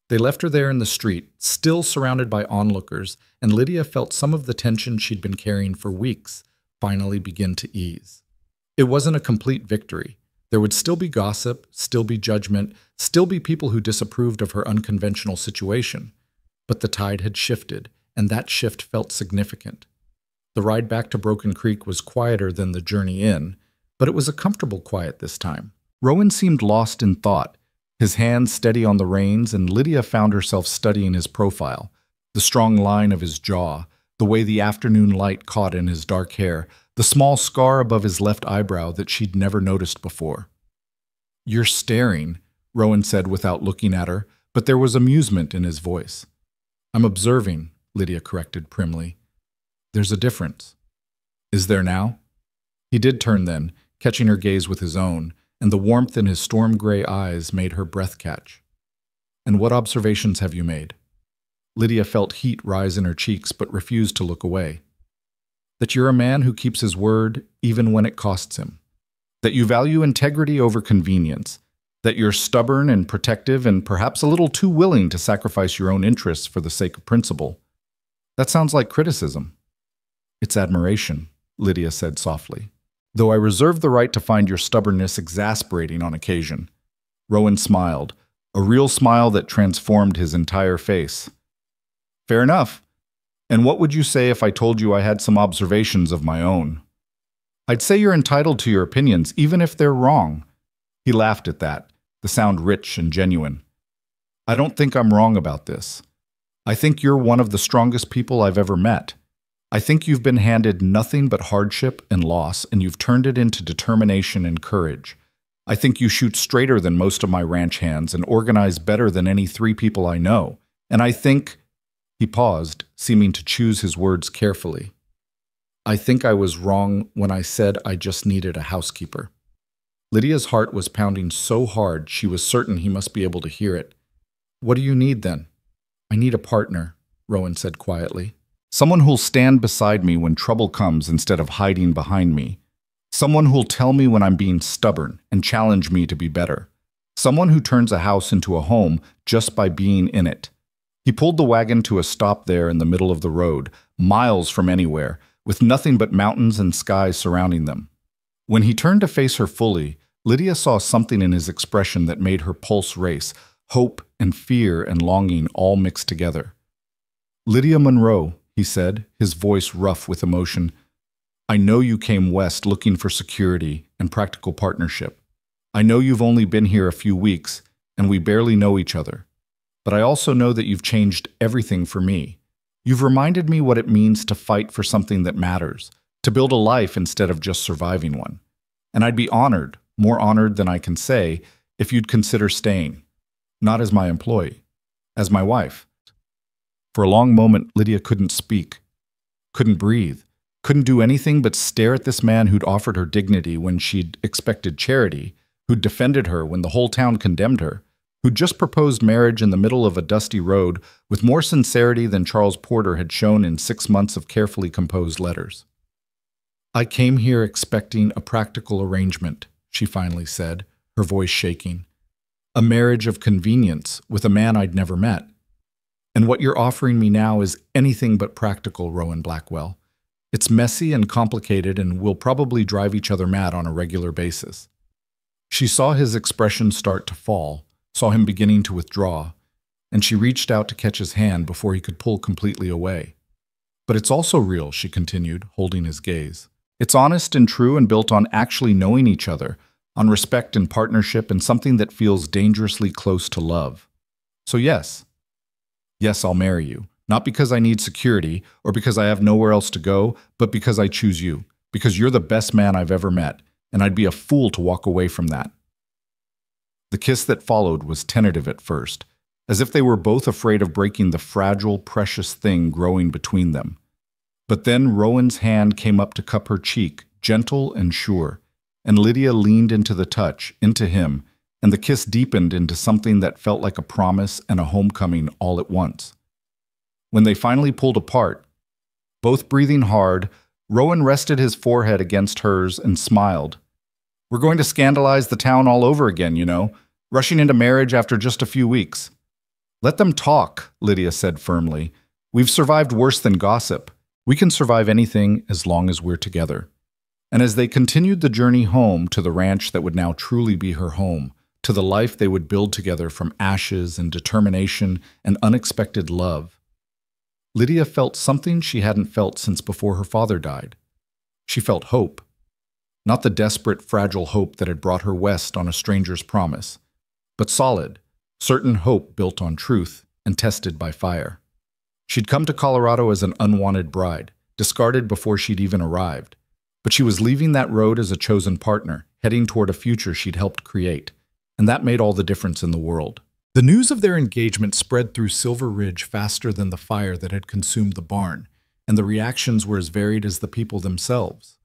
They left her there in the street, still surrounded by onlookers, and Lydia felt some of the tension she'd been carrying for weeks finally begin to ease. It wasn't a complete victory. There would still be gossip, still be judgment, still be people who disapproved of her unconventional situation. But the tide had shifted, and that shift felt significant. The ride back to Broken Creek was quieter than the journey in, but it was a comfortable quiet this time. Rowan seemed lost in thought, his hands steady on the reins, and Lydia found herself studying his profile, the strong line of his jaw, the way the afternoon light caught in his dark hair, the small scar above his left eyebrow that she'd never noticed before. You're staring, Rowan said without looking at her, but there was amusement in his voice. I'm observing, Lydia corrected primly. There's a difference. Is there now? He did turn then, catching her gaze with his own, and the warmth in his storm-gray eyes made her breath catch. And what observations have you made? Lydia felt heat rise in her cheeks but refused to look away. That you're a man who keeps his word even when it costs him. That you value integrity over convenience. That you're stubborn and protective and perhaps a little too willing to sacrifice your own interests for the sake of principle. That sounds like criticism. It's admiration, Lydia said softly. Though I reserve the right to find your stubbornness exasperating on occasion. Rowan smiled, a real smile that transformed his entire face. Fair enough. And what would you say if I told you I had some observations of my own? I'd say you're entitled to your opinions, even if they're wrong. He laughed at that, the sound rich and genuine. I don't think I'm wrong about this. I think you're one of the strongest people I've ever met, I think you've been handed nothing but hardship and loss, and you've turned it into determination and courage. I think you shoot straighter than most of my ranch hands and organize better than any 3 people I know. And I think—" He paused, seeming to choose his words carefully. "I think I was wrong when I said I just needed a housekeeper." Lydia's heart was pounding so hard she was certain he must be able to hear it. "What do you need then?" "I need a partner," Rowan said quietly. "Someone who'll stand beside me when trouble comes instead of hiding behind me. Someone who'll tell me when I'm being stubborn and challenge me to be better. Someone who turns a house into a home just by being in it." He pulled the wagon to a stop there in the middle of the road, miles from anywhere, with nothing but mountains and skies surrounding them. When he turned to face her fully, Lydia saw something in his expression that made her pulse race, hope and fear and longing all mixed together. "Lydia Monroe," he said, his voice rough with emotion, "I know you came west looking for security and practical partnership. I know you've only been here a few weeks, and we barely know each other. But I also know that you've changed everything for me. You've reminded me what it means to fight for something that matters, to build a life instead of just surviving one. And I'd be honored, more honored than I can say, if you'd consider staying. Not as my employee, as my wife." For a long moment, Lydia couldn't speak, couldn't breathe, couldn't do anything but stare at this man who'd offered her dignity when she'd expected charity, who'd defended her when the whole town condemned her, who'd just proposed marriage in the middle of a dusty road with more sincerity than Charles Porter had shown in 6 months of carefully composed letters. "I came here expecting a practical arrangement," she finally said, her voice shaking. "A marriage of convenience with a man I'd never met. And what you're offering me now is anything but practical, Rowan Blackwell. It's messy and complicated, and we'll probably drive each other mad on a regular basis." She saw his expression start to fall, saw him beginning to withdraw, and she reached out to catch his hand before he could pull completely away. "But it's also real," she continued, holding his gaze. "It's honest and true and built on actually knowing each other, on respect and partnership and something that feels dangerously close to love. So yes, I'll marry you. Not because I need security or because I have nowhere else to go, but because I choose you, because you're the best man I've ever met, and I'd be a fool to walk away from that." The kiss that followed was tentative at first, as if they were both afraid of breaking the fragile, precious thing growing between them. But then Rowan's hand came up to cup her cheek, gentle and sure, and Lydia leaned into the touch, into him, and the kiss deepened into something that felt like a promise and a homecoming all at once. When they finally pulled apart, both breathing hard, Rowan rested his forehead against hers and smiled. "We're going to scandalize the town all over again, you know, rushing into marriage after just a few weeks." "Let them talk," Lydia said firmly. "We've survived worse than gossip. We can survive anything as long as we're together." And as they continued the journey home to the ranch that would now truly be her home, to the life they would build together from ashes and determination and unexpected love, Lydia felt something she hadn't felt since before her father died. She felt hope. Not the desperate, fragile hope that had brought her west on a stranger's promise, but solid, certain hope built on truth and tested by fire. She'd come to Colorado as an unwanted bride, discarded before she'd even arrived. But she was leaving that road as a chosen partner, heading toward a future she'd helped create. And that made all the difference in the world. The news of their engagement spread through Silver Ridge faster than the fire that had consumed the barn, and the reactions were as varied as the people themselves.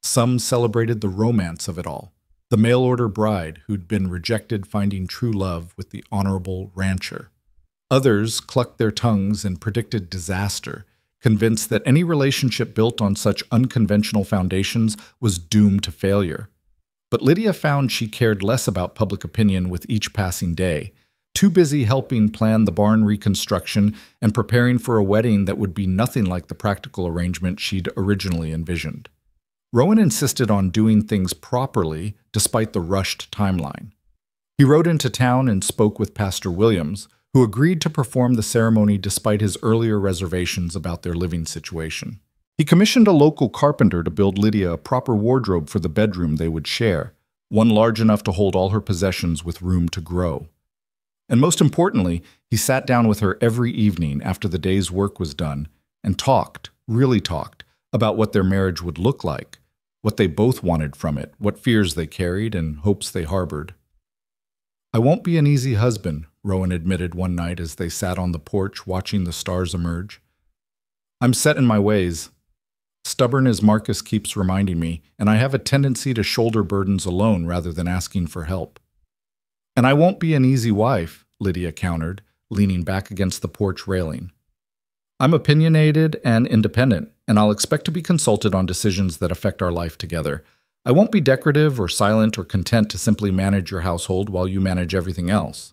Some celebrated the romance of it all, the mail-order bride who'd been rejected finding true love with the honorable rancher. Others clucked their tongues and predicted disaster, convinced that any relationship built on such unconventional foundations was doomed to failure. But Lydia found she cared less about public opinion with each passing day, too busy helping plan the barn reconstruction and preparing for a wedding that would be nothing like the practical arrangement she'd originally envisioned. Rowan insisted on doing things properly despite the rushed timeline. He rode into town and spoke with Pastor Williams, who agreed to perform the ceremony despite his earlier reservations about their living situation. He commissioned a local carpenter to build Lydia a proper wardrobe for the bedroom they would share, one large enough to hold all her possessions with room to grow. And most importantly, he sat down with her every evening after the day's work was done and talked, really talked, about what their marriage would look like, what they both wanted from it, what fears they carried and hopes they harbored. "I won't be an easy husband," Rowan admitted one night as they sat on the porch watching the stars emerge. "I'm set in my ways. Stubborn as Marcus keeps reminding me, and I have a tendency to shoulder burdens alone rather than asking for help." "And I won't be an easy wife," Lydia countered, leaning back against the porch railing. "I'm opinionated and independent, and I'll expect to be consulted on decisions that affect our life together. I won't be decorative or silent or content to simply manage your household while you manage everything else."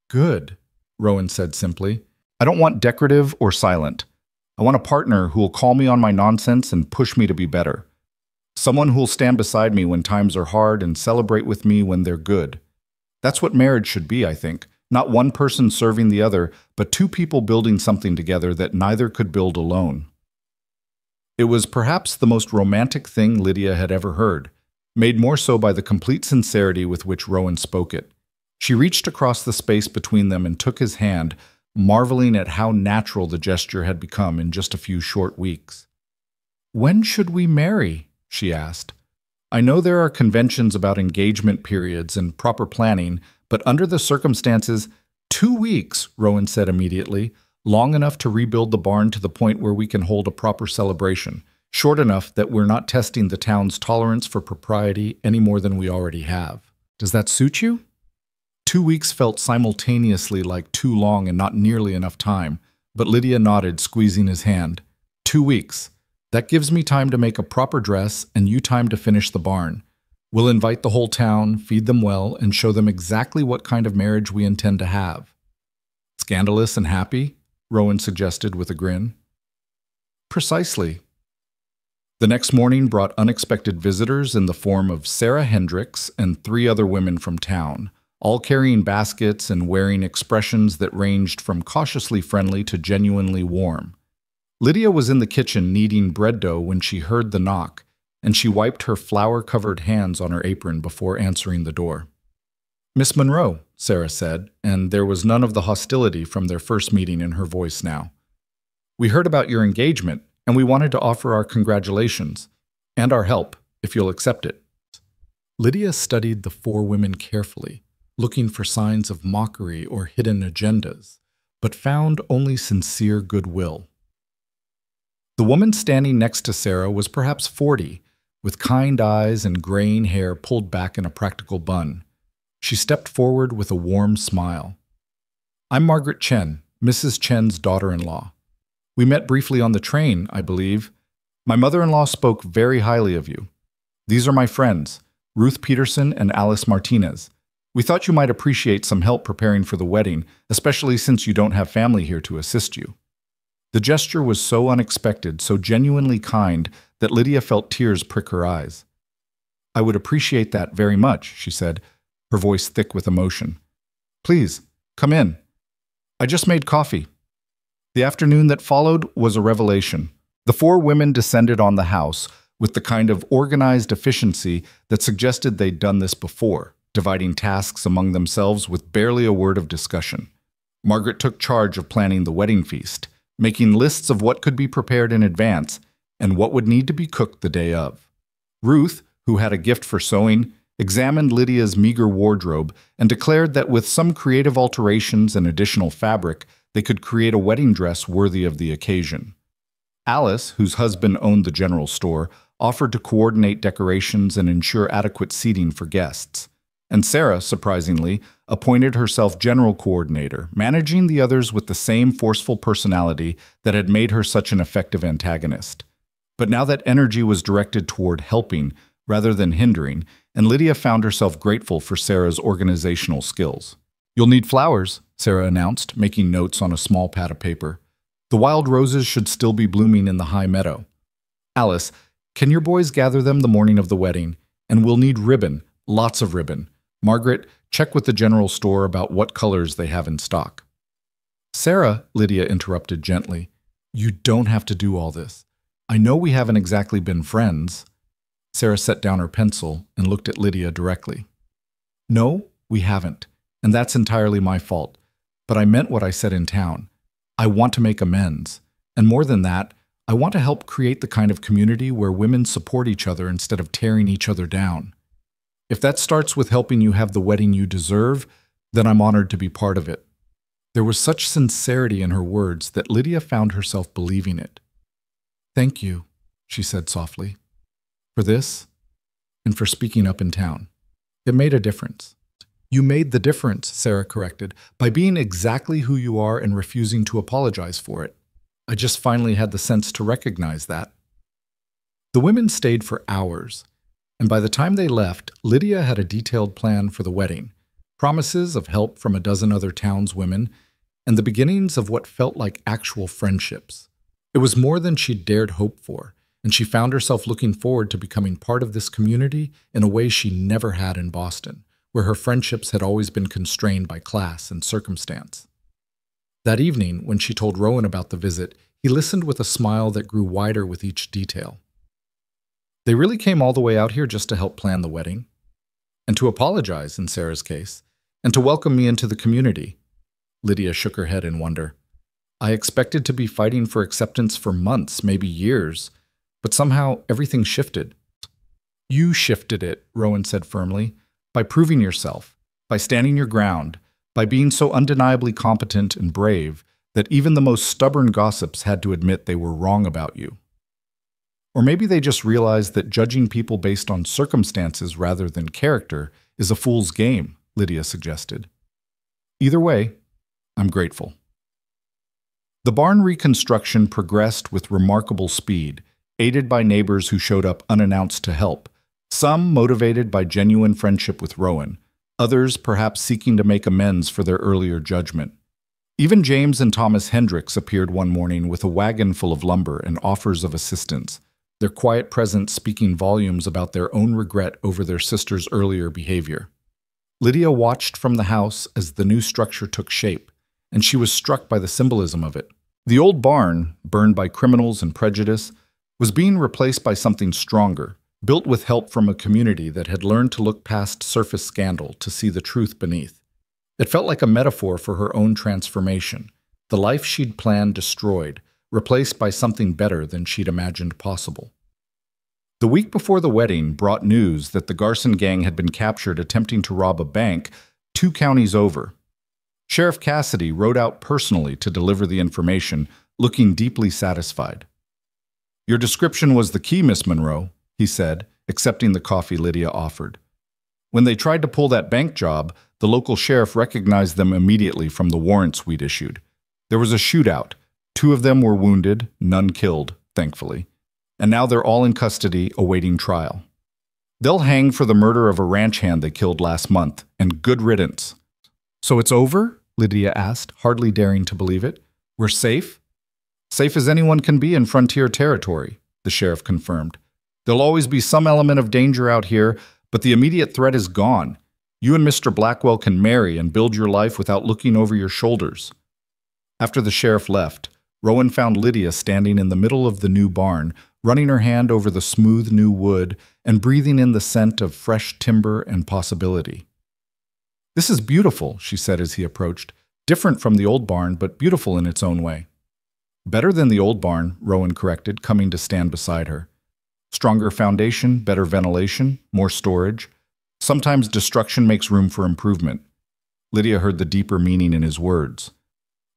"Good," Rowan said simply. "I don't want decorative or silent. I want a partner who will call me on my nonsense and push me to be better. Someone who will stand beside me when times are hard and celebrate with me when they're good. That's what marriage should be, I think. Not one person serving the other, but two people building something together that neither could build alone." It was perhaps the most romantic thing Lydia had ever heard, made more so by the complete sincerity with which Rowan spoke it. She reached across the space between them and took his hand, marveling at how natural the gesture had become in just a few short weeks. "When should we marry?" she asked. "I know there are conventions about engagement periods and proper planning, but under the circumstances, 2 weeks," Rowan said immediately, "long enough to rebuild the barn to the point where we can hold a proper celebration, short enough that we're not testing the town's tolerance for propriety any more than we already have. Does that suit you?" 2 weeks felt simultaneously like too long and not nearly enough time, but Lydia nodded, squeezing his hand. 2 weeks. That gives me time to make a proper dress and you time to finish the barn. We'll invite the whole town, feed them well, and show them exactly what kind of marriage we intend to have." "Scandalous and happy?" Rowan suggested with a grin. "Precisely." The next morning brought unexpected visitors in the form of Sarah Hendricks and 3 other women from town, all carrying baskets and wearing expressions that ranged from cautiously friendly to genuinely warm. Lydia was in the kitchen kneading bread dough when she heard the knock, and she wiped her flour-covered hands on her apron before answering the door. "Miss Monroe," Sarah said, and there was none of the hostility from their first meeting in her voice now. "We heard about your engagement, and we wanted to offer our congratulations, and our help, if you'll accept it." Lydia studied the 4 women carefully, looking for signs of mockery or hidden agendas, but found only sincere goodwill. The woman standing next to Sarah was perhaps 40, with kind eyes and graying hair pulled back in a practical bun. She stepped forward with a warm smile. "I'm Margaret Chen, Mrs. Chen's daughter-in-law. We met briefly on the train, I believe. My mother-in-law spoke very highly of you. These are my friends, Ruth Peterson and Alice Martinez. We thought you might appreciate some help preparing for the wedding, especially since you don't have family here to assist you." The gesture was so unexpected, so genuinely kind, that Lydia felt tears prick her eyes. "I would appreciate that very much," she said, her voice thick with emotion. "Please, come in. I just made coffee." The afternoon that followed was a revelation. The 4 women descended on the house with the kind of organized efficiency that suggested they'd done this before, dividing tasks among themselves with barely a word of discussion. Margaret took charge of planning the wedding feast, making lists of what could be prepared in advance and what would need to be cooked the day of. Ruth, who had a gift for sewing, examined Lydia's meager wardrobe and declared that with some creative alterations and additional fabric, they could create a wedding dress worthy of the occasion. Alice, whose husband owned the general store, offered to coordinate decorations and ensure adequate seating for guests. And Sarah, surprisingly, appointed herself general coordinator, managing the others with the same forceful personality that had made her such an effective antagonist. But now that energy was directed toward helping rather than hindering, and Lydia found herself grateful for Sarah's organizational skills. "You'll need flowers," Sarah announced, making notes on a small pad of paper. "The wild roses should still be blooming in the high meadow. Alice, can your boys gather them the morning of the wedding? And we'll need ribbon, lots of ribbon. Margaret, check with the general store about what colors they have in stock." "Sarah," Lydia interrupted gently, "you don't have to do all this. I know we haven't exactly been friends." Sarah set down her pencil and looked at Lydia directly. "No, we haven't, and that's entirely my fault. But I meant what I said in town. I want to make amends, And more than that, I want to help create the kind of community where women support each other instead of tearing each other down. If that starts with helping you have the wedding you deserve, then I'm honored to be part of it." There was such sincerity in her words that Lydia found herself believing it. "Thank you," she said softly, "for this and for speaking up in town. It made a difference." "You made the difference," Sarah corrected, "by being exactly who you are and refusing to apologize for it. I just finally had the sense to recognize that." The women stayed for hours, and by the time they left, Lydia had a detailed plan for the wedding, promises of help from a dozen other townswomen, and the beginnings of what felt like actual friendships. It was more than she'd dared hope for, and she found herself looking forward to becoming part of this community in a way she never had in Boston, where her friendships had always been constrained by class and circumstance. That evening, when she told Rowan about the visit, he listened with a smile that grew wider with each detail. "They really came all the way out here just to help plan the wedding, and to apologize in Sarah's case, and to welcome me into the community." Lydia shook her head in wonder. "I expected to be fighting for acceptance for months, maybe years, but somehow everything shifted." "You shifted it," Rowan said firmly, "by proving yourself, by standing your ground, by being so undeniably competent and brave that even the most stubborn gossips had to admit they were wrong about you. Or maybe they just realized that judging people based on circumstances rather than character is a fool's game," Lydia suggested. "Either way, I'm grateful." The barn reconstruction progressed with remarkable speed, aided by neighbors who showed up unannounced to help, some motivated by genuine friendship with Rowan, others perhaps seeking to make amends for their earlier judgment. Even James and Thomas Hendricks appeared one morning with a wagon full of lumber and offers of assistance, their quiet presence speaking volumes about their own regret over their sister's earlier behavior. Lydia watched from the house as the new structure took shape, and she was struck by the symbolism of it. The old barn, burned by criminals and prejudice, was being replaced by something stronger, built with help from a community that had learned to look past surface scandal to see the truth beneath. It felt like a metaphor for her own transformation, the life she'd planned destroyed, replaced by something better than she'd imagined possible. The week before the wedding brought news that the Garson gang had been captured attempting to rob a bank 2 counties over. Sheriff Cassidy rode out personally to deliver the information, looking deeply satisfied. "Your description was the key, Miss Monroe," he said, accepting the coffee Lydia offered. "When they tried to pull that bank job, the local sheriff recognized them immediately from the warrants we'd issued. There was a shootout. 2 of them were wounded, none killed, thankfully. And now they're all in custody, awaiting trial. They'll hang for the murder of a ranch hand they killed last month, and good riddance." "So it's over?" Lydia asked, hardly daring to believe it. "We're safe?" "Safe as anyone can be in frontier territory," the sheriff confirmed. "There'll always be some element of danger out here, but the immediate threat is gone. You and Mr. Blackwell can marry and build your life without looking over your shoulders." After the sheriff left, Rowan found Lydia standing in the middle of the new barn, running her hand over the smooth new wood and breathing in the scent of fresh timber and possibility. "This is beautiful," she said as he approached. "Different from the old barn, but beautiful in its own way." "Better than the old barn," Rowan corrected, coming to stand beside her. "Stronger foundation, better ventilation, more storage. Sometimes destruction makes room for improvement." Lydia heard the deeper meaning in his words.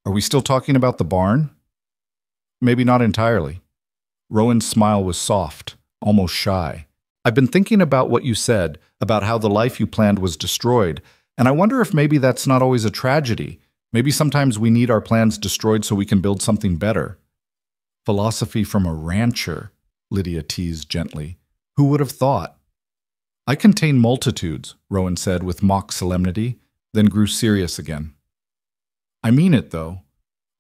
"Are we still talking about the barn?" "Maybe not entirely." Rowan's smile was soft, almost shy. "I've been thinking about what you said, about how the life you planned was destroyed, and I wonder if maybe that's not always a tragedy. Maybe sometimes we need our plans destroyed so we can build something better." "Philosophy from a rancher," Lydia teased gently. "Who would have thought?" "I contain multitudes," Rowan said with mock solemnity, then grew serious again. "I mean it, though.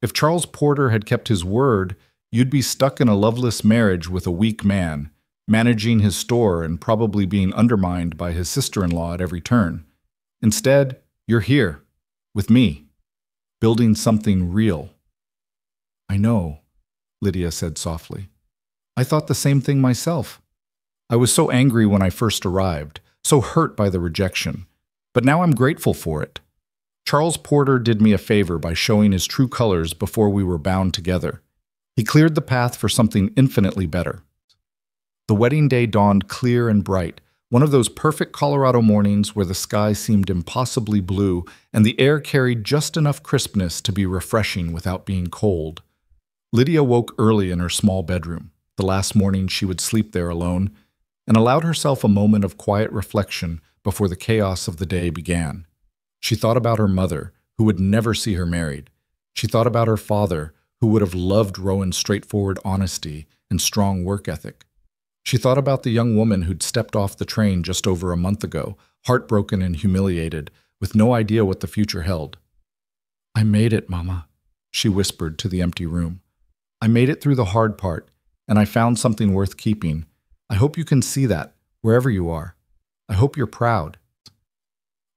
If Charles Porter had kept his word, you'd be stuck in a loveless marriage with a weak man, managing his store and probably being undermined by his sister-in-law at every turn. Instead, you're here, with me, building something real." "I know," Lydia said softly. "I thought the same thing myself. I was so angry when I first arrived, so hurt by the rejection, but now I'm grateful for it. Charles Porter did me a favor by showing his true colors before we were bound together. He cleared the path for something infinitely better. The wedding day dawned clear and bright, one of those perfect Colorado mornings where the sky seemed impossibly blue and the air carried just enough crispness to be refreshing without being cold. Lydia woke early in her small bedroom, the last morning she would sleep there alone, and allowed herself a moment of quiet reflection before the chaos of the day began. She thought about her mother, who would never see her married. She thought about her father, who would have loved Rowan's straightforward honesty and strong work ethic. She thought about the young woman who'd stepped off the train just over a month ago, heartbroken and humiliated, with no idea what the future held. "I made it, Mama," she whispered to the empty room. "I made it through the hard part, and I found something worth keeping. I hope you can see that, wherever you are. I hope you're proud."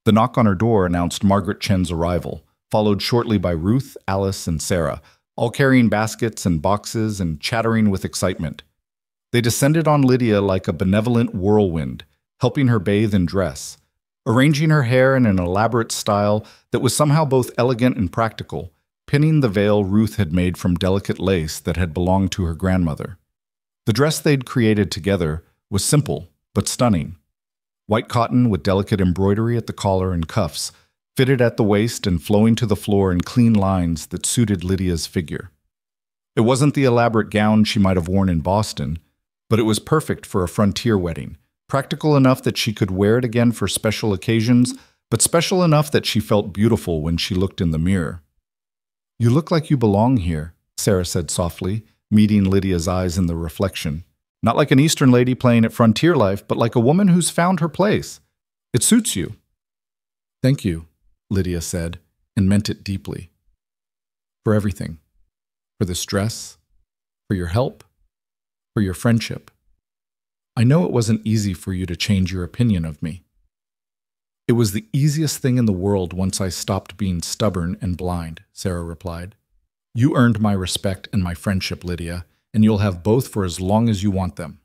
The knock on her door announced Margaret Chen's arrival, followed shortly by Ruth, Alice, and Sarah, all carrying baskets and boxes and chattering with excitement. They descended on Lydia like a benevolent whirlwind, helping her bathe and dress, arranging her hair in an elaborate style that was somehow both elegant and practical, pinning the veil Ruth had made from delicate lace that had belonged to her grandmother. The dress they'd created together was simple but stunning. White cotton with delicate embroidery at the collar and cuffs, fitted at the waist and flowing to the floor in clean lines that suited Lydia's figure. It wasn't the elaborate gown she might have worn in Boston, but it was perfect for a frontier wedding, practical enough that she could wear it again for special occasions, but special enough that she felt beautiful when she looked in the mirror. "You look like you belong here," Sarah said softly, meeting Lydia's eyes in the reflection. "Not like an Eastern lady playing at frontier life, but like a woman who's found her place. It suits you." "Thank you," Lydia said, and meant it deeply. "For everything. For this dress, for your help, for your friendship. I know it wasn't easy for you to change your opinion of me." "It was the easiest thing in the world once I stopped being stubborn and blind," Sarah replied. "You earned my respect and my friendship, Lydia, and you'll have both for as long as you want them."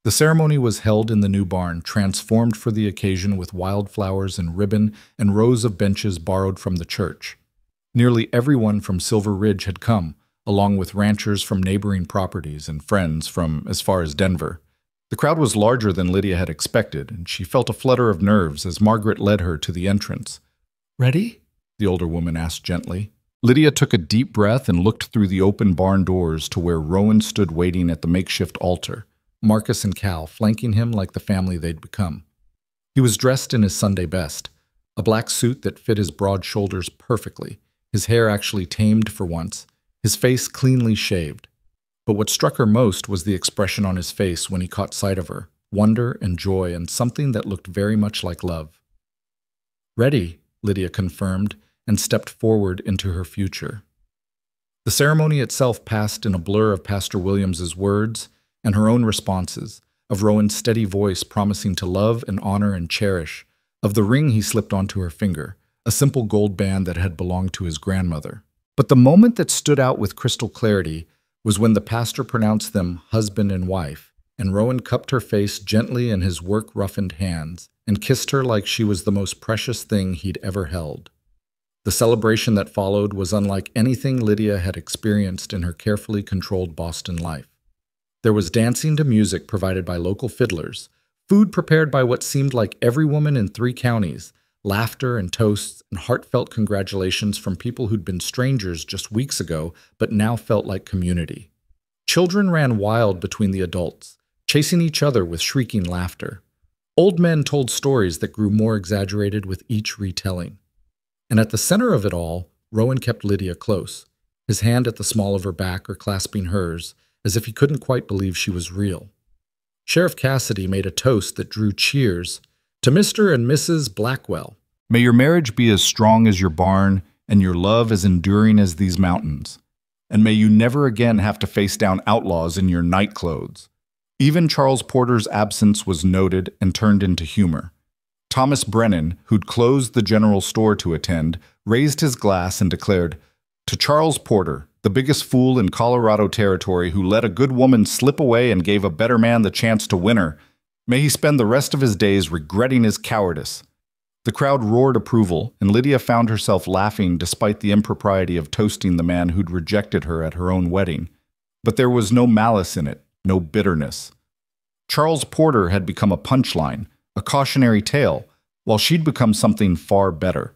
The ceremony was held in the new barn, transformed for the occasion with wildflowers and ribbon and rows of benches borrowed from the church. Nearly everyone from Silver Ridge had come, along with ranchers from neighboring properties and friends from as far as Denver. The crowd was larger than Lydia had expected, and she felt a flutter of nerves as Margaret led her to the entrance. "Ready?" the older woman asked gently. Lydia took a deep breath and looked through the open barn doors to where Rowan stood waiting at the makeshift altar, Marcus and Cal flanking him like the family they'd become. He was dressed in his Sunday best, a black suit that fit his broad shoulders perfectly, his hair actually tamed for once, his face cleanly shaved. But what struck her most was the expression on his face when he caught sight of her, wonder and joy and something that looked very much like love. "Ready," Lydia confirmed, and stepped forward into her future. The ceremony itself passed in a blur of Pastor Williams's words and her own responses, of Rowan's steady voice promising to love and honor and cherish, of the ring he slipped onto her finger, a simple gold band that had belonged to his grandmother. But the moment that stood out with crystal clarity was when the pastor pronounced them husband and wife, and Rowan cupped her face gently in his work-roughened hands and kissed her like she was the most precious thing he'd ever held. The celebration that followed was unlike anything Lydia had experienced in her carefully controlled Boston life. There was dancing to music provided by local fiddlers, food prepared by what seemed like every woman in 3 counties, laughter and toasts and heartfelt congratulations from people who'd been strangers just weeks ago but now felt like community. Children ran wild between the adults, chasing each other with shrieking laughter. Old men told stories that grew more exaggerated with each retelling. And at the center of it all, Rowan kept Lydia close, his hand at the small of her back or clasping hers, as if he couldn't quite believe she was real. Sheriff Cassidy made a toast that drew cheers to Mr. and Mrs. Blackwell. "May your marriage be as strong as your barn and your love as enduring as these mountains. And may you never again have to face down outlaws in your night clothes." Even Charles Porter's absence was noted and turned into humor. Thomas Brennan, who'd closed the general store to attend, raised his glass and declared, "To Charles Porter, the biggest fool in Colorado territory who let a good woman slip away and gave a better man the chance to win her. May he spend the rest of his days regretting his cowardice." The crowd roared approval, and Lydia found herself laughing despite the impropriety of toasting the man who'd rejected her at her own wedding. But there was no malice in it, no bitterness. Charles Porter had become a punchline, a cautionary tale, while she'd become something far better.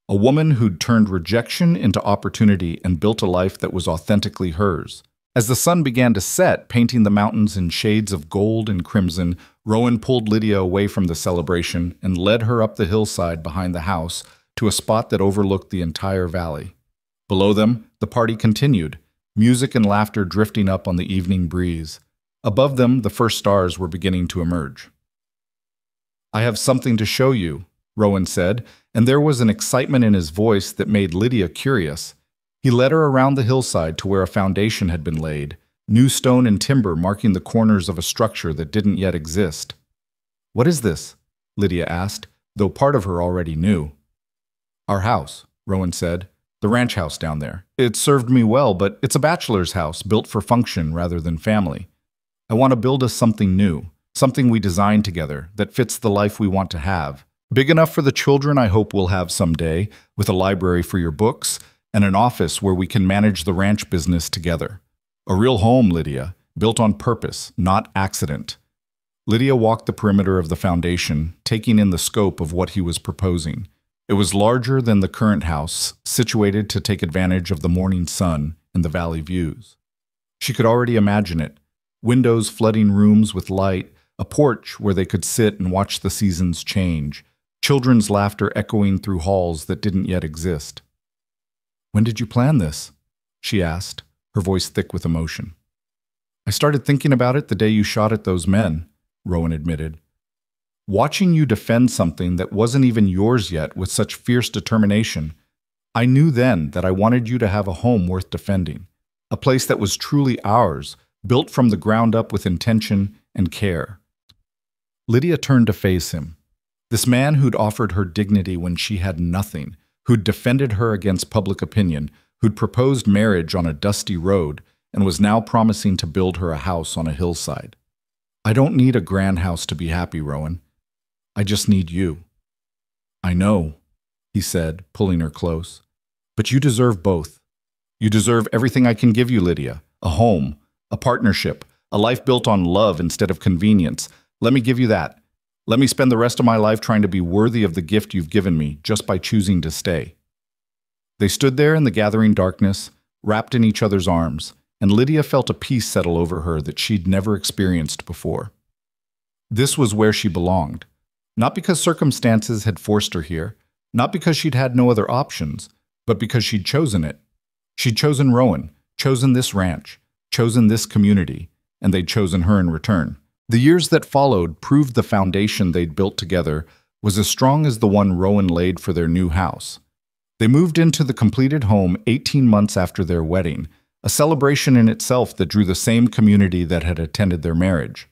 A woman who'd turned rejection into opportunity and built a life that was authentically hers. As the sun began to set, painting the mountains in shades of gold and crimson, Rowan pulled Lydia away from the celebration and led her up the hillside behind the house to a spot that overlooked the entire valley. Below them, the party continued, music and laughter drifting up on the evening breeze. Above them, the first stars were beginning to emerge. "I have something to show you," Rowan said, and there was an excitement in his voice that made Lydia curious. He led her around the hillside to where a foundation had been laid, new stone and timber marking the corners of a structure that didn't yet exist. "What is this?" Lydia asked, though part of her already knew. "Our house," Rowan said. "The ranch house down there. It served me well, but it's a bachelor's house built for function rather than family. I want to build us something new, something we design together that fits the life we want to have. Big enough for the children I hope we'll have someday, with a library for your books, and an office where we can manage the ranch business together. A real home, Lydia, built on purpose, not accident." Lydia walked the perimeter of the foundation, taking in the scope of what he was proposing. It was larger than the current house, situated to take advantage of the morning sun and the valley views. She could already imagine it. Windows flooding rooms with light, a porch where they could sit and watch the seasons change, children's laughter echoing through halls that didn't yet exist. "When did you plan this?" she asked, her voice thick with emotion. "I started thinking about it the day you shot at those men," Rowan admitted. "Watching you defend something that wasn't even yours yet with such fierce determination, I knew then that I wanted you to have a home worth defending, a place that was truly ours, built from the ground up with intention and care." Lydia turned to face him. This man who'd offered her dignity when she had nothing, who'd defended her against public opinion, who'd proposed marriage on a dusty road, and was now promising to build her a house on a hillside. "I don't need a grand house to be happy, Rowan. I just need you." "I know," he said, pulling her close. "But you deserve both. You deserve everything I can give you, Lydia. A home, a partnership, a life built on love instead of convenience. Let me give you that. Let me spend the rest of my life trying to be worthy of the gift you've given me just by choosing to stay." They stood there in the gathering darkness, wrapped in each other's arms, and Lydia felt a peace settle over her that she'd never experienced before. This was where she belonged. Not because circumstances had forced her here, not because she'd had no other options, but because she'd chosen it. She'd chosen Rowan, chosen this ranch, chosen this community, and they'd chosen her in return. The years that followed proved the foundation they'd built together was as strong as the one Rowan laid for their new house. They moved into the completed home 18 months after their wedding, a celebration in itself that drew the same community that had attended their marriage.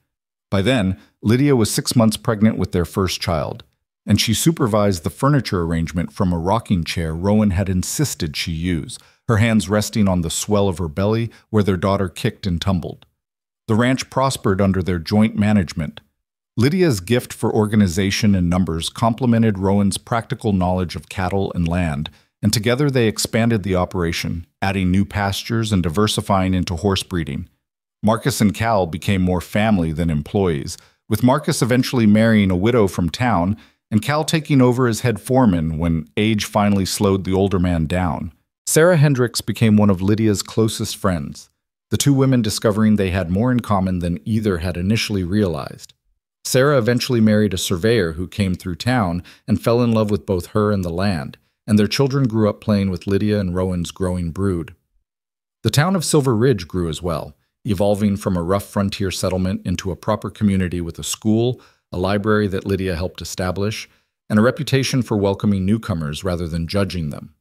By then, Lydia was 6 months pregnant with their first child, and she supervised the furniture arrangement from a rocking chair Rowan had insisted she use, her hands resting on the swell of her belly where their daughter kicked and tumbled. The ranch prospered under their joint management. Lydia's gift for organization and numbers complemented Rowan's practical knowledge of cattle and land, and together they expanded the operation, adding new pastures and diversifying into horse breeding. Marcus and Cal became more family than employees, with Marcus eventually marrying a widow from town and Cal taking over as head foreman when age finally slowed the older man down. Sarah Hendricks became one of Lydia's closest friends, the two women discovering they had more in common than either had initially realized. Sarah eventually married a surveyor who came through town and fell in love with both her and the land, and their children grew up playing with Lydia and Rowan's growing brood. The town of Silver Ridge grew as well, evolving from a rough frontier settlement into a proper community with a school, a library that Lydia helped establish, and a reputation for welcoming newcomers rather than judging them.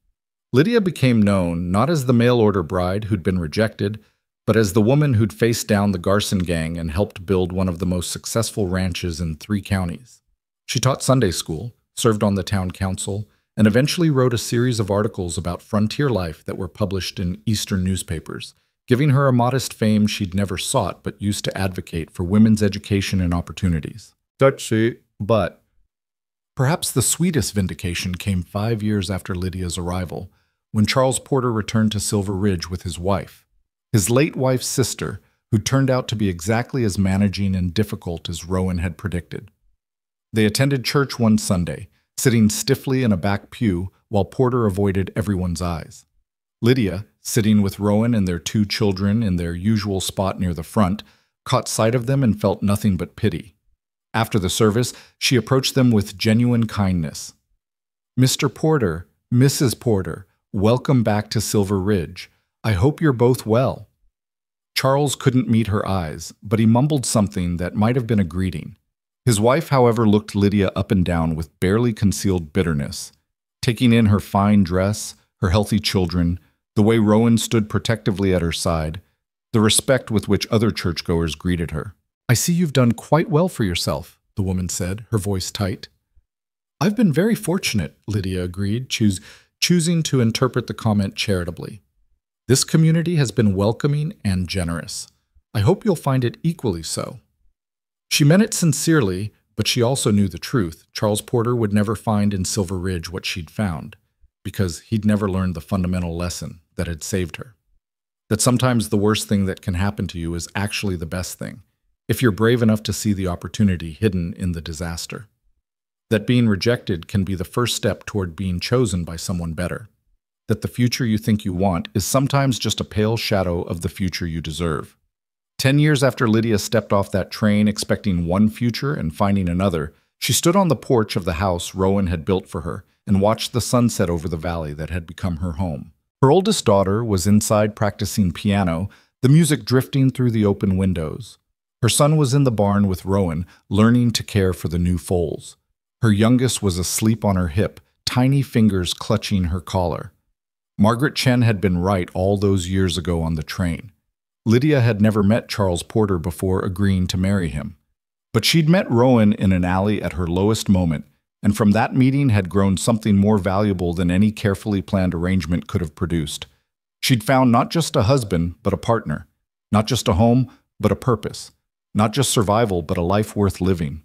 Lydia became known not as the mail-order bride who'd been rejected, but as the woman who'd faced down the Garson gang and helped build one of the most successful ranches in 3 counties. She taught Sunday school, served on the town council, and eventually wrote a series of articles about frontier life that were published in Eastern newspapers, giving her a modest fame she'd never sought but used to advocate for women's education and opportunities. But perhaps the sweetest vindication came 5 years after Lydia's arrival, when Charles Porter returned to Silver Ridge with his wife. his late wife's sister, who turned out to be exactly as managing and difficult as Rowan had predicted. They attended church one Sunday, sitting stiffly in a back pew while Porter avoided everyone's eyes. Lydia, sitting with Rowan and their 2 children in their usual spot near the front, caught sight of them and felt nothing but pity. After the service, she approached them with genuine kindness. "Mr. Porter, Mrs. Porter, welcome back to Silver Ridge. I hope you're both well." Charles couldn't meet her eyes, but he mumbled something that might have been a greeting. His wife, however, looked Lydia up and down with barely concealed bitterness, taking in her fine dress, her healthy children, the way Rowan stood protectively at her side, the respect with which other churchgoers greeted her. "I see you've done quite well for yourself," the woman said, her voice tight. "I've been very fortunate," Lydia agreed, choosing to interpret the comment charitably. "This community has been welcoming and generous. I hope you'll find it equally so." She meant it sincerely, but she also knew the truth. Charles Porter would never find in Silver Ridge what she'd found, because he'd never learned the fundamental lesson that had saved her. That sometimes the worst thing that can happen to you is actually the best thing, if you're brave enough to see the opportunity hidden in the disaster. That being rejected can be the first step toward being chosen by someone better. That the future you think you want is sometimes just a pale shadow of the future you deserve. 10 years after Lydia stepped off that train expecting one future and finding another, she stood on the porch of the house Rowan had built for her and watched the sunset over the valley that had become her home. Her oldest daughter was inside practicing piano, the music drifting through the open windows. Her son was in the barn with Rowan, learning to care for the new foals. Her youngest was asleep on her hip, tiny fingers clutching her collar. Margaret Chen had been right all those years ago on the train. Lydia had never met Charles Porter before agreeing to marry him. But she'd met Rowan in an alley at her lowest moment, and from that meeting had grown something more valuable than any carefully planned arrangement could have produced. She'd found not just a husband, but a partner. Not just a home, but a purpose. Not just survival, but a life worth living.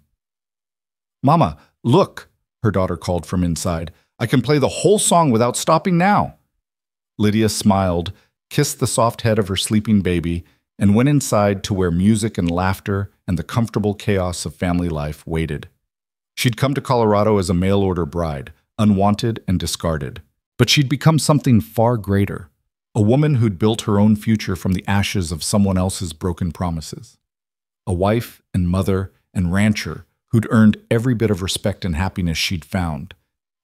"Mama, look," her daughter called from inside. "I can play the whole song without stopping now." Lydia smiled, kissed the soft head of her sleeping baby, and went inside to where music and laughter and the comfortable chaos of family life waited. She'd come to Colorado as a mail-order bride, unwanted and discarded. But she'd become something far greater, a woman who'd built her own future from the ashes of someone else's broken promises. A wife and mother and rancher who'd earned every bit of respect and happiness she'd found.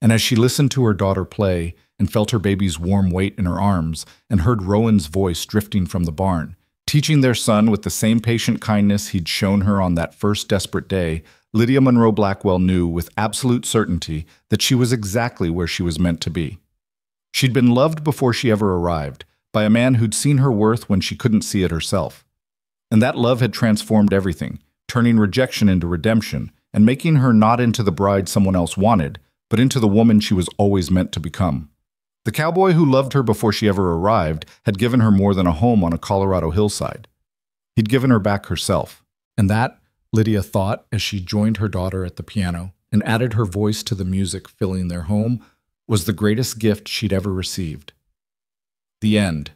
And as she listened to her daughter play and felt her baby's warm weight in her arms and heard Rowan's voice drifting from the barn, teaching their son with the same patient kindness he'd shown her on that first desperate day, Lydia Monroe Blackwell knew with absolute certainty that she was exactly where she was meant to be. She'd been loved before she ever arrived, by a man who'd seen her worth when she couldn't see it herself. And that love had transformed everything, turning rejection into redemption, and making her not into the bride someone else wanted, but into the woman she was always meant to become. The cowboy who loved her before she ever arrived had given her more than a home on a Colorado hillside. He'd given her back herself. And that, Lydia thought as she joined her daughter at the piano and added her voice to the music filling their home, was the greatest gift she'd ever received. The end.